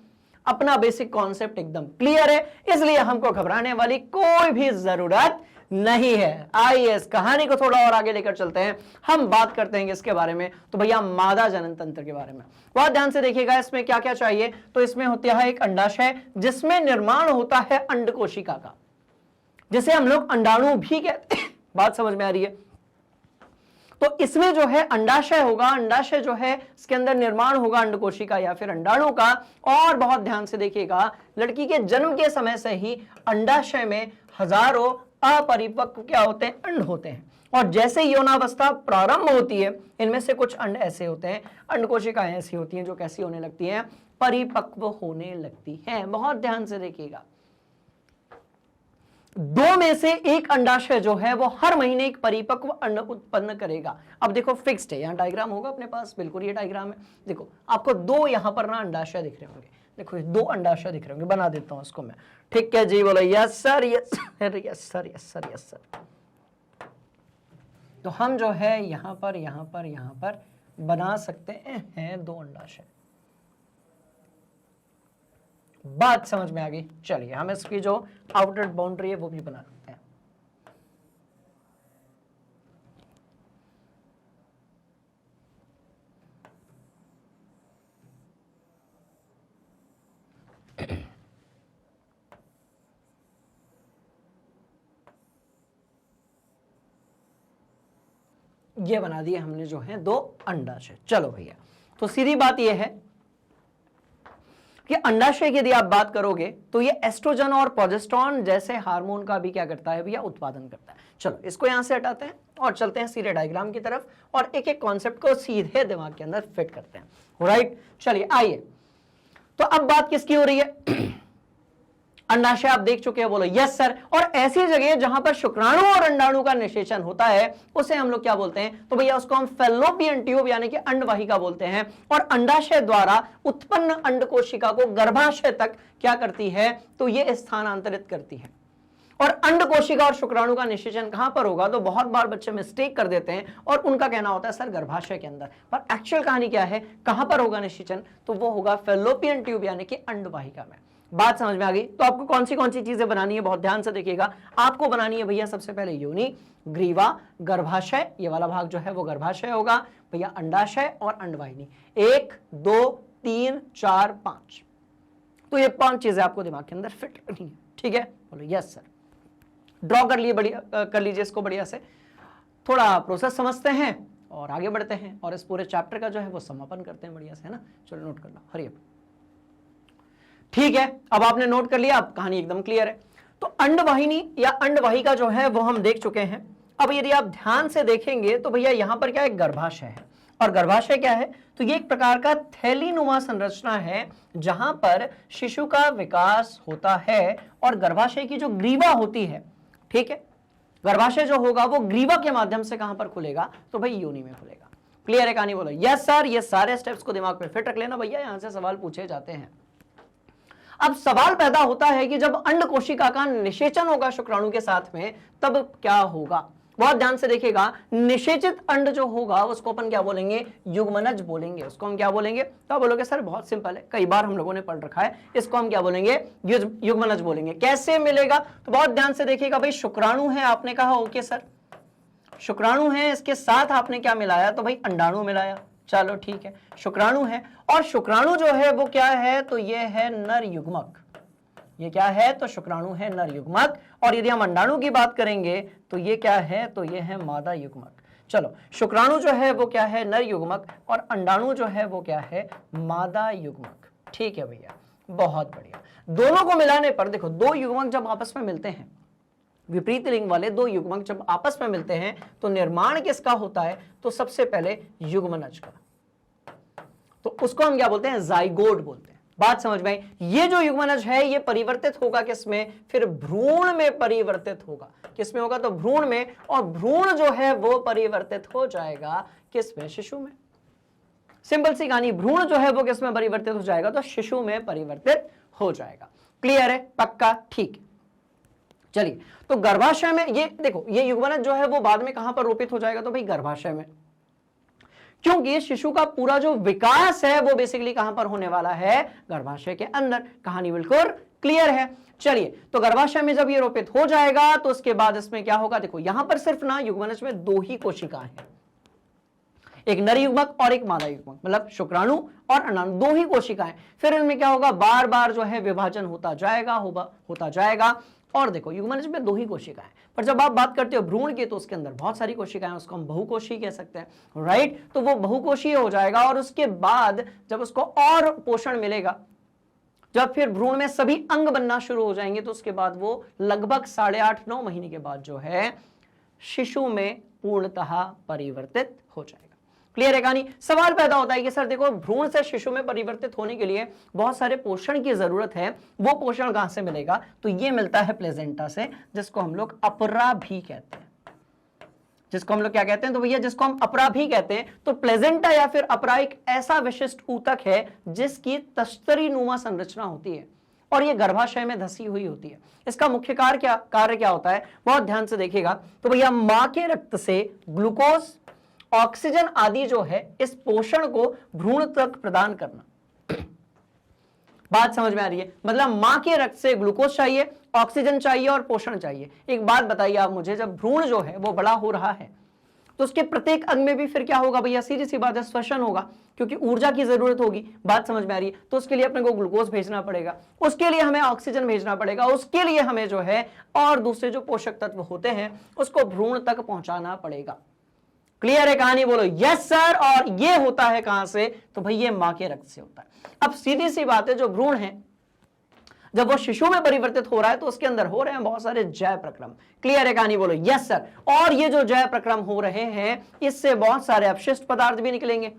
[SPEAKER 1] अपना बेसिक कॉन्सेप्ट एकदम क्लियर है, इसलिए हमको घबराने वाली कोई भी जरूरत नहीं है। आइए इस कहानी को थोड़ा और आगे लेकर चलते हैं, हम बात करते हैं इसके बारे में, तो भैया मादा जनन तंत्र के बारे में। बहुत ध्यान से देखिएगा, इसमें क्या क्या चाहिए, तो इसमें होता है एक अंडाशय, जिसमें निर्माण होता है अंड कोशिका का, जिसे हम लोग अंडाणु भी कहते हैं। बात समझ में आ रही है? तो इसमें जो है अंडाशय होगा, अंडाशय जो है इसके अंदर निर्माण होगा अंड कोशिका या फिर अंडाणु का। और बहुत ध्यान से देखिएगा, लड़की के जन्म के समय से ही अंडाशय में हजारों अपरिपक्व क्या होते हैं, अंड होते हैं। और जैसे यौनावस्था प्रारंभ होती है, इनमें से कुछ अंड ऐसे होते हैं, अंड कोशिकाएं ऐसी होती हैं जो कैसी होने लगती हैं, परिपक्व होने लगती हैं। बहुत ध्यान से देखिएगा, दो में से एक अंडाशय जो है वो हर महीने एक परिपक्व अंड उत्पन्न करेगा। अब देखो फिक्स्ड है, यहां डायग्राम होगा अपने पास, बिल्कुल ये डायग्राम है। देखो आपको दो यहां पर ना अंडाशय दिख रहे होंगे, देखो दो अंडाशय दिख रहे होंगे, बना देता हूं इसको मैं, ठीक है जी? बोलो yes sir, yes sir, yes sir, yes sir, yes sir. तो हम जो है यहां पर बना सकते हैं दो अंडाशय। बात समझ में आ गई? चलिए हम इसकी जो आउटर बाउंड्री है वो भी बना लेते हैं। ये बना दिए हमने जो है दो अंडाशय। चलो भैया, तो सीधी बात ये है कि अंडाशय की यदि आप बात करोगे तो ये एस्ट्रोजन और प्रोजेस्टेरोन जैसे हार्मोन का भी क्या करता है भैया, उत्पादन करता है। चलो इसको यहां से हटाते हैं और चलते हैं सीधे डायग्राम की तरफ, और एक एक कॉन्सेप्ट को सीधे दिमाग के अंदर फिट करते हैं। राइट, चलिए आइए। तो अब बात किसकी हो रही है? अंडाशय आप देख चुके हैं, बोलो यस सर। और ऐसी जगह जहां पर शुक्राणु और अंडाणु का निषेचन होता है उसे हम लोग क्या बोलते हैं, तो भैया उसको हम फैलोपियन ट्यूब यानी कि अंडवाहिका बोलते हैं। और अंडाशय द्वारा उत्पन्न अंड कोशिका को गर्भाशय तक क्या करती है, तो ये स्थानांतरित करती है। और अंड कोशिका और शुक्राणु का निषेचन कहां पर होगा, तो बहुत बार बच्चे मिस्टेक कर देते हैं और उनका कहना होता है सर गर्भाशय के अंदर, पर एक्चुअल कहानी क्या है, कहां पर होगा निषेचन, तो वो होगा फैलोपियन ट्यूब यानी कि अंडवाहिका में। बात समझ में आ गई? तो आपको कौन सी चीजें बनानी है, बहुत ध्यान से देखिएगा। आपको बनानी है भैया सबसे पहले योनि, ग्रीवा, गर्भाशय, ये वाला भाग जो है वो गर्भाशय होगा भैया, अंडाशय और अंडवाहिनी। 1 2 3 4 5, तो ये 5 चीजें आपको दिमाग के अंदर फिट करनी है। ठीक है, बोलो यस सर। ड्रॉ कर लिए, बढ़िया कर लीजिए इसको बढ़िया से। थोड़ा प्रोसेस समझते हैं और आगे बढ़ते हैं, और इस पूरे चैप्टर का जो है वो समापन करते हैं बढ़िया से, है ना? चलो नोट कर लो, हरी अप। ठीक है, अब आपने नोट कर लिया, अब कहानी एकदम क्लियर है। तो अंडवाहिनी या अंडवाहिका जो है वो हम देख चुके हैं। अब यदि आप ध्यान से देखेंगे तो भैया यहां पर क्या है, गर्भाशय है। और गर्भाशय क्या है, तो ये एक प्रकार का थैलीनुमा संरचना है जहां पर शिशु का विकास होता है। और गर्भाशय की जो ग्रीवा होती है, ठीक है, गर्भाशय जो होगा वो ग्रीवा के माध्यम से कहां पर खुलेगा, तो भाई योनि में खुलेगा। क्लियर है कहानी, बोलो यस सर। ये सारे स्टेप्स को दिमाग में फिट रख लेना भैया, यहां से सवाल पूछे जाते हैं। अब सवाल पैदा होता है कि जब अंड कोशिका का निषेचन होगा शुक्राणु के साथ में, तब क्या होगा। बहुत ध्यान से देखिएगा, निषेचित अंड जो होगा उसको अपन क्या बोलेंगे, युग्मनज बोलेंगे। उसको हम क्या बोलेंगे, तो आप बोलोगे सर बहुत सिंपल है, कई बार हम लोगों ने पढ़ रखा है, इसको हम क्या बोलेंगे, युग्मनज बोलेंगे। कैसे मिलेगा, तो बहुत ध्यान से देखिएगा भाई, शुक्राणु है, आपने कहा ओके सर, शुक्राणु है, इसके साथ आपने क्या मिलाया, तो भाई अंडाणु मिलाया। चलो ठीक है, शुक्राणु है, और शुक्राणु जो है वो क्या है, तो ये है नर युग्मक। ये क्या है, तो शुक्राणु है नर युग्मक। और यदि हम अंडाणु की बात करेंगे तो ये क्या है, तो ये है मादा युग्मक। चलो, शुक्राणु जो है वो क्या है, नर युग्मक, और अंडाणु जो है वो क्या है, मादा युग्मक। ठीक है भैया, बहुत बढ़िया। दोनों को मिलाने पर देखो, दो युग्मक जब आपस में मिलते हैं, विपरीत लिंग वाले दो युग्मक जब आपस में मिलते हैं तो निर्माण किसका होता है, तो सबसे पहले युग्मनज का। तो उसको हम क्या बोलते हैं, जाइगोट बोलते हैं। बात समझ में आई। ये जो युग्मनज है ये परिवर्तित होगा किसमें, फिर भ्रूण में परिवर्तित होगा। किसमें होगा, तो भ्रूण में। और भ्रूण जो है वो परिवर्तित हो जाएगा किसमें, शिशु में। सिंपल सी कहानी, भ्रूण जो है वो किसमें परिवर्तित हो जाएगा, तो शिशु में परिवर्तित हो जाएगा। क्लियर है, पक्का, ठीक। चलिए, तो गर्भाशय में ये देखो, ये युग्मनज जो है वो बाद में कहां पर रोपित हो जाएगा, तो भाई गर्भाशय में। क्योंकि शिशु का पूरा जो विकास है वो बेसिकली कहां पर होने वाला है, गर्भाशय के अंदर। कहानी बिल्कुल क्लियर है। चलिए, तो गर्भाशय में जब ये रोपित हो जाएगा तो उसके बाद इसमें क्या होगा, देखो यहां पर सिर्फ ना युग्मनज में दो ही कोशिकाएं हैं, एक नर युग्मक और एक मादा युग्मक, मतलब शुक्राणु और अंडाणु, दो ही कोशिकाएं। फिर इनमें क्या होगा, बार बार जो है विभाजन होता जाएगा। और देखो, युग्मनज में दो ही कोशिकाएं, पर जब आप बात करते हो भ्रूण की तो उसके अंदर बहुत सारी कोशिकाएं, उसको हम बहुकोशीय कह सकते हैं, राइट। तो वो बहुकोशीय हो जाएगा, और उसके बाद जब उसको और पोषण मिलेगा, जब फिर भ्रूण में सभी अंग बनना शुरू हो जाएंगे, तो उसके बाद वो लगभग 8.5-9 महीने के बाद जो है शिशु में पूर्णतः परिवर्तित हो जाएगा। क्लियर है कहानी। सवाल पैदा होता है कि सर देखो, भ्रूण से शिशु में परिवर्तित होने के लिए बहुत सारे पोषण की जरूरत है, वो पोषण कहां से मिलेगा, तो ये मिलता है प्लेजेंटा से, जिसको हम लोग अपरा भी कहते हैं। जिसको हम लोग क्या कहते हैं, तो भैया जिसको हम अपरा भी कहते हैं। तो प्लेजेंटा या फिर अपरा एक ऐसा विशिष्ट ऊतक है जिसकी तस्तरी नुमा संरचना होती है, और ये गर्भाशय में धसी हुई होती है। इसका मुख्य कार्य क्या होता है, बहुत ध्यान से देखिएगा। तो भैया मां के रक्त से ग्लूकोज, ऑक्सीजन आदि जो है, इस पोषण को भ्रूण तक प्रदान करना। बात समझ में आ रही है, मतलब मां के रक्त से ग्लूकोज चाहिए, ऑक्सीजन चाहिए और पोषण चाहिए। एक बात बताइए आप मुझे, जब भ्रूण जो है वो बड़ा हो रहा है तो उसके प्रत्येक अंग में भी फिर क्या होगा भैया, सीधी सी बात है, श्वसन होगा, क्योंकि ऊर्जा की जरूरत होगी। बात समझ में आ रही है। तो उसके लिए अपने को ग्लूकोज भेजना पड़ेगा, उसके लिए हमें ऑक्सीजन भेजना पड़ेगा, उसके लिए हमें जो है और दूसरे जो पोषक तत्व होते हैं उसको भ्रूण तक पहुंचाना पड़ेगा। क्लियर है कहानी, बोलो यस सर। और ये होता है कहां से, तो भाई ये मां के रक्त से होता है। अब सीधी सी बात है, जो भ्रूण है जब वो शिशु में परिवर्तित हो रहा है तो उसके अंदर हो रहे हैं बहुत सारे जय प्रक्रम। क्लियर है कहानी, बोलो यस सर। और ये जो जय प्रक्रम हो रहे हैं, इससे बहुत सारे अपशिष्ट पदार्थ भी निकलेंगे,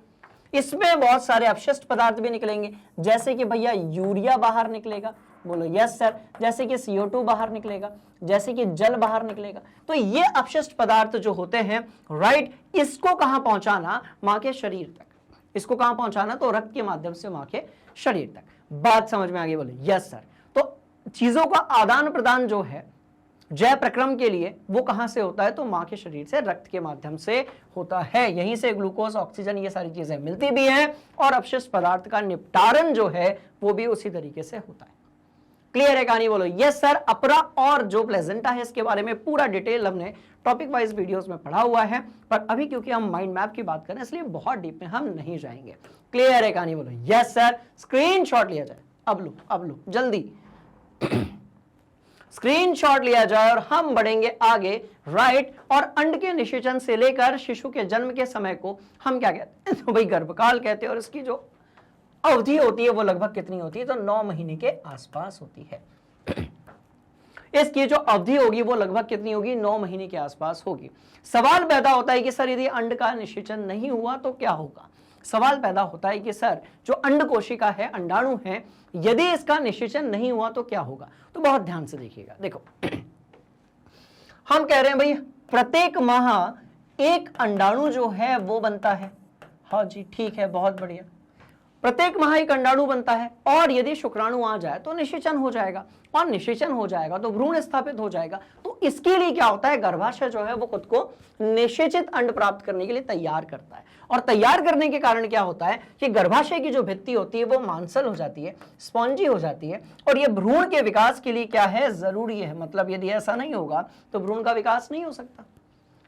[SPEAKER 1] इसमें बहुत सारे अपशिष्ट पदार्थ भी निकलेंगे, जैसे कि भैया यूरिया बाहर निकलेगा, बोलो यस सर। जैसे कि CO2 बाहर निकलेगा, जैसे कि जल बाहर निकलेगा। तो ये अपशिष्ट पदार्थ जो होते हैं, राइट, इसको कहां पहुंचाना, मां के शरीर तक। इसको कहां पहुंचाना, तो रक्त के माध्यम से मां के शरीर तक। बात समझ में आ गई, बोलो यस सर। तो चीजों का आदान प्रदान जो है जय प्रक्रम के लिए, वो कहां से होता है, तो मां के शरीर से, रक्त के माध्यम से होता है। यहीं से ग्लूकोज, ऑक्सीजन, ये सारी चीजें मिलती भी हैं, और अपशिष्ट पदार्थ का निपटारण जो है वो भी उसी तरीके से होता है। क्लियर है कहानी, बोलो यस सर। अपरा और जो प्लेजेंटा है, इसके बारे में पूरा डिटेल हमने टॉपिक वाइज वीडियोस में पढ़ा हुआ है, पर अभी क्योंकि हम माइंड मैप की बात करें इसलिए बहुत डीप में हम नहीं जाएंगे। क्लियर है कहानी, बोलो यस सर। स्क्रीनशॉट लिया जाए, अब लो जल्दी स्क्रीनशॉट लिया जाए और हम बढ़ेंगे आगे, राइट। और अंड के निषेचन से लेकर शिशु के जन्म के समय को हम क्या कहते हैं, तो भाई गर्भकाल कहते हैं। और इसकी जो अवधि होती है वो लगभग कितनी होती है, तो 9 महीने के आसपास होती है। इसकी जो अवधि होगी वो लगभग कितनी होगी, 9 महीने के आसपास होगी। सवाल पैदा होता है कि सर यदि अंड का निषेचन नहीं हुआ तो क्या होगा। सवाल पैदा होता है कि सर जो अंड कोशिका है, अंडाणु है, यदि इसका निषेचन नहीं हुआ तो क्या होगा। तो बहुत ध्यान से देखिएगा। देखो हम कह रहे हैं भाई प्रत्येक माह एक अंडाणु जो है वो बनता है। हाँ जी ठीक है, बहुत बढ़िया। प्रत्येक माह एक अंडाणु बनता है और यदि शुक्राणु आ जाए तो निषेचन हो जाएगा, और निषेचन हो जाएगा तो भ्रूण स्थापित हो जाएगा। तो इसके लिए क्या होता है, गर्भाशय जो है वो खुद को निषेचित अंड प्राप्त करने के लिए तैयार करता है। और तैयार करने के कारण क्या होता है कि गर्भाशय की जो भित्ति होती है वो मांसल हो जाती है, स्पॉन्जी हो जाती है, और ये भ्रूण के विकास के लिए क्या है, जरूरी है। मतलब यदि ऐसा नहीं होगा तो भ्रूण का विकास नहीं हो सकता।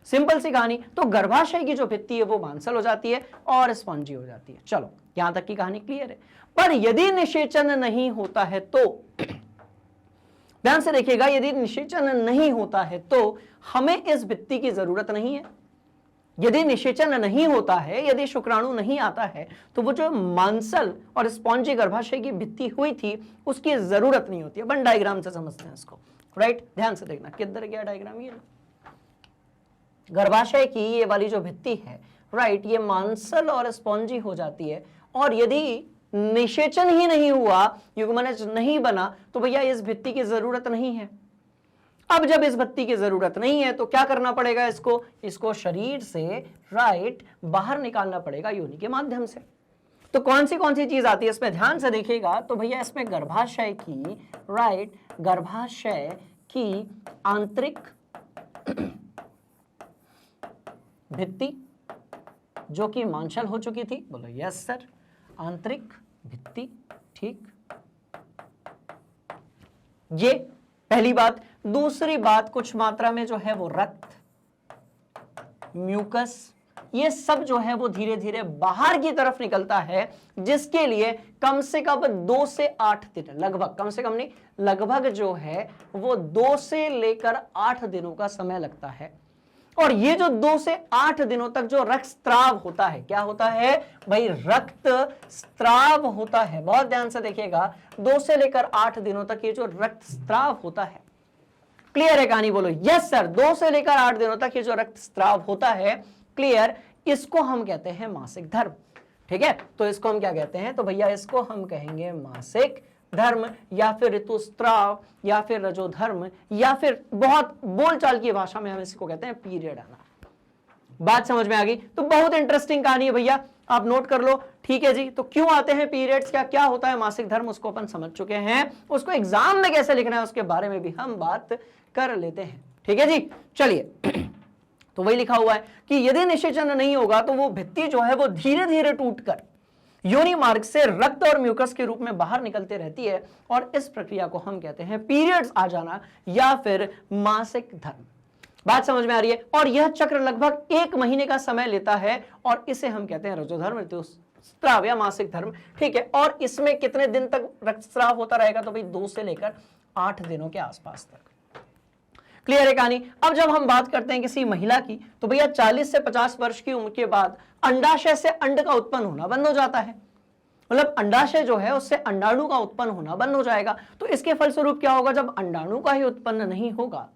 [SPEAKER 1] सिंपल सी कहानी। तो गर्भाशय की जो भित्ति है वो मांसल हो जाती है और स्पॉन्जी हो जाती है। चलो यहां तक की कहानी क्लियर है। पर यदि निषेचन नहीं होता है तो ध्यान से देखिएगा, यदि निषेचन नहीं होता है तो हमें इस भित्ति की जरूरत नहीं है। यदि निषेचन नहीं होता है, यदि शुक्राणु नहीं आता है, तो वो जो मांसल और स्पॉन्जी गर्भाशय की भित्ति हुई थी उसकी जरूरत नहीं होती है। अपन डायग्राम से समझते हैं इसको, राइट। ध्यान से देखना किधर गया डायग्राम, ये गर्भाशय की ये वाली जो भित्ति है, राइट, ये मांसल और स्पॉन्जी हो जाती है। और यदि निषेचन ही नहीं हुआ, युग्मनज नहीं बना, तो भैया इस भित्ति की जरूरत नहीं है। अब जब इस भित्ति की जरूरत नहीं है तो क्या करना पड़ेगा, इसको शरीर से, राइट, बाहर निकालना पड़ेगा योनि के माध्यम से। तो कौन सी चीज आती है इसमें, ध्यान से देखिएगा। तो भैया इसमें गर्भाशय की, राइट, गर्भाशय की आंतरिक भित्ति जो कि मांसल हो चुकी थी, बोलो यस सर, आंतरिक भित्ति, ठीक। ये पहली बात। दूसरी बात, कुछ मात्रा में जो है वो रक्त, म्यूकस, ये सब जो है वो धीरे धीरे बाहर की तरफ निकलता है, जिसके लिए कम से कम 2 से 8 दिन, लगभग, कम से कम नहीं, लगभग जो है वो 2 से लेकर 8 दिनों का समय लगता है। और ये जो 2 से 8 दिनों तक जो रक्त स्त्राव होता है, क्या होता है भाई, रक्त स्त्राव होता है। बहुत ध्यान से देखिएगा, 2 से लेकर 8 दिनों तक ये जो रक्त स्त्राव होता है, क्लियर है कहानी, बोलो यस सर। 2 से लेकर 8 दिनों तक ये जो रक्त स्त्राव होता है, क्लियर, इसको हम कहते हैं मासिक धर्म, ठीक है। तो इसको हम क्या कहते हैं, तो भैया इसको हम कहेंगे मासिक धर्म, या फिर ऋतुस्त्राव, या फिर रजोधर्म, या फिर बहुत बोलचाल की भाषा में हम इसको कहते हैं पीरियड आना। बात समझ में आ गई। तो बहुत इंटरेस्टिंग कहानी है भैया, आप नोट कर लो, ठीक है जी। तो क्यों आते हैं पीरियड्स, क्या होता है मासिक धर्म, उसको अपन समझ चुके हैं। उसको एग्जाम में कैसे लिखना है उसके बारे में भी हम बात कर लेते हैं, ठीक है जी। चलिए तो वही लिखा हुआ है कि यदि निषेचन नहीं होगा तो वो भित्ति जो है वो धीरे धीरे टूटकर योनि मार्ग से रक्त और म्यूकस के रूप में बाहर निकलते रहती है, और इस प्रक्रिया को हम कहते हैं पीरियड्स आ जाना या फिर मासिक धर्म। बात समझ में आ रही है। और यह चक्र लगभग 1 महीने का समय लेता है, और इसे हम कहते हैं रजोधर्म, ऋतुस्राव या मासिक धर्म, ठीक है। और इसमें कितने दिन तक रक्तस्राव होता रहेगा, तो भाई 2 से लेकर 8 दिनों के आसपास तक, क्लियर है कहानी। अब जब हम बात करते हैं किसी महिला की, तो भैया 40 से 50 वर्ष की उम्र के बाद अंडाशय से अंड का उत्पन्न होना बंद हो जाता है। मतलब अंडाशय जो है उससे अंडाणु का उत्पन्न होना बंद हो जाएगा। तो इसके फलस्वरूप क्या होगा, जब अंडाणु का ही उत्पन्न नहीं होगा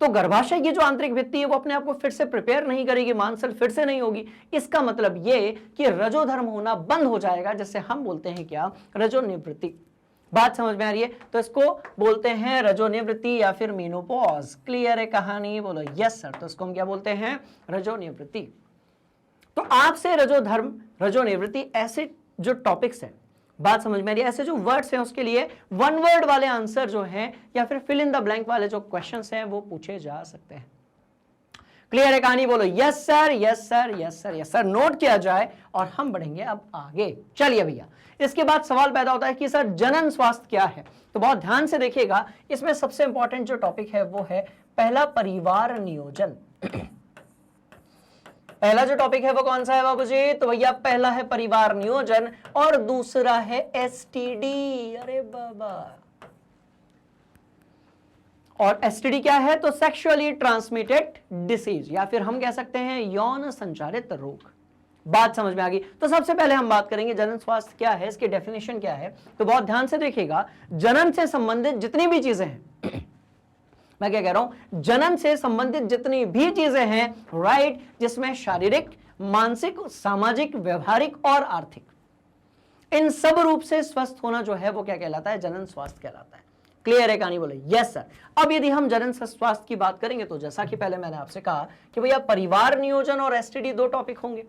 [SPEAKER 1] तो गर्भाशय की जो आंतरिक भित्ति है वो अपने आप को फिर से प्रिपेयर नहीं करेगी, मांसल फिर से नहीं होगी। इसका मतलब ये कि रजोधर्म होना बंद हो जाएगा, जिससे हम बोलते हैं क्या, रजोनिवृत्ति। बात समझ में आ रही है। तो इसको बोलते हैं रजोनिवृत्ति या फिर मेनोपॉज। क्लियर है कहानी, बोलो यस सर। तो इसको हम क्या बोलते हैं, रजोनिवृत्ति। तो आपसे रजोधर्म, रजोनिवृत्ति, ऐसे जो टॉपिक्स हैं, बात समझ में आ रही है, ऐसे जो वर्ड्स हैं उसके लिए 1 वर्ड वाले आंसर जो हैं या फिर फिल इन द ब्लैंक वाले जो क्वेश्चंस हैं वो पूछे जा सकते हैं। क्लियर है कहानी, बोलो yes sir, yes sir, yes sir, yes sir. Note किया जाए और हम बढ़ेंगे अब आगे। चलिए भैया, इसके बाद सवाल पैदा होता है कि सर जनन स्वास्थ्य क्या है। तो बहुत ध्यान से देखिएगा, इसमें सबसे इंपॉर्टेंट जो टॉपिक है वो है पहला परिवार नियोजन। पहला जो टॉपिक है वो कौन सा है बाबूजी, तो भैया पहला है परिवार नियोजन और दूसरा है एसटीडी। अरे बाबा, और एसटीडी क्या है, तो सेक्सुअली ट्रांसमिटेड डिसीज, या फिर हम कह सकते हैं यौन संचारित रोग। बात समझ में आ गई। तो सबसे पहले हम बात करेंगे जनन स्वास्थ्य क्या है, इसकी डेफिनेशन क्या है। तो बहुत ध्यान से देखिएगा, जनन से संबंधित जितनी भी चीजें हैं मैं क्या कह रहा हूं, जनन से संबंधित जितनी भी चीजें हैं, राइट, जिसमें शारीरिक, मानसिक, सामाजिक, व्यवहारिक और आर्थिक, इन सब रूप से स्वस्थ होना जो है वो क्या कहलाता है, जनन स्वास्थ्य कहलाता है। क्लियर है कहानी? बोले यस सर। अब यदि हम जनन स्वास्थ्य की बात करेंगे तो जैसा कि पहले मैंने आपसे कहा कि भैया परिवार नियोजन और एसटीडी दो टॉपिक होंगे।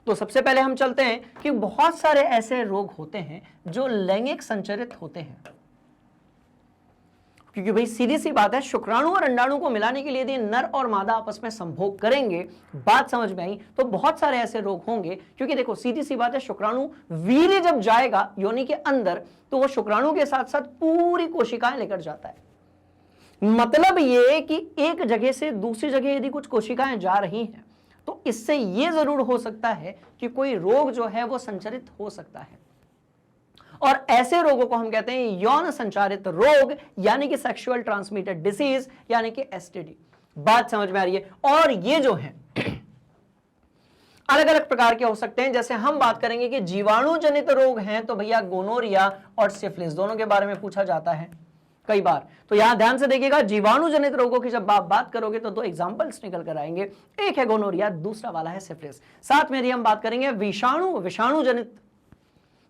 [SPEAKER 1] तो सबसे पहले हम चलते हैं कि बहुत सारे ऐसे रोग होते हैं जो लैंगिक संचरित होते हैं, क्योंकि भाई सीधी सी बात है, शुक्राणु और अंडाणु को मिलाने के लिए यदि नर और मादा आपस में संभोग करेंगे, बात समझ में आई, तो बहुत सारे ऐसे रोग होंगे। क्योंकि देखो सीधी सी बात है, शुक्राणु वीर्य जब जाएगा योनि के अंदर तो वो शुक्राणु के साथ साथ पूरी कोशिकाएं लेकर जाता है। मतलब ये कि एक जगह से दूसरी जगह यदि कुछ कोशिकाएं जा रही हैं तो इससे ये जरूर हो सकता है कि कोई रोग जो है वो संचरित हो सकता है, और ऐसे रोगों को हम कहते हैं यौन संचारित रोग, यानी कि सेक्सुअल ट्रांसमिटेड डिसीज, यानी कि एसटीडी। बात समझ में आ रही है? और ये जो है अलग अलग प्रकार के हो सकते हैं। जैसे हम बात करेंगे कि जीवाणु जनित रोग हैं, तो भैया गोनोरिया और सिफिलिस दोनों के बारे में पूछा जाता है कई बार। तो यहां ध्यान से देखिएगा, जीवाणु जनित रोगों की जब आप बात करोगे तो दो एग्जांपल्स निकल कर आएंगे, एक है गोनोरिया, दूसरा वाला है सिफिलिस। साथ में यदि हम बात करेंगे विषाणु जनित,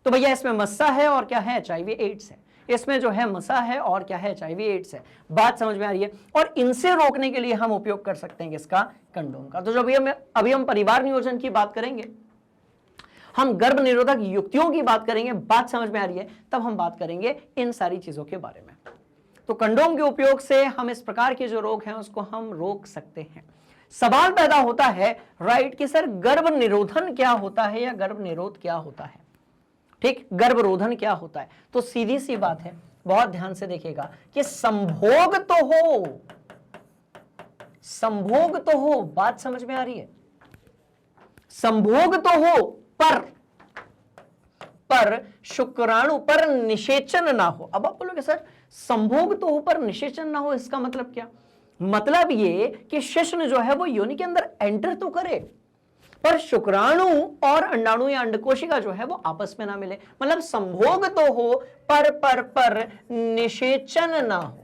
[SPEAKER 1] तो भैया इसमें मस्सा है और क्या है, एचआईवी एड्स है। इसमें जो है मसा है और क्या है, एचआईवी एड्स है। बात समझ में आ रही है? और इनसे रोकने के लिए हम उपयोग कर सकते हैं किसका, कंडोम का। तो जब अभी हम परिवार नियोजन की बात करेंगे, हम गर्भ निरोधक युक्तियों की बात करेंगे, बात समझ में आ रही है, तब हम बात करेंगे इन सारी चीजों के बारे में। तो कंडोम के उपयोग से हम इस प्रकार के जो रोग हैं उसको हम रोक सकते हैं। सवाल पैदा होता है, राइट, कि सर गर्भ निरोधन क्या होता है या गर्भ निरोध क्या होता है, ठीक, गर्भरोधन क्या होता है? तो सीधी सी बात है, बहुत ध्यान से देखिएगा कि संभोग तो हो, संभोग तो हो, बात समझ में आ रही है, संभोग तो हो, पर शुक्राणु पर निषेचन ना हो। अब आप बोलोगे सर संभोग तो हो पर निषेचन ना हो, इसका मतलब क्या? मतलब ये कि शिश्न जो है वो योनि के अंदर एंटर तो करे, पर शुक्राणु और अंडाणु या अंडकोशिका जो है वो आपस में ना मिले। मतलब संभोग तो हो पर निषेचन ना हो,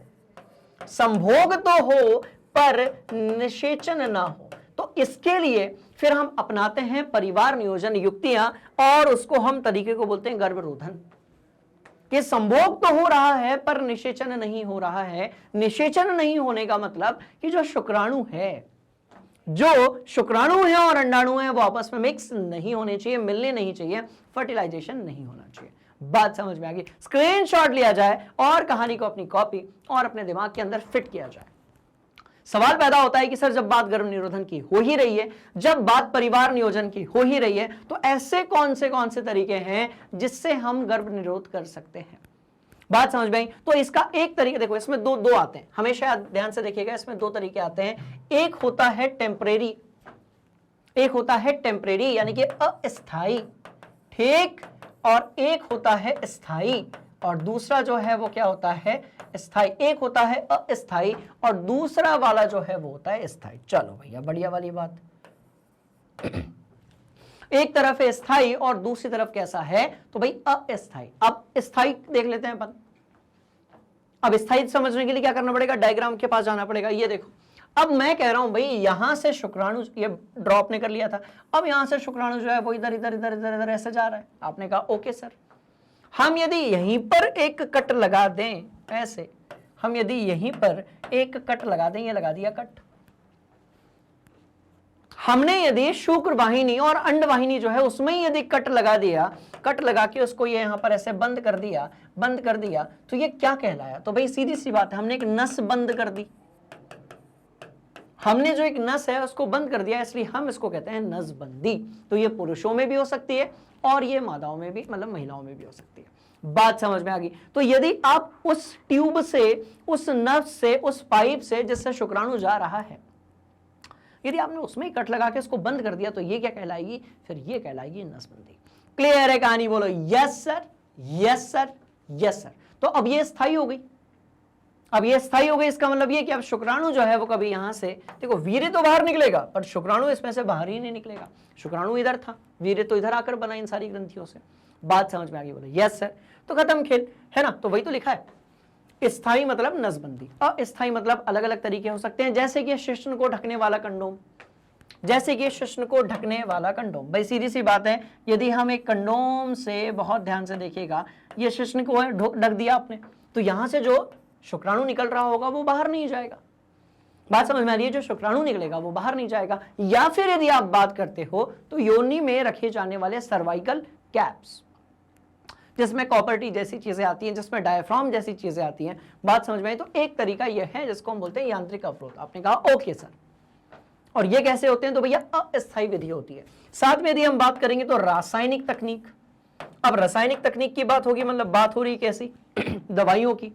[SPEAKER 1] संभोग तो हो पर निषेचन ना हो। तो इसके लिए फिर हम अपनाते हैं परिवार नियोजन युक्तियां, और उसको हम तरीके को बोलते हैं गर्भरोधन। कि संभोग तो हो रहा है पर निषेचन नहीं हो रहा है। निषेचन नहीं होने का मतलब कि जो शुक्राणु है और अंडाणु है वो आपस में मिक्स नहीं होने चाहिए, मिलने नहीं चाहिए, फर्टिलाइजेशन नहीं होना चाहिए। बात समझ में आ गई? स्क्रीनशॉट लिया जाए और कहानी को अपनी कॉपी और अपने दिमाग के अंदर फिट किया जाए। सवाल पैदा होता है कि सर जब बात गर्भ निरोधन की हो ही रही है, जब बात परिवार नियोजन की हो ही रही है, तो ऐसे कौन से तरीके हैं जिससे हम गर्भ निरोध कर सकते हैं? बात समझ में आई? तो इसका एक तरीका देखो, इसमें दो आते हैं, हमेशा ध्यान से देखिएगा, इसमें दो तरीके आते हैं। एक होता है टेम्परेरी, यानी कि अस्थाई, ठीक, और एक होता है स्थाई, और दूसरा जो है वो क्या होता है, स्थाई। एक होता है अस्थाई और दूसरा वाला जो है वो होता है स्थाई। चलो भैया बढ़िया वाली बात। एक तरफ है स्थाई और दूसरी तरफ कैसा है, तो भाई अस्थाई। अब स्थाई देख लेते हैं अपन। अब स्थाई समझने के लिए क्या करना पड़ेगा, डायग्राम के पास जाना पड़ेगा। ये देखो, अब मैं कह रहा हूं भाई यहां से शुक्राणु, ये ड्रॉप ने कर लिया था, अब यहां से शुक्राणु जो है वो इधर इधर इधर इधर इधर ऐसे जा रहा है। आपने कहा ओके सर, हम यदि यहीं पर एक कट लगा दें, ऐसे हम यदि यहीं पर एक कट लगा दें, ये लगा दिया कट, हमने यदि शुक्र वाहिनी और अंड वाहिनी जो है उसमें यदि कट लगा दिया, कट लगा के उसको ये यहां पर ऐसे बंद कर दिया, तो ये क्या कहलाया? तो भाई सीधी सी बात है, हमने एक नस बंद कर दी, हमने जो एक नस है उसको बंद कर दिया, इसलिए हम इसको कहते हैं नसबंदी। तो ये पुरुषों में भी हो सकती है और ये मादाओं में भी, मतलब महिलाओं में भी हो सकती है। बात समझ में आ गई? तो यदि आप उस ट्यूब से, उस नस से, उस पाइप से जिससे शुक्राणु जा रहा है, यदि आपने उसमें कट लगा के इसको बंद कर दिया, तो ये क्या कहलाएगी, फिर ये कहलाएगी नसबंदी। क्लियर है कहानी? बोलो yes sir, yes sir, yes sir. तो अब ये स्थायी हो गई, अब ये स्थायी हो गई, इसका मतलब ये कि अब शुक्राणु जो है वो कभी यहां से, देखो वीर्य तो बाहर निकलेगा पर शुक्राणु इसमें से बाहर ही नहीं निकलेगा। शुक्राणु इधर था, वीर्य तो इधर आकर बना इन सारी ग्रंथियों से। बात समझ में आ गई? बोले यस सर। तो खत्म खेल, है ना? तो वही तो लिखा है। स्थायी मतलब नसबंदी, अस्थायी मतलब अलग अलग तरीके हो सकते हैं, जैसे कि शिश्न को ढकने वाला कंडोम, जैसे कि शिश्न को ढकने वाला कंडोम। भाई सीधी सी बात है, यदि हम एक कंडोम से बहुत ध्यान से देखिएगा, ये शिश्न को ढक दिया आपने, तो यहां से जो शुक्राणु निकल रहा होगा वो बाहर नहीं जाएगा। बात समझ में आ रही है? जो शुक्राणु निकलेगा वो बाहर नहीं जाएगा। या फिर यदि आप बात करते हो तो योनि में रखे जाने वाले सर्वाइकल कैप्स, जिसमें कॉपर्टी जैसी चीजें आती हैं, जिसमें डायफ्राम जैसी चीजें आती हैं। बात समझ में आई? तो एक तरीका यह है जिसको हम बोलते हैं यांत्रिक अवरोध। आपने कहा ओके सर, और ये कैसे होते हैं? तो भैया अस्थायी विधि होती है। साथ में यदि हम बात करेंगे तो रासायनिक तकनीक। अब रासायनिक तकनीक की बात होगी, मतलब बात हो रही कैसी? दवाइयों की।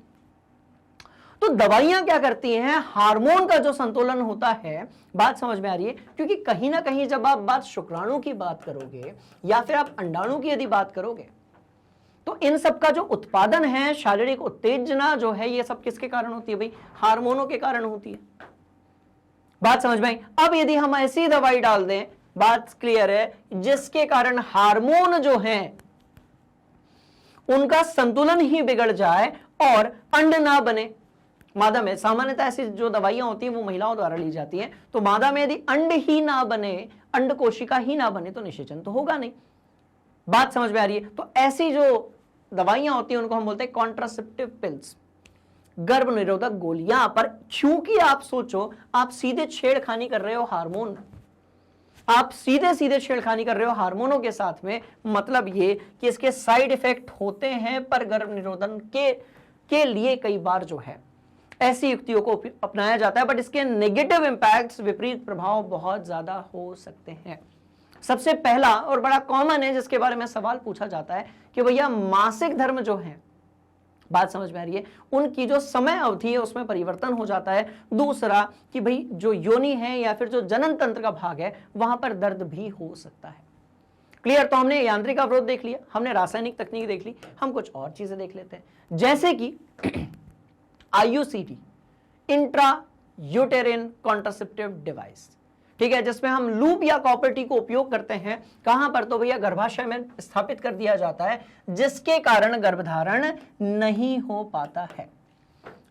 [SPEAKER 1] तो दवाइयां क्या करती हैं? हार्मोन का जो संतुलन होता है, बात समझ में आ रही है? क्योंकि कहीं ना कहीं जब आप बात शुक्राणु की बात करोगे या फिर आप अंडाणु की यदि बात करोगे, तो इन सब का जो उत्पादन है, शारीरिक उत्तेजना जो है, ये सब किसके कारण होती है भाई? हार्मोनों के कारण होती है। बात समझ में आई? अब यदि हम ऐसी दवाई डाल दें, बात क्लियर है, जिसके कारण हार्मोन जो हैं उनका संतुलन ही बिगड़ जाए और अंड ना बने। मादा में सामान्यतः ऐसी जो दवाइयां होती हैं वो महिलाओं द्वारा ली जाती हैं, तो मादा में यदि अंड ही ना बने, अंड कोशिका ही ना बने, तो निषेचन तो होगा नहीं। बात समझ में आ रही है? तो ऐसी जो दवाइयां होती हैं उनको हम बोलते हैं कॉन्ट्रासेप्टिव पिल्स, गर्भ निरोधक गोलियां। पर क्योंकि आप सोचो, आप सीधे छेड़खानी कर रहे हो हार्मोन, आप सीधे सीधे छेड़खानी कर रहे हो हार्मोनों के साथ में, मतलब ये कि इसके साइड इफेक्ट होते हैं, पर गर्भ निरोधन के लिए कई बार जो है ऐसी युक्तियों को अपनाया जाता है, बट इसके नेगेटिव इंपैक्ट्स, विपरीत प्रभाव बहुत ज्यादा हो सकते हैं। सबसे पहला और बड़ा कॉमन है जिसके बारे में सवाल पूछा जाता है कि भैया मासिक धर्म जो है, बात समझ में आ रही है, उनकी जो समय अवधि है उसमें परिवर्तन हो जाता है। दूसरा कि भाई जो योनि है या फिर जो जनन तंत्र का भाग है वहां पर दर्द भी हो सकता है। क्लियर? तो हमने यांत्रिक अवरोध देख लिया, हमने रासायनिक तकनीक देख ली, हम कुछ और चीजें देख लेते हैं, जैसे कि IUCD, इंट्रा यूटेरिन कॉन्ट्रासेप्टिव डिवाइस। ठीक है, जिसमें हम लूप या कॉपर-टी को उपयोग करते हैं। कहां पर? तो भैया गर्भाशय में स्थापित कर दिया जाता है, जिसके कारण गर्भधारण नहीं हो पाता है,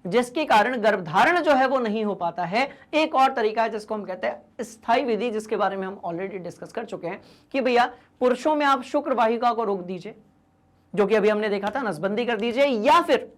[SPEAKER 1] जिसके कारण गर्भधारण जो है वो नहीं हो पाता है। एक और तरीका है जिसको हम कहते हैं स्थायी विधि, जिसके बारे में हम ऑलरेडी डिस्कस कर चुके हैं कि भैया पुरुषों में आप शुक्र वाहिका को रोक दीजिए, जो कि अभी हमने देखा था, नसबंदी कर दीजिए, या फिर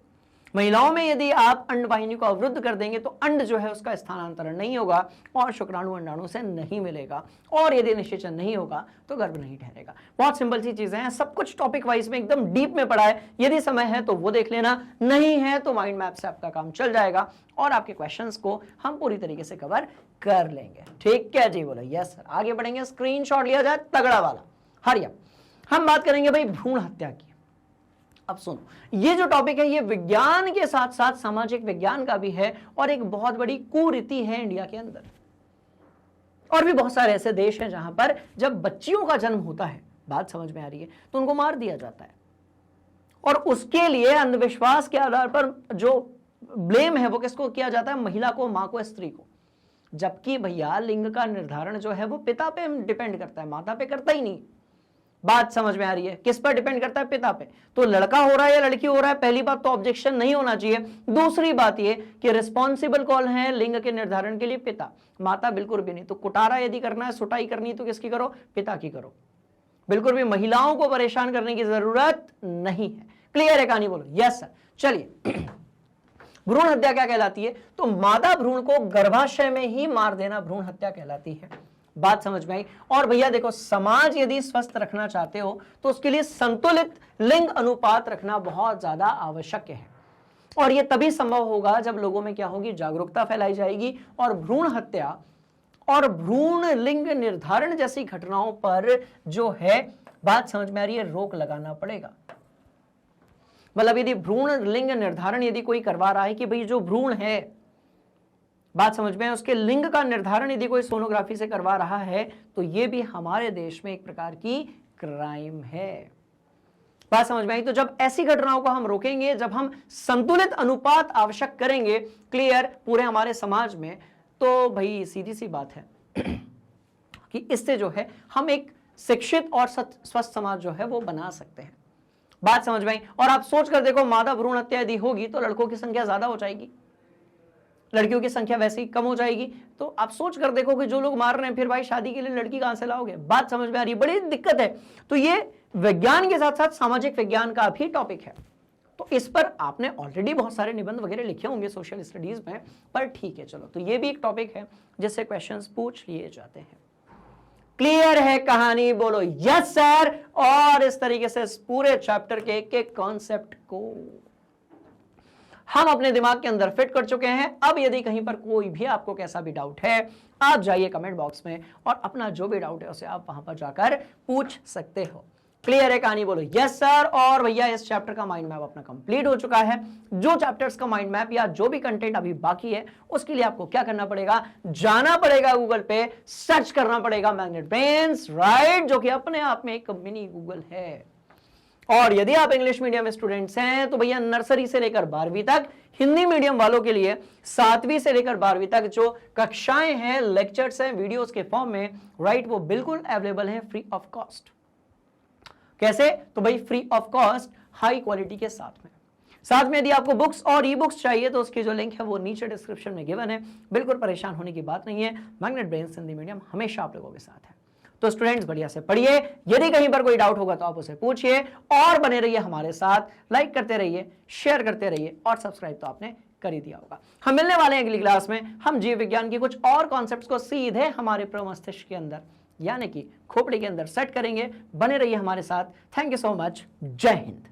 [SPEAKER 1] महिलाओं में यदि आप अंड वाहिनी को अवरुद्ध कर देंगे तो अंड जो है उसका स्थानांतरण नहीं होगा और शुक्राणु अंडाणु से नहीं मिलेगा, और यदि निषेचन नहीं होगा तो गर्भ नहीं ठहरेगा। बहुत सिंपल सी चीजें हैं, सब कुछ टॉपिक वाइज में एकदम डीप में पढ़ा है। यदि समय है तो वो देख लेना, नहीं है तो माइंड मैप से आपका काम चल जाएगा और आपके क्वेश्चंस को हम पूरी तरीके से कवर कर लेंगे। ठीक है जी? बोला यस सर। आगे बढ़ेंगे, स्क्रीनशॉट लिया जाए तगड़ा वाला। हरिया, हम बात करेंगे भाई भ्रूण हत्या की। अब सुनो, ये जो टॉपिक है ये विज्ञान के साथ साथ सामाजिक विज्ञान का भी है और एक बहुत बड़ी कुरीति है इंडिया के अंदर। और भी बहुत सारे ऐसे देश हैं जहां पर जब बच्चियों का जन्म होता है, बात समझ में आ रही है, तो उनको मार दिया जाता है और उसके लिए अंधविश्वास के आधार पर जो ब्लेम है वो किसको किया जाता है? महिला को, मां को, स्त्री को। जबकि भैया लिंग का निर्धारण जो है वो पिता पे डिपेंड करता है, माता पे करता ही नहीं। बात समझ में आ रही है? किस पर डिपेंड करता है? पिता पे। तो लड़का हो रहा है या लड़की हो रहा है, पहली बात तो ऑब्जेक्शन नहीं होना चाहिए। दूसरी बात ये कि रिस्पॉन्सिबल कौन है लिंग के निर्धारण के लिए? पिता, माता बिल्कुल भी नहीं। तो कुटारा यदि करना है, सुटाई करनी है तो किसकी करो? पिता की करो। बिल्कुल भी महिलाओं को परेशान करने की जरूरत नहीं है। क्लियर है कहानी? बोलो यस सर। चलिए, भ्रूण हत्या क्या कहलाती है? तो मादा भ्रूण को गर्भाशय में ही मार देना भ्रूण हत्या कहलाती है। बात समझ में आई? और भैया देखो, समाज यदि स्वस्थ रखना चाहते हो तो उसके लिए संतुलित लिंग अनुपात रखना बहुत ज्यादा आवश्यक है, और यह तभी संभव होगा जब लोगों में क्या होगी? जागरूकता फैलाई जाएगी और भ्रूण हत्या और भ्रूण लिंग निर्धारण जैसी घटनाओं पर जो है, बात समझ में आ रही है, रोक लगाना पड़ेगा। मतलब यदि भ्रूण लिंग निर्धारण यदि कोई करवा रहा है कि भाई जो भ्रूण है, बात समझ में है, उसके लिंग का निर्धारण यदि कोई सोनोग्राफी से करवा रहा है, तो यह भी हमारे देश में एक प्रकार की क्राइम है। बात समझ में आई? तो जब ऐसी घटनाओं को हम रोकेंगे, जब हम संतुलित अनुपात आवश्यक करेंगे क्लियर पूरे हमारे समाज में, तो भाई सीधी सी बात है कि इससे जो है हम एक शिक्षित और स्वस्थ समाज जो है वो बना सकते हैं। बात समझ में आई? और आप सोच कर देखो, मादा भ्रूण हत्या यदि होगी तो लड़कों की संख्या ज्यादा हो जाएगी, लड़कियों की संख्या वैसे ही कम हो जाएगी। तो आप सोच कर देखो कि जो लोग मार रहे हैं, फिर भाई शादी के लिए लड़की कहां से लाओगे? बात समझ में आ रही है? बड़ी दिक्कत है। तो ये विज्ञान के साथ साथ सामाजिक विज्ञान का भी टॉपिक है। तो इस पर आपने ऑलरेडी बहुत सारे निबंध वगैरह लिखे होंगे सोशल स्टडीज में, पर ठीक है चलो, तो ये भी एक टॉपिक है जिससे क्वेश्चंस पूछ लिए जाते हैं। क्लियर है कहानी? बोलो यस सर। और इस तरीके से इस पूरे चैप्टर के एक कॉन्सेप्ट को हम अपने दिमाग के अंदर फिट कर चुके हैं। अब यदि कहीं पर कोई भी आपको कैसा भी डाउट है, आप जाइए कमेंट बॉक्स में और अपना जो भी डाउट है उसे आप वहां पर जाकर पूछ सकते हो। क्लियर है कहानी? बोलो यस सर। और भैया इस चैप्टर का माइंड मैप अपना कंप्लीट हो चुका है। जो चैप्टर्स का माइंड मैप या जो भी कंटेंट अभी बाकी है, उसके लिए आपको क्या करना पड़ेगा? जाना पड़ेगा गूगल पे, सर्च करना पड़ेगा मैग्नेट ब्रेन्स, राइट, जो कि अपने आप में एक मिनी गूगल है। और यदि आप इंग्लिश मीडियम स्टूडेंट्स हैं तो भैया नर्सरी से लेकर 12वीं तक, हिंदी मीडियम वालों के लिए 7वीं से लेकर 12वीं तक जो कक्षाएं हैं, लेक्चर्स हैं वीडियोस के फॉर्म में, राइट, वो बिल्कुल अवेलेबल है फ्री ऑफ कॉस्ट। कैसे? तो भाई free of cost, high quality के साथ में यदि आपको बुक्स और ई बुक्स चाहिए तो उसकी जो लिंक है वो नीचे डिस्क्रिप्शन में गिवन है। बिल्कुल परेशान होने की बात नहीं है, मैग्नेट ब्रेन्स हिंदी मीडियम हमेशा आप लोगों के साथ है। तो स्टूडेंट्स बढ़िया से पढ़िए, यदि कहीं पर कोई डाउट होगा तो आप उसे पूछिए और बने रहिए हमारे साथ, लाइक करते रहिए, शेयर करते रहिए और सब्सक्राइब तो आपने कर ही दिया होगा। हम मिलने वाले हैं अगली क्लास में। हम जीव विज्ञान की कुछ और कॉन्सेप्ट्स को सीधे हमारे प्रमस्तिष्क के अंदर यानी कि खोपड़ी के अंदर सेट करेंगे। बने रहिए हमारे साथ। Thank you so much. जय हिंद।